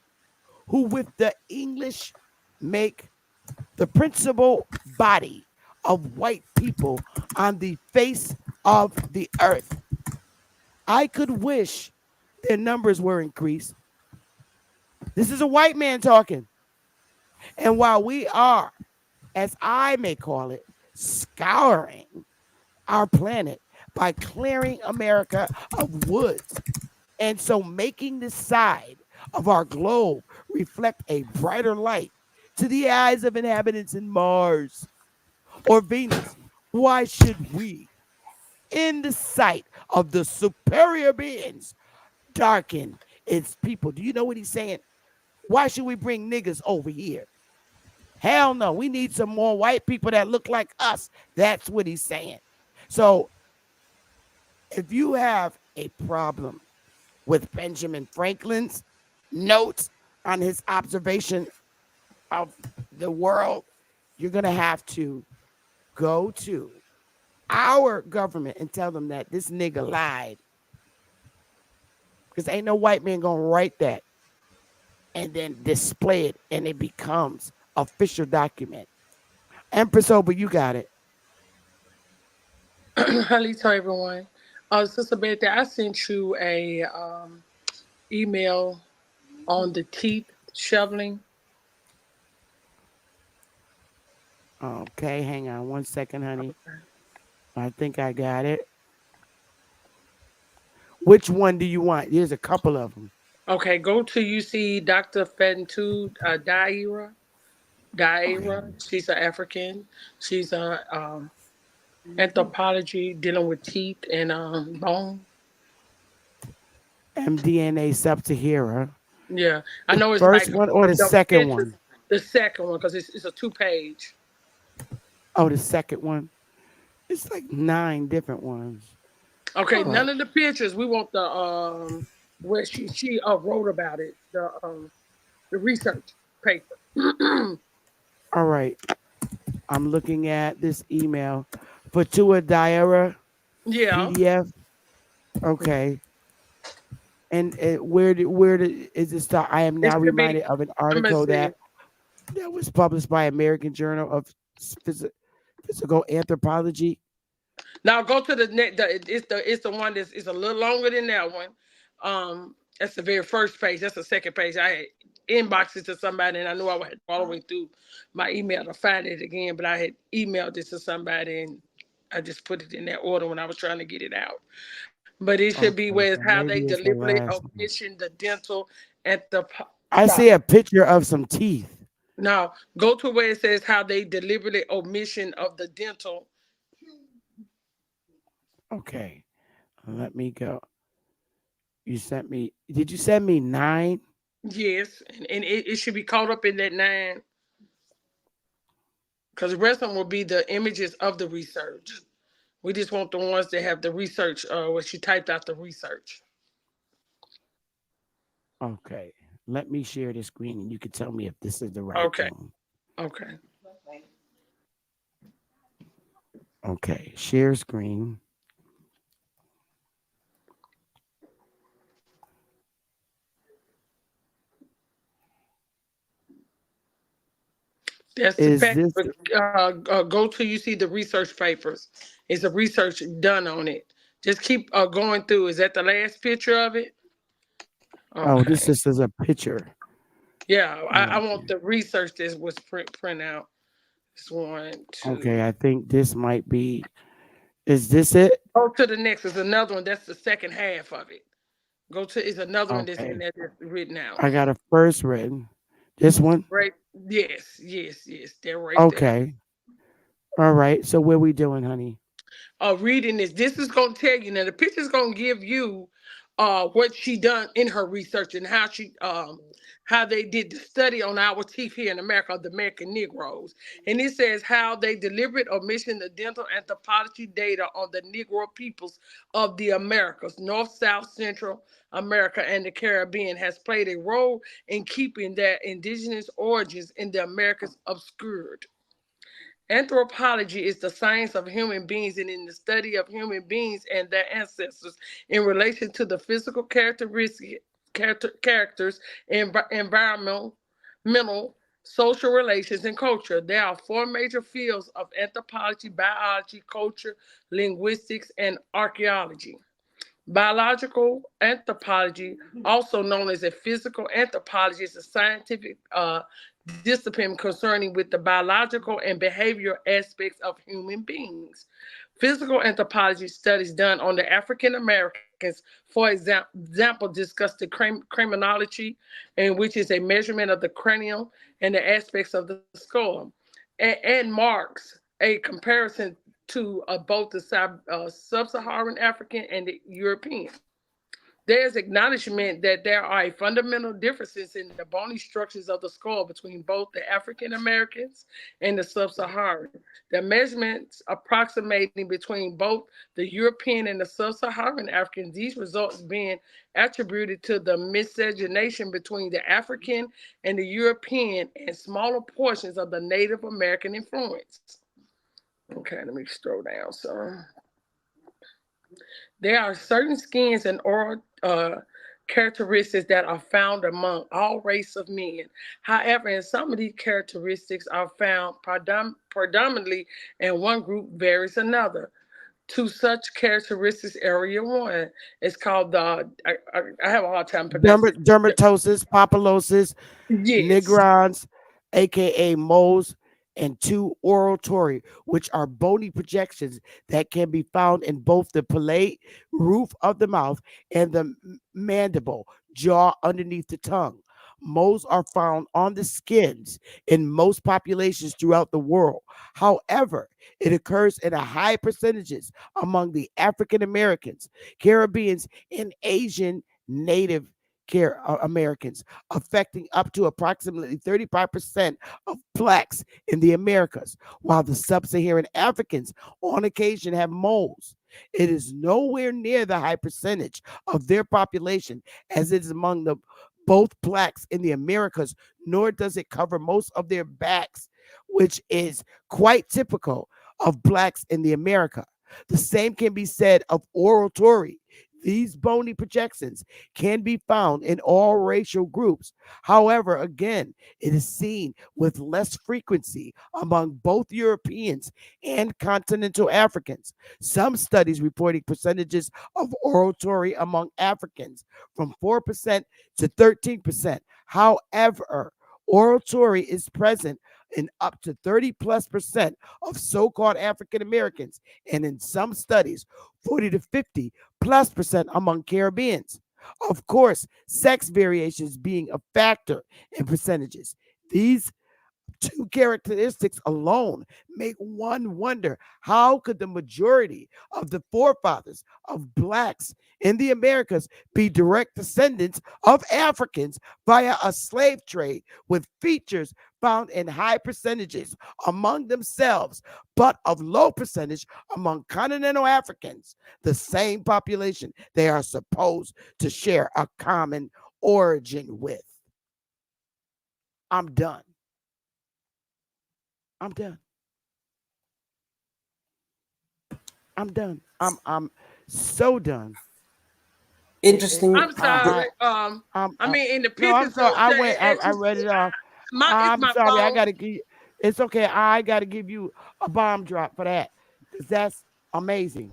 S1: who with the English make the principal body of white people on the face of the earth. I could wish their numbers were increased. This is a white man talking. And while we are, as I may call it, scouring our planet by clearing America of woods, and so making the side of our globe reflect a brighter light to the eyes of inhabitants in Mars or Venus, why should we, in the sight of the superior beings, darken its people? Do you know what he's saying? Why should we bring niggas over here? Hell no. We need some more white people that look like us. That's what he's saying. So if you have a problem with Benjamin Franklin's notes on his observation of the world, you're going to have to go to our government and tell them that this nigga lied. Because ain't no white man going to write that and then display it and it becomes official document. Empress Oba, you got it.
S9: Hello, everyone. Sister Betty, I sent you a email on the teeth shoveling.
S1: Okay, hang on 1 second, honey. I think I got it. Which one do you want? There's a couple of them.
S9: Okay, go to you see Dr. Fentu
S1: Okay.
S9: Daira. She's an African. She's a anthropology dealing with teeth and bone.
S1: MDNA Sub-Sahara.
S9: Yeah, I
S1: The
S9: know it's
S1: first
S9: like
S1: one or the
S9: the
S1: second
S9: pictures.
S1: one?
S9: The second one because it's a 2 page.
S1: Oh, the second one. It's like 9 different ones.
S9: Okay,
S1: All
S9: none
S1: right.
S9: of the pictures. We want the where she wrote about it. The research paper.
S1: All right. I'm looking at this email. Fatua Diara
S9: Yeah.
S1: PDF. Okay. And is it start? I am
S9: It
S1: now
S9: should be.
S1: reminded of an
S9: I'm gonna
S1: article
S9: see.
S1: that was published by American Journal of Physical Anthropology.
S9: Now go to the net. It's the one that's it's a little longer than that one. That's the very first page. That's the second page. I had inboxed it to somebody, and I knew I had to all the way through my email to find it again. But I had emailed it to somebody, and I just put it in that order when I was trying to get it out. But it should be
S1: Okay,
S9: where
S1: so
S9: it's how they
S1: maybe it's the
S9: deliberately
S1: last one.
S9: omission the dental at the
S1: I
S9: stop.
S1: see a picture of some teeth.
S9: Now go to where it says how they deliberately omission of the dental.
S1: Okay, let me go. You sent me. Did you send me 9?
S9: Yes, and it should be caught up in that 9 because the rest of them will be the images of the research. We just want the ones that have the research, where she typed out the research.
S1: Okay, let me share the screen and you can tell me if this is the right
S9: Okay,
S1: one.
S9: okay.
S1: Okay, share screen.
S9: That's the
S1: Is
S9: fact.
S1: this
S9: But go to you see the research papers. It's a research done on it. Just keep going through. Is that the last picture of it?
S1: oh, this
S9: Okay.
S1: just is a picture.
S9: Yeah, I
S1: Oh,
S9: want the research that was print out. It's one,
S1: okay,
S9: two.
S1: I think this might be. Is this it?
S9: Go to the next. There's another one. That's the second half of it. Go to. It's another one that's in
S1: Okay,
S9: there that's written out.
S1: I got a first written. This one.
S9: Right. Yes. Yes. Yes. They're right there.
S1: Okay. All right. So what we doing, honey?
S9: Reading this. This is gonna tell you now. The picture's gonna give you what she done in her research and how they did the study on our teeth here in America, the American Negroes. And it says how they deliberate omission the dental anthropology data on the Negro peoples of the Americas, North, South, Central America, and the Caribbean has played a role in keeping their indigenous origins in the Americas obscured. Anthropology is the science of human beings and in the study of human beings and their ancestors in relation to the physical characters, environmental, mental, social relations, and culture. There are four major fields of anthropology: biology, culture, linguistics, and archaeology. Biological anthropology, also known as a physical anthropology, is a scientific discipline concerning with the biological and behavioral aspects of human beings. Physical anthropology studies done on the African Americans, for example, discuss the criminology, in which is a measurement of the cranium and the aspects of the skull, and marks a comparison to both the sub-Saharan African and the European. There's acknowledgement that there are fundamental differences in the bony structures of the skull between both the African Americans and the sub-Saharan. The measurements approximating between both the European and the sub-Saharan Africans, these results being attributed to the miscegenation between the African and the European and smaller portions of the Native American influence. Okay, let me scroll down. So there are certain skins and oral characteristics that are found among all race of men. However, in some of these characteristics are found predominantly in one group varies another. To such characteristics, area one is called the. I have a hard time pronouncing.
S1: Dermatosis, papillosis,
S9: Yes.
S1: nigrons, aka moles, and two oral tori, which are bony projections that can be found in both the palate, roof of the mouth, and the mandible, jaw underneath the tongue. Moles are found on the skins in most populations throughout the world. However, it occurs in a high percentages among the African Americans, Caribbeans, and Asian Native Americans, affecting up to approximately 35% of blacks in the Americas, while the sub-Saharan Africans on occasion have moles. It is nowhere near the high percentage of their population as it is among the both blacks in the Americas, nor does it cover most of their backs, which is quite typical of blacks in the America. The same can be said of oral tori. These bony projections can be found in all racial groups. However, again, it is seen with less frequency among both Europeans and continental Africans. Some studies reporting percentages of oratory among Africans from 4% to 13%. However, oratory is present in up to 30+% of so-called African Americans, and in some studies, 40 to 50+% among Caribbeans. Of course, sex variations being a factor in percentages. These two characteristics alone make one wonder how could the majority of the forefathers of blacks in the Americas be direct descendants of Africans via a slave trade with features found in high percentages among themselves, but of low percentage among continental Africans, the same population they are supposed to share a common origin with. I'm done. I'm done. I'm done. I'm so done.
S6: Interesting.
S9: I'm sorry.
S1: I'm
S9: I mean, in the
S1: no, I'm
S9: pictures,
S1: sorry.
S9: though,
S1: I went. I
S9: as you
S1: read
S9: see,
S1: it off.
S9: it's
S1: I'm
S9: my
S1: sorry. I
S9: fault.
S1: gotta give. It's okay. I got to give you a bomb drop for that because that's amazing.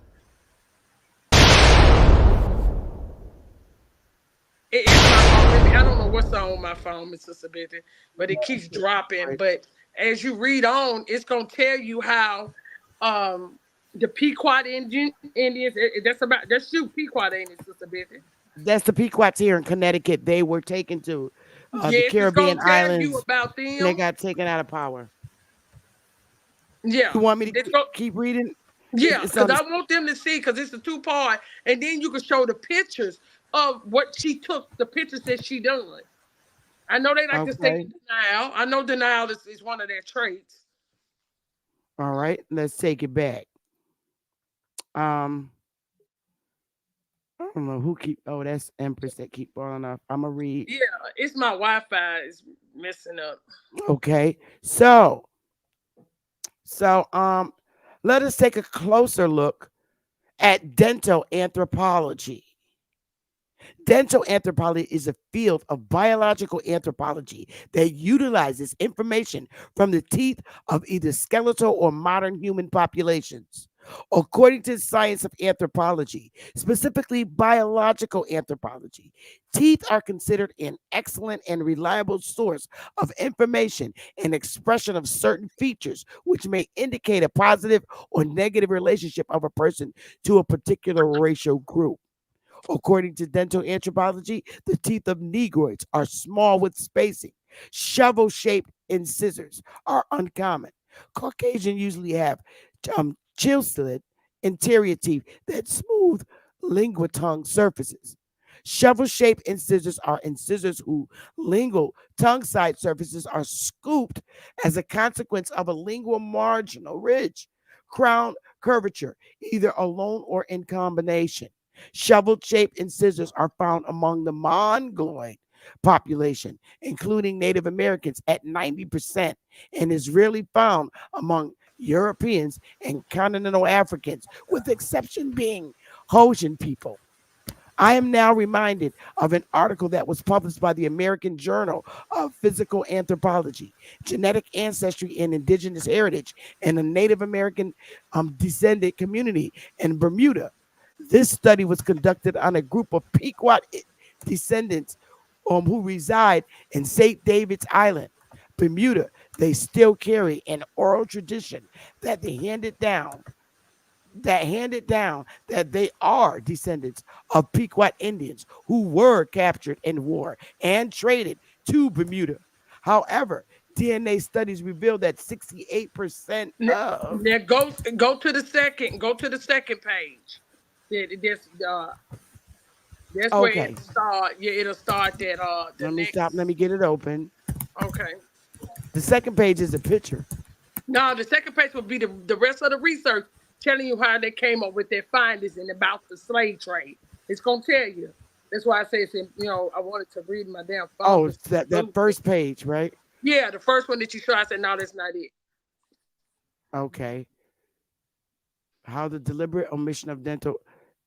S9: It's my phone. I don't know what's on my phone, Mr. Sabitha, but it keeps dropping.
S1: Right.
S9: But as you read on, it's gonna tell you how um the Pequot Indians. That's you Pequot Indians, Sister Betty.
S1: That's the Pequots here in Connecticut. They were taken to the
S9: Yes, it's
S1: Caribbean
S9: gonna tell you
S1: islands
S9: about
S1: and they
S9: them.
S1: got taken out of power.
S9: Yeah,
S1: You want me to
S9: it's go.
S1: keep reading?
S9: Yeah,
S1: It's
S9: because
S1: on.
S9: I want them to see because it's a two-part, and then you can show the pictures of what she took, the pictures that she done. I know they like to stay
S1: Okay.
S9: in denial. I know denial is one of their traits.
S1: All right. Let's take it back. Um, I don't know who keep. Oh, that's Empress that keep falling off. I'm gonna read.
S9: Yeah, it's my Wi-Fi is messing up.
S1: Okay. So let us take a closer look at dental anthropology. Dental anthropology is a field of biological anthropology that utilizes information from the teeth of either skeletal or modern human populations. According to the science of anthropology, specifically biological anthropology, teeth are considered an excellent and reliable source of information and expression of certain features, which may indicate a positive or negative relationship of a person to a particular racial group. According to dental anthropology, the teeth of Negroids are small with spacing. Shovel shaped incisors are uncommon. Caucasian usually have chiselled interior teeth that smooth lingua tongue surfaces. Shovel shaped incisors are incisors whose lingual tongue side surfaces are scooped as a consequence of a lingual marginal ridge, crown curvature, either alone or in combination. Shovel shaped incisors are found among the Mongoloid population, including Native Americans at 90%, and is rarely found among Europeans and continental Africans, with the exception being Hosian people. I am now reminded of an article that was published by the American Journal of Physical Anthropology, Genetic Ancestry and Indigenous Heritage in a Native American descendant community in Bermuda. This study was conducted on a group of Pequot descendants who reside in St. David's Island, Bermuda. They still carry an oral tradition that they handed down that they are descendants of Pequot Indians who were captured in war and traded to Bermuda. However, DNA studies reveal that 68%
S9: Now,
S1: of
S9: now go to the second page. That's where
S1: okay,
S9: it'll start. Yeah, it'll start that the
S1: let me stop. Let
S9: next.
S1: me get it open.
S9: Okay.
S1: The second page is a picture.
S9: Now the second page will be the rest of the research telling you how they came up with their findings and about the slave trade. It's gonna tell you. That's why I say it's in, I wanted to read my damn phone
S1: Oh,
S9: because
S1: it's that first page, right?
S9: yeah, the first one that you showed, I said no, that's not it.
S1: Okay. How the deliberate omission of dental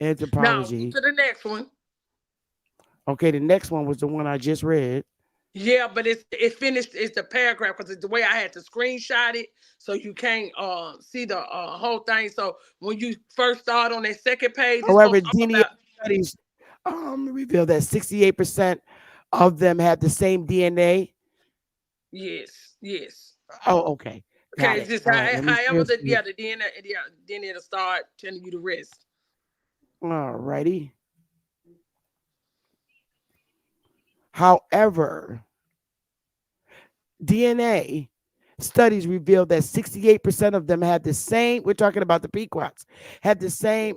S9: Now go
S1: anthropology.
S9: to the next one.
S1: Okay, the next one was the one I just read.
S9: Yeah, but it finished. It's the paragraph because it's the way I had to screenshot it, so you can't see the whole thing. So when you first start on that second page, it's gonna
S1: However,
S9: talk
S1: DNA
S9: about
S1: studies reveal that 68% of them had the same DNA.
S9: yes, yes.
S1: Oh, okay.
S9: Okay,
S1: Got
S9: it's
S1: it.
S9: just
S1: All right. Let me
S9: however
S1: share
S9: the
S1: screen.
S9: the DNA, yeah, then it'll start telling you the rest.
S1: All righty. However, DNA studies reveal that 68% of them had the same, we're talking about the Pequots, had the same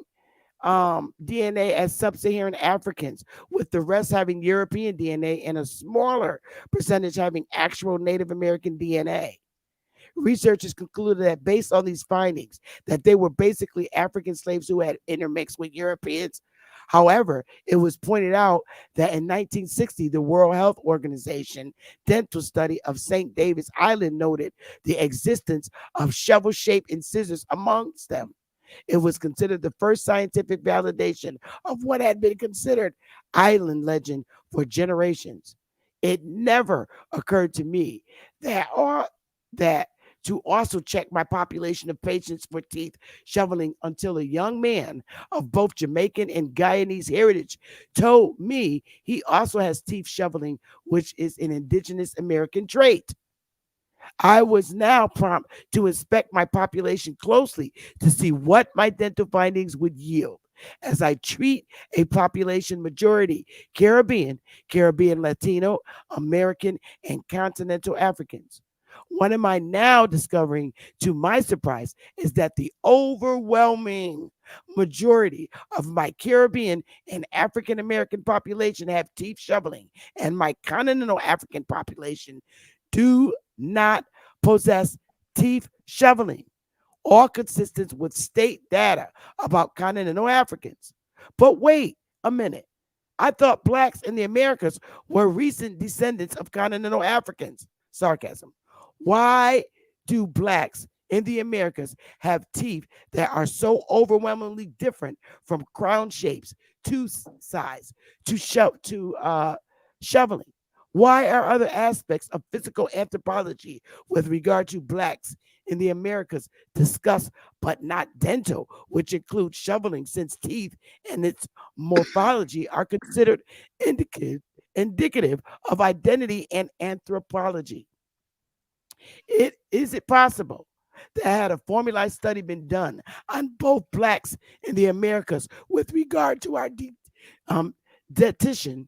S1: DNA as sub-Saharan Africans, with the rest having European DNA and a smaller percentage having actual Native American DNA. Researchers concluded that based on these findings, that they were basically African slaves who had intermixed with Europeans. However, it was pointed out that in 1960, the World Health Organization dental study of St. David's Island noted the existence of shovel-shaped incisors amongst them. It was considered the first scientific validation of what had been considered island legend for generations. It never occurred to me that that to also check my population of patients for teeth shoveling until a young man of both Jamaican and Guyanese heritage told me he also has teeth shoveling, which is an indigenous American trait. I was now prompt to inspect my population closely to see what my dental findings would yield as I treat a population majority Caribbean Latino, American, and continental Africans. What am I now discovering, to my surprise, is that the overwhelming majority of my Caribbean and African American population have teeth shoveling, and my continental African population do not possess teeth shoveling, all consistent with state data about continental Africans. But wait a minute. I thought blacks in the Americas were recent descendants of continental Africans. Sarcasm. Why do blacks in the Americas have teeth that are so overwhelmingly different from crown shapes to size to shoveling? Why are other aspects of physical anthropology with regard to blacks in the Americas discussed but not dental, which includes shoveling, since teeth and its morphology are considered indicative of identity and anthropology? Is it possible that had a formalized study been done on both blacks in the Americas with regard to our dentition,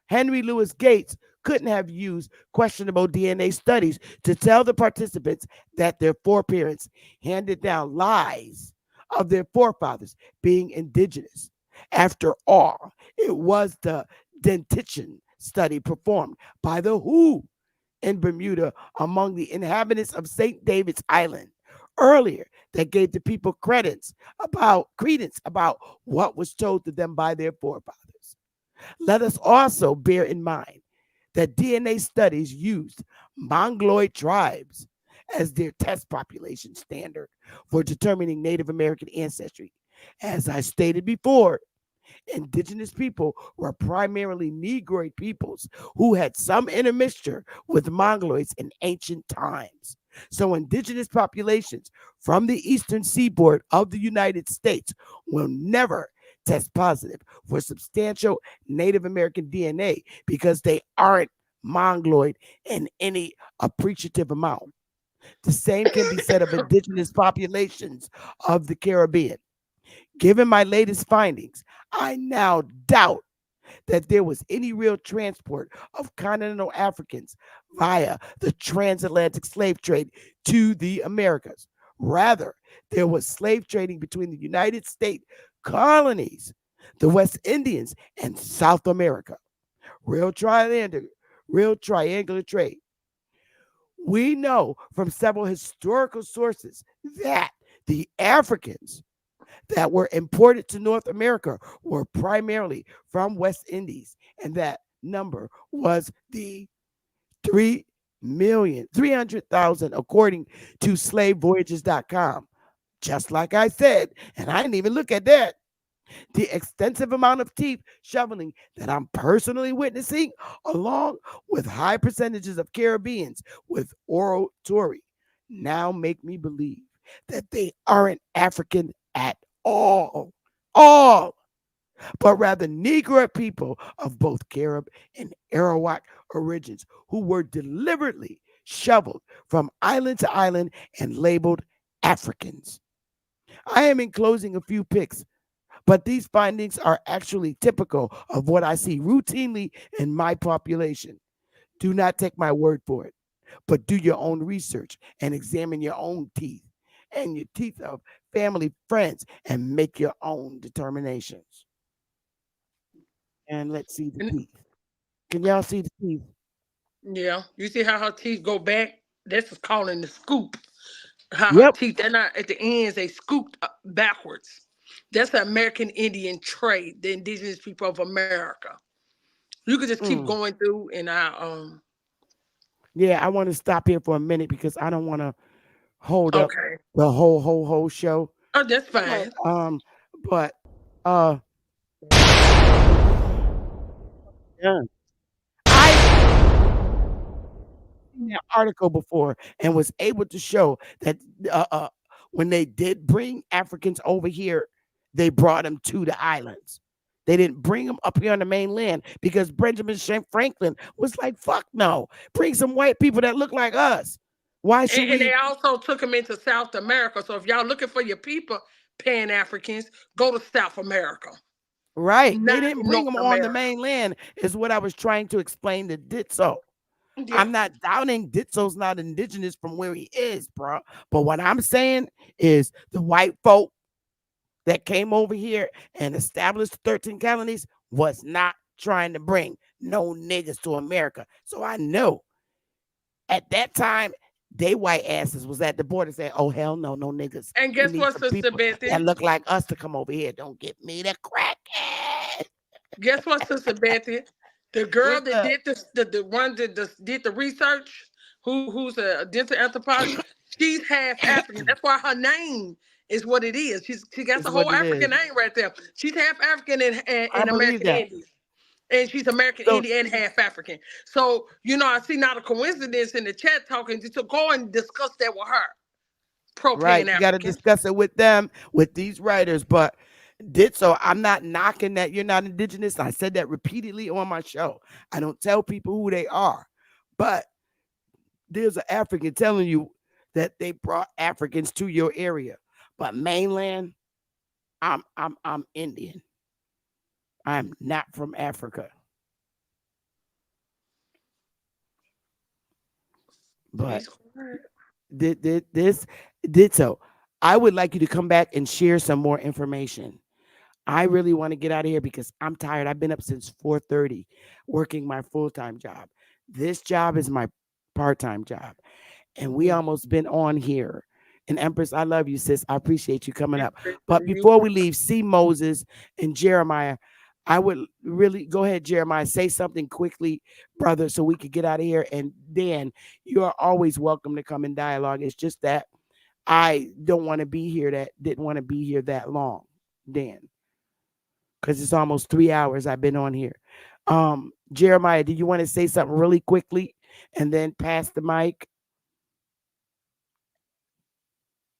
S1: Henry Louis Gates couldn't have used questionable DNA studies to tell the participants that their foreparents handed down lies of their forefathers being indigenous. After all, it was the dentition study performed by the WHO in Bermuda among the inhabitants of St. David's Island earlier that gave the people credence about what was told to them by their forefathers. Let us also bear in mind that DNA studies used Mongoloid tribes as their test population standard for determining Native American ancestry. As I stated before, indigenous people were primarily Negroid peoples who had some intermixture with Mongoloids in ancient times. So, indigenous populations from the eastern seaboard of the United States will never test positive for substantial Native American DNA because they aren't Mongoloid in any appreciative amount. The same can be said of indigenous populations of the Caribbean. Given my latest findings, I now doubt that there was any real transport of continental Africans via the transatlantic slave trade to the Americas. Rather, there was slave trading between the United States colonies, the West Indians, and South America. Real triangular trade. We know from several historical sources that the Africans that were imported to North America were primarily from West Indies, and that number was the 3,300,000 according to slavevoyages.com. Just like I said, and I didn't even look at that. The extensive amount of teeth shoveling that I'm personally witnessing, along with high percentages of Caribbeans with oral Tory, now make me believe that they aren't African at all, but rather Negro people of both Carib and Arawak origins who were deliberately shoveled from island to island and labeled Africans. I am enclosing a few pics, but these findings are actually typical of what I see routinely in my population. Do not take my word for it, but do your own research and examine your own teeth and your teeth of family, friends, and make your own determinations. And let's see the teeth. Can y'all see the teeth?
S9: Yeah, you see how her teeth go back? That's what's calling the scoop. How her
S1: Yep.
S9: teeth, they're not at the ends, they scooped backwards. That's an American Indian trait, the indigenous people of America. You could just keep
S1: Mm.
S9: going through and
S1: Yeah, I want to stop here for a minute because I don't want to hold up
S9: okay.
S1: the whole show.
S9: Oh, that's fine.
S1: But yeah, I seen that article before and was able to show that uh, uh, when they did bring Africans over here, they brought them to the islands. They didn't bring them up here on the mainland because Benjamin Franklin was like, "Fuck no, bring some white people that look like us. Why should
S9: And they
S1: we?"
S9: also took them into South America. So if y'all looking for your people, Pan Africans, go to South America,
S1: Right? They
S9: not
S1: didn't bring
S9: North
S1: them on the
S9: America.
S1: mainland. Is what I was trying to explain to Ditso.
S9: Yeah.
S1: I'm not doubting Ditso's not indigenous from where he is, bro. But what I'm saying is the white folk that came over here and established the 13 colonies was not trying to bring no niggas to America. So I know at that time, they white asses was at the border saying, "Oh hell no, no niggas.
S9: And
S1: We
S9: guess
S1: need
S9: what,
S1: some
S9: Sister
S1: people that
S9: Betty?
S1: look like us to come over here. Don't get me the crackhead."
S9: Guess what, Sister Betty? The girl
S1: What's
S9: that
S1: up?
S9: did this, the one that did the research, who's a dental anthropologist, she's half African. That's why her name is what it is. She got
S1: Is
S9: the
S1: what
S9: whole
S1: it is.
S9: African name right there. She's half African
S1: I
S9: and
S1: believe
S9: American
S1: that.
S9: Indian. And she's American
S1: So
S9: Indian and half African. So, I see not a coincidence in the chat talking to go and discuss that with her. Pro
S1: right,
S9: Pan
S1: you got to
S9: Africans.
S1: discuss it with them, with these writers. But did so. I'm not knocking that you're not indigenous. I said that repeatedly on my show. I don't tell people who they are, but there's an African telling you that they brought Africans to your area. But mainland, I'm Indian. I'm not from Africa. But
S9: Speech quiet.
S1: this did so. I would like you to come back and share some more information. I really want to get out of here because I'm tired. I've been up since 4:30 working my full-time job. This job is my part-time job. And we almost been on here. And Empress, I love you, sis. I appreciate you coming up. But before we leave, see Moses and Jeremiah. I would really go ahead, Jeremiah, say something quickly, brother, so we could get out of here. And Dan, you are always welcome to come in dialogue. It's just that I don't want to be here that didn't want to be here that long, Dan, because it's almost 3 hours I've been on here. Jeremiah, do you want to say something really quickly and then pass the mic?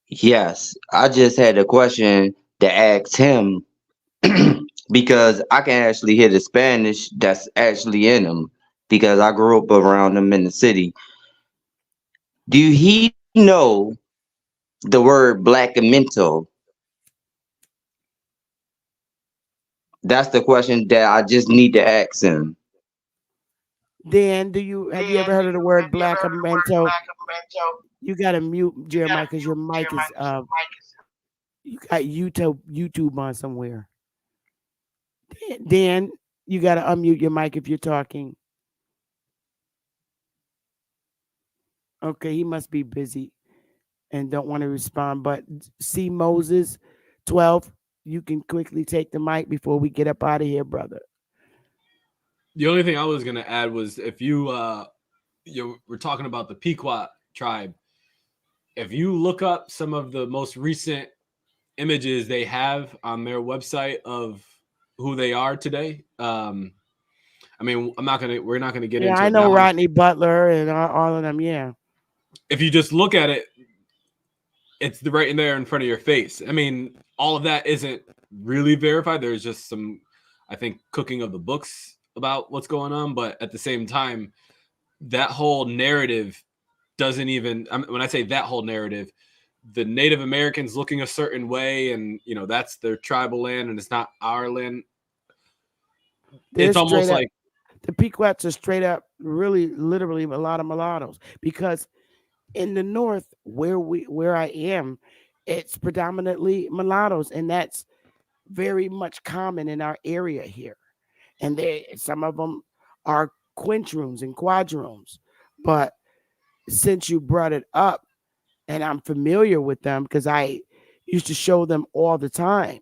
S10: Yes, I just had a question to ask him because I can actually hear the Spanish that's actually in him because I grew up around him in the city. Do he know the word blackamento? That's the question that I just need to ask him.
S1: Dan, have you ever heard of the word blackamento? You gotta mute Jeremiah because your mic is you got YouTube on somewhere. Dan, you gotta unmute your mic if you're talking. Okay, he must be busy and don't want to respond. But see Moses 12, you can quickly take the mic before we get up out of here, brother.
S11: The only thing I was gonna add was if we're talking about the Pequot tribe. If you look up some of the most recent images they have on their website of who they are today, I mean, we're not gonna get
S1: Yeah,
S11: into
S1: I
S11: it
S1: know
S11: now.
S1: Rodney Butler and all of them. Yeah.
S11: If you just look at it, it's right in there in front of your face. I mean, all of that isn't really verified. There's just some, I think, cooking of the books about what's going on. But at the same time, that whole narrative doesn't even, when I say that whole narrative, the Native Americans looking a certain way and, that's their tribal land and it's not our land. It's almost like
S1: the Pequots are straight up, really, literally a lot of mulattoes because in the north where I am, it's predominantly mulattoes, and that's very much common in our area here. And some of them are quintroons and quadroons. But since you brought it up, and I'm familiar with them because I used to show them all the time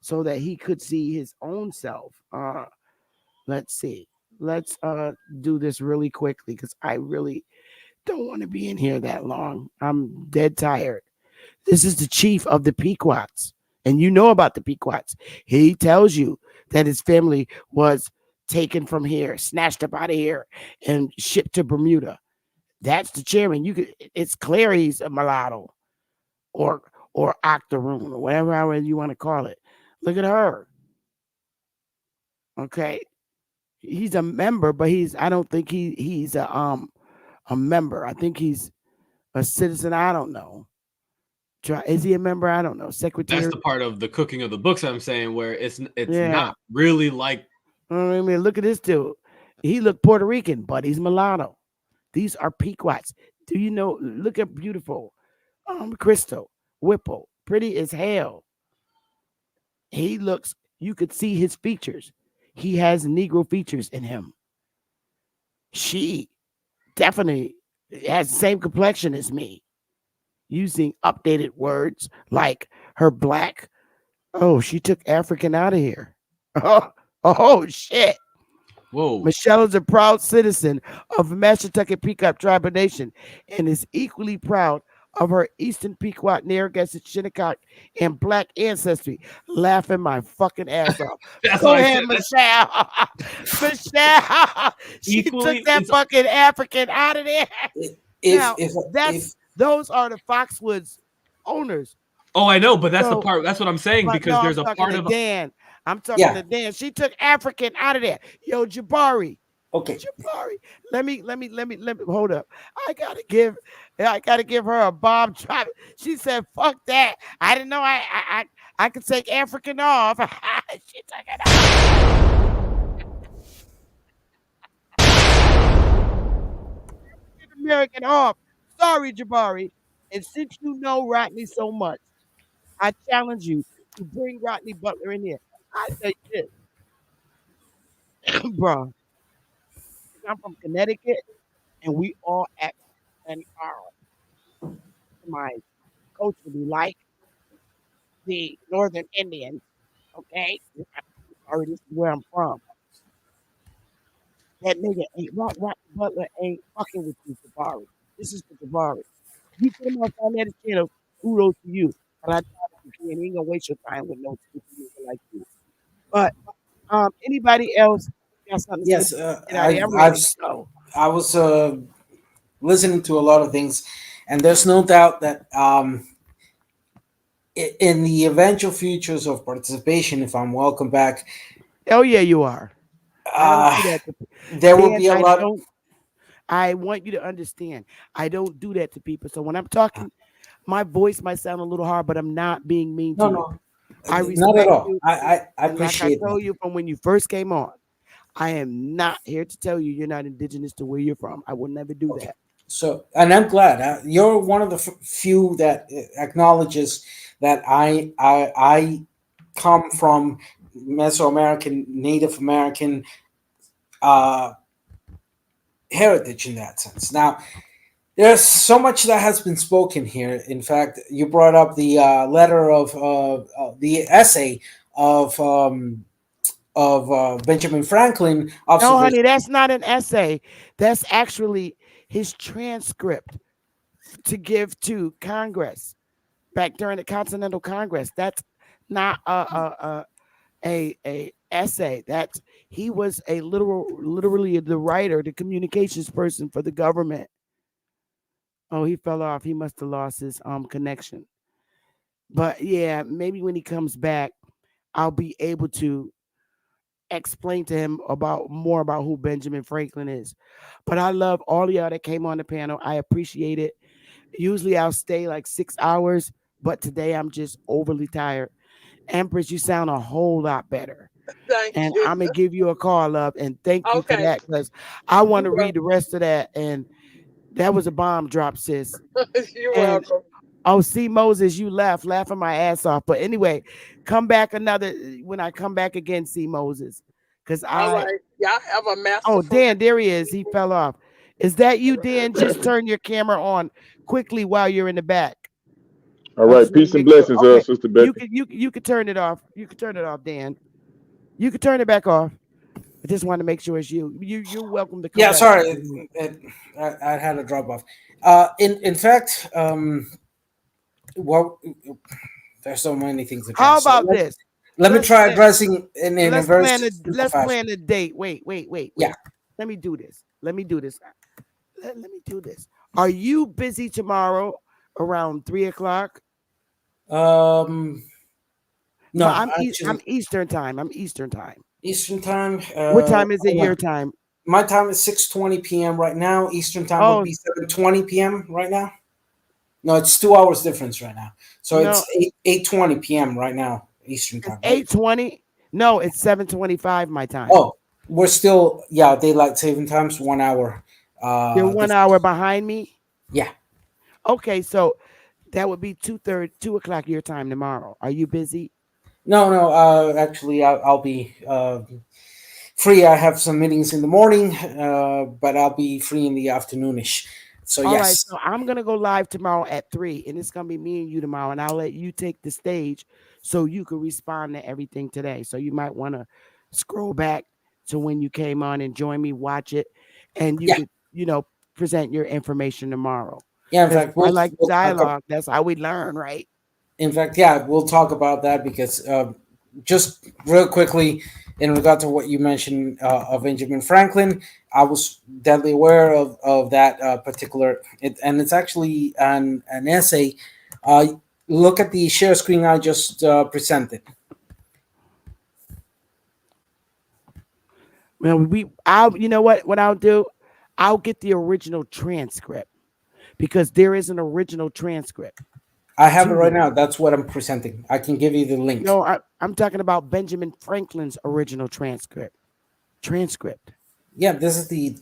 S1: so that he could see his own self. Let's see. Let's do this really quickly because I really don't want to be in here that long. I'm dead tired. This is the chief of the Pequots. And you know about the Pequots. He tells you that his family was taken from here, snatched up out of here, and shipped to Bermuda. That's the chairman. You could. It's clear he's a mulatto or octoroon or whatever however you want to call it. Look at her. Okay, he's a member, but he's. I don't think he's a member. I think he's a citizen. I don't know. Is he a member? I don't know.
S11: That's
S1: Secretary.
S11: the part of the cooking of the books I'm saying where it's
S1: Yeah.
S11: not really like.
S1: I mean, look at this dude. He looked Puerto Rican, but he's mulatto. These are Pequots. Do you know? Look at beautiful, Crystal Whipple, pretty as hell. He looks. You could see his features. He has Negro features in him. She definitely has the same complexion as me, using updated words like her black. Oh, she took African out of here. Oh shit.
S11: Whoa.
S1: Michelle is a proud citizen of Mashantucket Pequot Tribal Nation and is equally proud of her Eastern Pequot, Narragansett, Shinnecock, and Black ancestry. Laughing my fucking ass off.
S11: That's
S1: Go
S11: what I
S1: ahead,
S11: said.
S1: Michelle. Michelle, she
S11: Equally,
S1: took that
S11: it's-
S1: fucking African out of there. Now,
S6: if
S1: those are the Foxwoods owners.
S11: Oh, I know, but that's the
S1: So,
S11: part. That's what I'm saying
S1: But
S11: because
S1: no,
S11: there's
S1: I'm
S11: a
S1: talking
S11: part
S1: to
S11: of.
S1: Dan. I'm talking
S6: Yeah.
S1: to Dan. She took African out of there. Yo, Jabari.
S6: okay,
S1: Jabari. Let me hold up. I gotta give her a bomb drop. She said, fuck that. I didn't know I could take African off. She took it off. American off. Sorry, Jabari. And since you know Rodney so much, I challenge you to bring Rodney Butler in here. I tell you this, bro. I'm from Connecticut, and we all act and are my culturally like the Northern Indians. Okay, already this is where I'm from. That nigga ain't Rodney Butler ain't fucking with you, Jabari. This is for Jabari. You put him on that channel, kudos to you. But I doubt if you can. He ain't gonna waste your time with no stupid nigga like you. But anybody else got something to say?
S6: yes,
S1: Get out of here. I'm ready to go.
S6: I was listening to a lot of things, and there's no doubt that in the eventual futures of participation, if I'm welcome back,
S1: Oh yeah, you are. I don't
S6: uh,
S1: do that to
S6: there will
S1: Dan.
S6: be a
S1: I
S6: lot.
S1: don't. I want you to understand. I don't do that to people. So when I'm talking, my voice might sound a little hard, but I'm not being mean
S6: No,
S1: to you.
S6: no,
S1: I
S6: not at
S1: respect
S6: all.
S1: you,
S6: I
S1: and like I
S6: appreciate that.
S1: told you from when you first came on, I am not here to tell you you're not indigenous to where you're from. I will never do
S6: Okay.
S1: that.
S6: So, and I'm glad you're one of the few that acknowledges that I come from Mesoamerican, Native American uh, heritage in that sense. Now, there's so much that has been spoken here. In fact, you brought up the letter of the essay of Benjamin Franklin
S1: No,
S6: observation.
S1: honey, that's not an essay. That's actually his transcript to give to Congress back during the Continental Congress. That's not a essay. That's he was a literally the writer, the communications person for the government. Oh, he fell off. He must have lost his connection. But yeah, maybe when he comes back, I'll be able to explain to him about more about who Benjamin Franklin is. But I love all y'all that came on the panel. I appreciate it. Usually I'll stay like 6 hours, but today I'm just overly tired. Empress, you sound a whole lot better.
S9: Thank
S1: And
S9: you.
S1: I'm gonna give you a call, love, and thank you for
S9: Okay.
S1: that because I want to
S9: You're
S1: read the rest of that. And that was a bomb drop, sis.
S9: welcome. You're
S1: And
S9: welcome.
S1: oh, see, Moses, you left, laughing my ass off. But anyway, come back another when I come back again, see Moses. Because
S9: All right. Y'all have a
S1: oh,
S9: masterful.
S1: Dan, there he is. He fell off. Is that you, Dan? Just turn your camera on quickly while you're in the back.
S8: All
S1: I
S8: right.
S1: just want to
S8: Peace and
S1: make sure.
S8: blessings,
S1: Okay,
S8: Sister Becky.
S1: you could turn it off. You could turn it off, Dan. You could turn it back off. I just want to make sure it's you. You're welcome to come
S6: Yeah,
S1: back.
S6: sorry, I had a drop off. In fact, well, there's so many things to
S1: How
S6: address. So
S1: about this?
S6: let me
S1: Let's
S6: try
S1: plan,
S6: addressing in a very simple
S1: let's
S6: fashion.
S1: plan a date. Wait.
S6: Yeah.
S1: Let me do this. let me do this. Are you busy tomorrow around 3 o'clock?
S6: Um,
S1: No,
S6: no,
S1: I'm
S6: actually,
S1: Eastern time. I'm Eastern time.
S6: Eastern time.
S1: What time is it
S6: Hold
S1: your
S6: on.
S1: time?
S6: My time is 6:20 p.m. right now. Eastern time would
S1: Oh
S6: be 7:20 p.m. right now. No, it's 2 hours difference right now. So
S1: no,
S6: it's 8:20 p.m. right now, Eastern
S1: it's
S6: time, right?
S1: 8:20. No, it's 7:25 my time.
S6: Oh, we're still, yeah, daylight saving times 1 hour.
S1: You're one
S6: Difference.
S1: hour behind me.
S6: Yeah.
S1: Okay, so that would be 2 o'clock your time tomorrow. Are you busy?
S6: No, no. Actually, I'll be free. I have some meetings in the morning, but I'll be free in the afternoonish. So
S1: All right,
S6: yes.
S1: so I'm gonna go live tomorrow at 3, and it's gonna be me and you tomorrow, and I'll let you take the stage so you can respond to everything today. So you might want to scroll back to when you came on and join me, watch it, and you
S6: Yeah.
S1: could, present your information tomorrow.
S6: Yeah. In
S1: Because
S6: fact,
S1: I
S6: we'll,
S1: like
S6: we'll talk.
S1: dialogue. That's how we learn, right?
S6: In fact, yeah, we'll talk about that because just real quickly, in regard to what you mentioned of Benjamin Franklin, I was deadly aware of that particular, and it's actually an essay. Uh, Look at the share screen I just presented.
S1: Well, you know what I'll do? I'll get the original transcript because there is an original transcript
S6: I have it
S1: to
S6: right
S1: this.
S6: now. That's what I'm presenting. I can give you the link.
S1: No, I'm talking about Benjamin Franklin's original transcript. Transcript.
S6: Yeah, this is the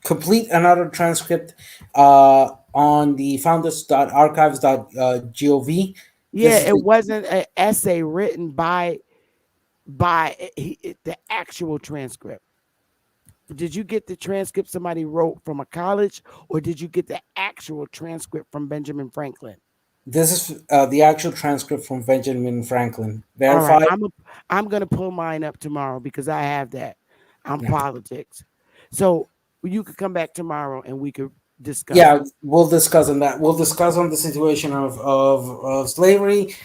S6: complete and utter transcript on the founders.archives.gov.
S1: Yeah,
S6: This is
S1: it
S6: the
S1: wasn't an essay written by the actual transcript. Did you get the transcript somebody wrote from a college, or did you get the actual transcript from Benjamin Franklin?
S6: This is the actual transcript from Benjamin Franklin,
S1: All right,
S6: verified.
S1: I'm gonna pull mine up tomorrow because I have that. I'm
S6: Yeah,
S1: politics, so you could come back tomorrow and we could discuss
S6: yeah.
S1: it.
S6: We'll discuss on that. We'll discuss on the situation of slavery.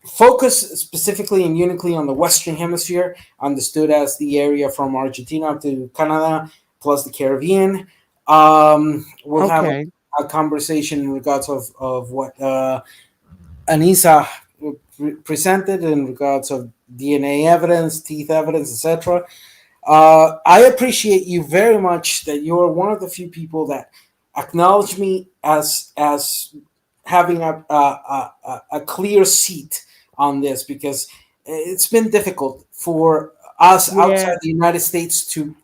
S6: Focus specifically and uniquely on the Western Hemisphere, understood as the area from Argentina to Canada, plus the Caribbean. We'll have
S1: Okay.
S6: a conversation in regards of what Anissa presented in regards of DNA evidence, teeth evidence, etc. I appreciate you very much that you're one of the few people that acknowledge me as having a clear seat on this because it's been difficult for us
S1: Yeah.
S6: outside the United States to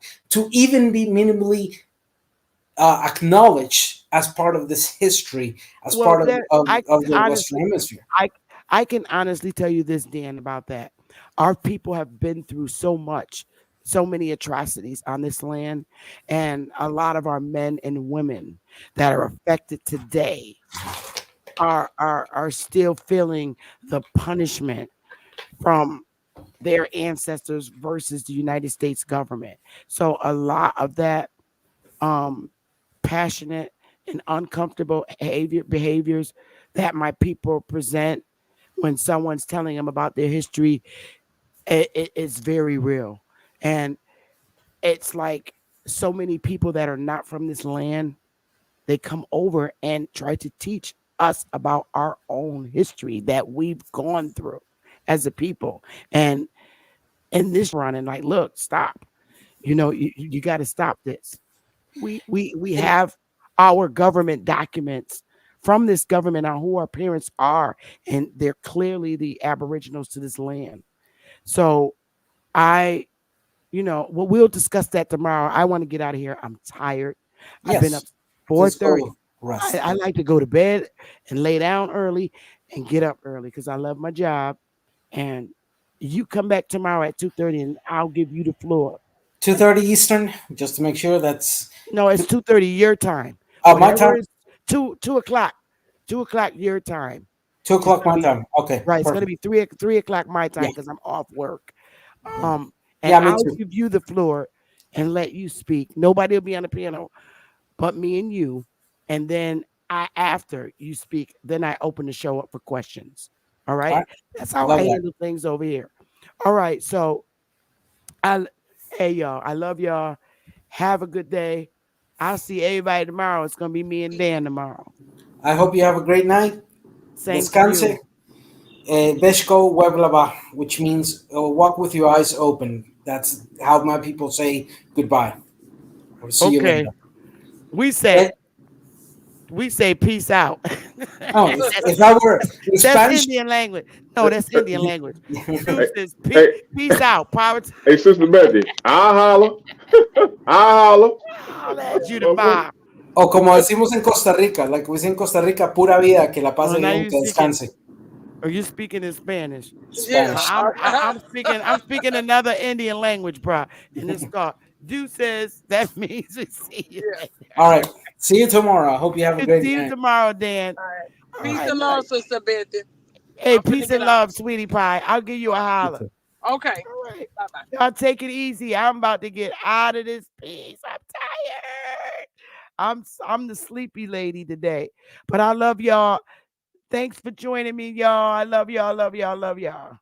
S6: even be minimally acknowledged as part of this history, as
S1: Well,
S6: part
S1: that
S6: of the Western Hemisphere.
S1: I I can honestly tell you this, Dan, about that. Our people have been through so much, so many atrocities on this land, and a lot of our men and women that are affected today are still feeling the punishment from their ancestors versus the United States government. So a lot of that um passionate and uncomfortable behaviors that my people present when someone's telling them about their history, it's very real. And it's like so many people that are not from this land, they come over and try to teach us about our own history that we've gone through as a people. And this running like, look, stop. You got to stop this. We
S6: And
S1: have our government documents from this government on who our parents are, and they're clearly the Aboriginals to this land. So I, well, we'll discuss that tomorrow. I want to get out of here. I'm tired. I've been up
S6: yes, just
S1: 4:30.
S6: go rest.
S1: I like to go to bed and lay down early and get up early because I love my job. And you come back tomorrow at 2:30, and I'll give you the floor.
S6: 2:30 Eastern, just to make sure that's
S1: No, it's 2:30 your time.
S6: my
S1: Whatever
S6: time.
S1: is 2 o'clock. 2 o'clock your time.
S6: two
S1: It's
S6: o'clock
S1: gonna
S6: my
S1: be
S6: time. Okay,
S1: right. It's gonna
S6: perfect.
S1: be 3 o'clock my
S6: Yeah,
S1: time because I'm off work.
S6: yeah,
S1: And
S6: yeah. Me
S1: I'll
S6: too.
S1: give you the floor and let you speak. Nobody will be on the piano but me and you. And then after you speak, then I open the show up for questions. All
S6: All
S1: right.
S6: right,
S1: That's how
S6: love
S1: I
S6: that.
S1: handle things over here. All right. So I hey y'all, I love y'all. Have a good day. I'll see everybody tomorrow. It's gonna be me and Dan tomorrow.
S6: I hope you have a great night.
S1: Same to
S6: Descanse.
S1: you.
S6: Beshko Weblaba, which means walk with your eyes open. That's how my people say goodbye. I'll see you
S1: Okay.
S6: later.
S1: We
S6: Eh,
S1: say peace out.
S6: Oh, if I were in
S1: That's
S6: Spanish,
S1: Indian language. No, that's Indian language.
S8: Hey,
S1: Deuces,
S8: hey,
S1: peace out. Power.
S8: hey, Sister Betty, I holler. I holler.
S1: I'll add you
S8: Okay.
S1: tomorrow.
S6: o como decimos en Costa Rica, like we say in Costa Rica, pura vida, que la
S1: Oh,
S6: pase
S1: now
S6: bien,
S1: you
S6: que
S1: speaking.
S6: descanse.
S1: Are you speaking in Spanish?
S9: Yeah.
S6: Spanish.
S1: I'm speaking another Indian language, bro. And it's called deuces. That means we see you
S9: Yeah.
S1: later.
S6: All right. See you tomorrow. I hope you have a great
S1: See you
S6: night.
S1: tomorrow, Dan.
S9: All right.
S1: All
S9: Peace
S1: right,
S9: and
S1: now.
S9: love, Sister Betty.
S1: Hey,
S9: I'm finna
S1: peace
S9: get
S1: and
S9: out.
S1: love, sweetie pie. I'll give you a
S6: You
S1: holler.
S6: too.
S9: Okay.
S1: All right.
S9: Bye bye.
S1: Y'all take it easy. I'm about to get out of this piece. I'm tired. I'm the sleepy lady today. But I love y'all. Thanks for joining me, y'all. I love y'all, love y'all, love y'all.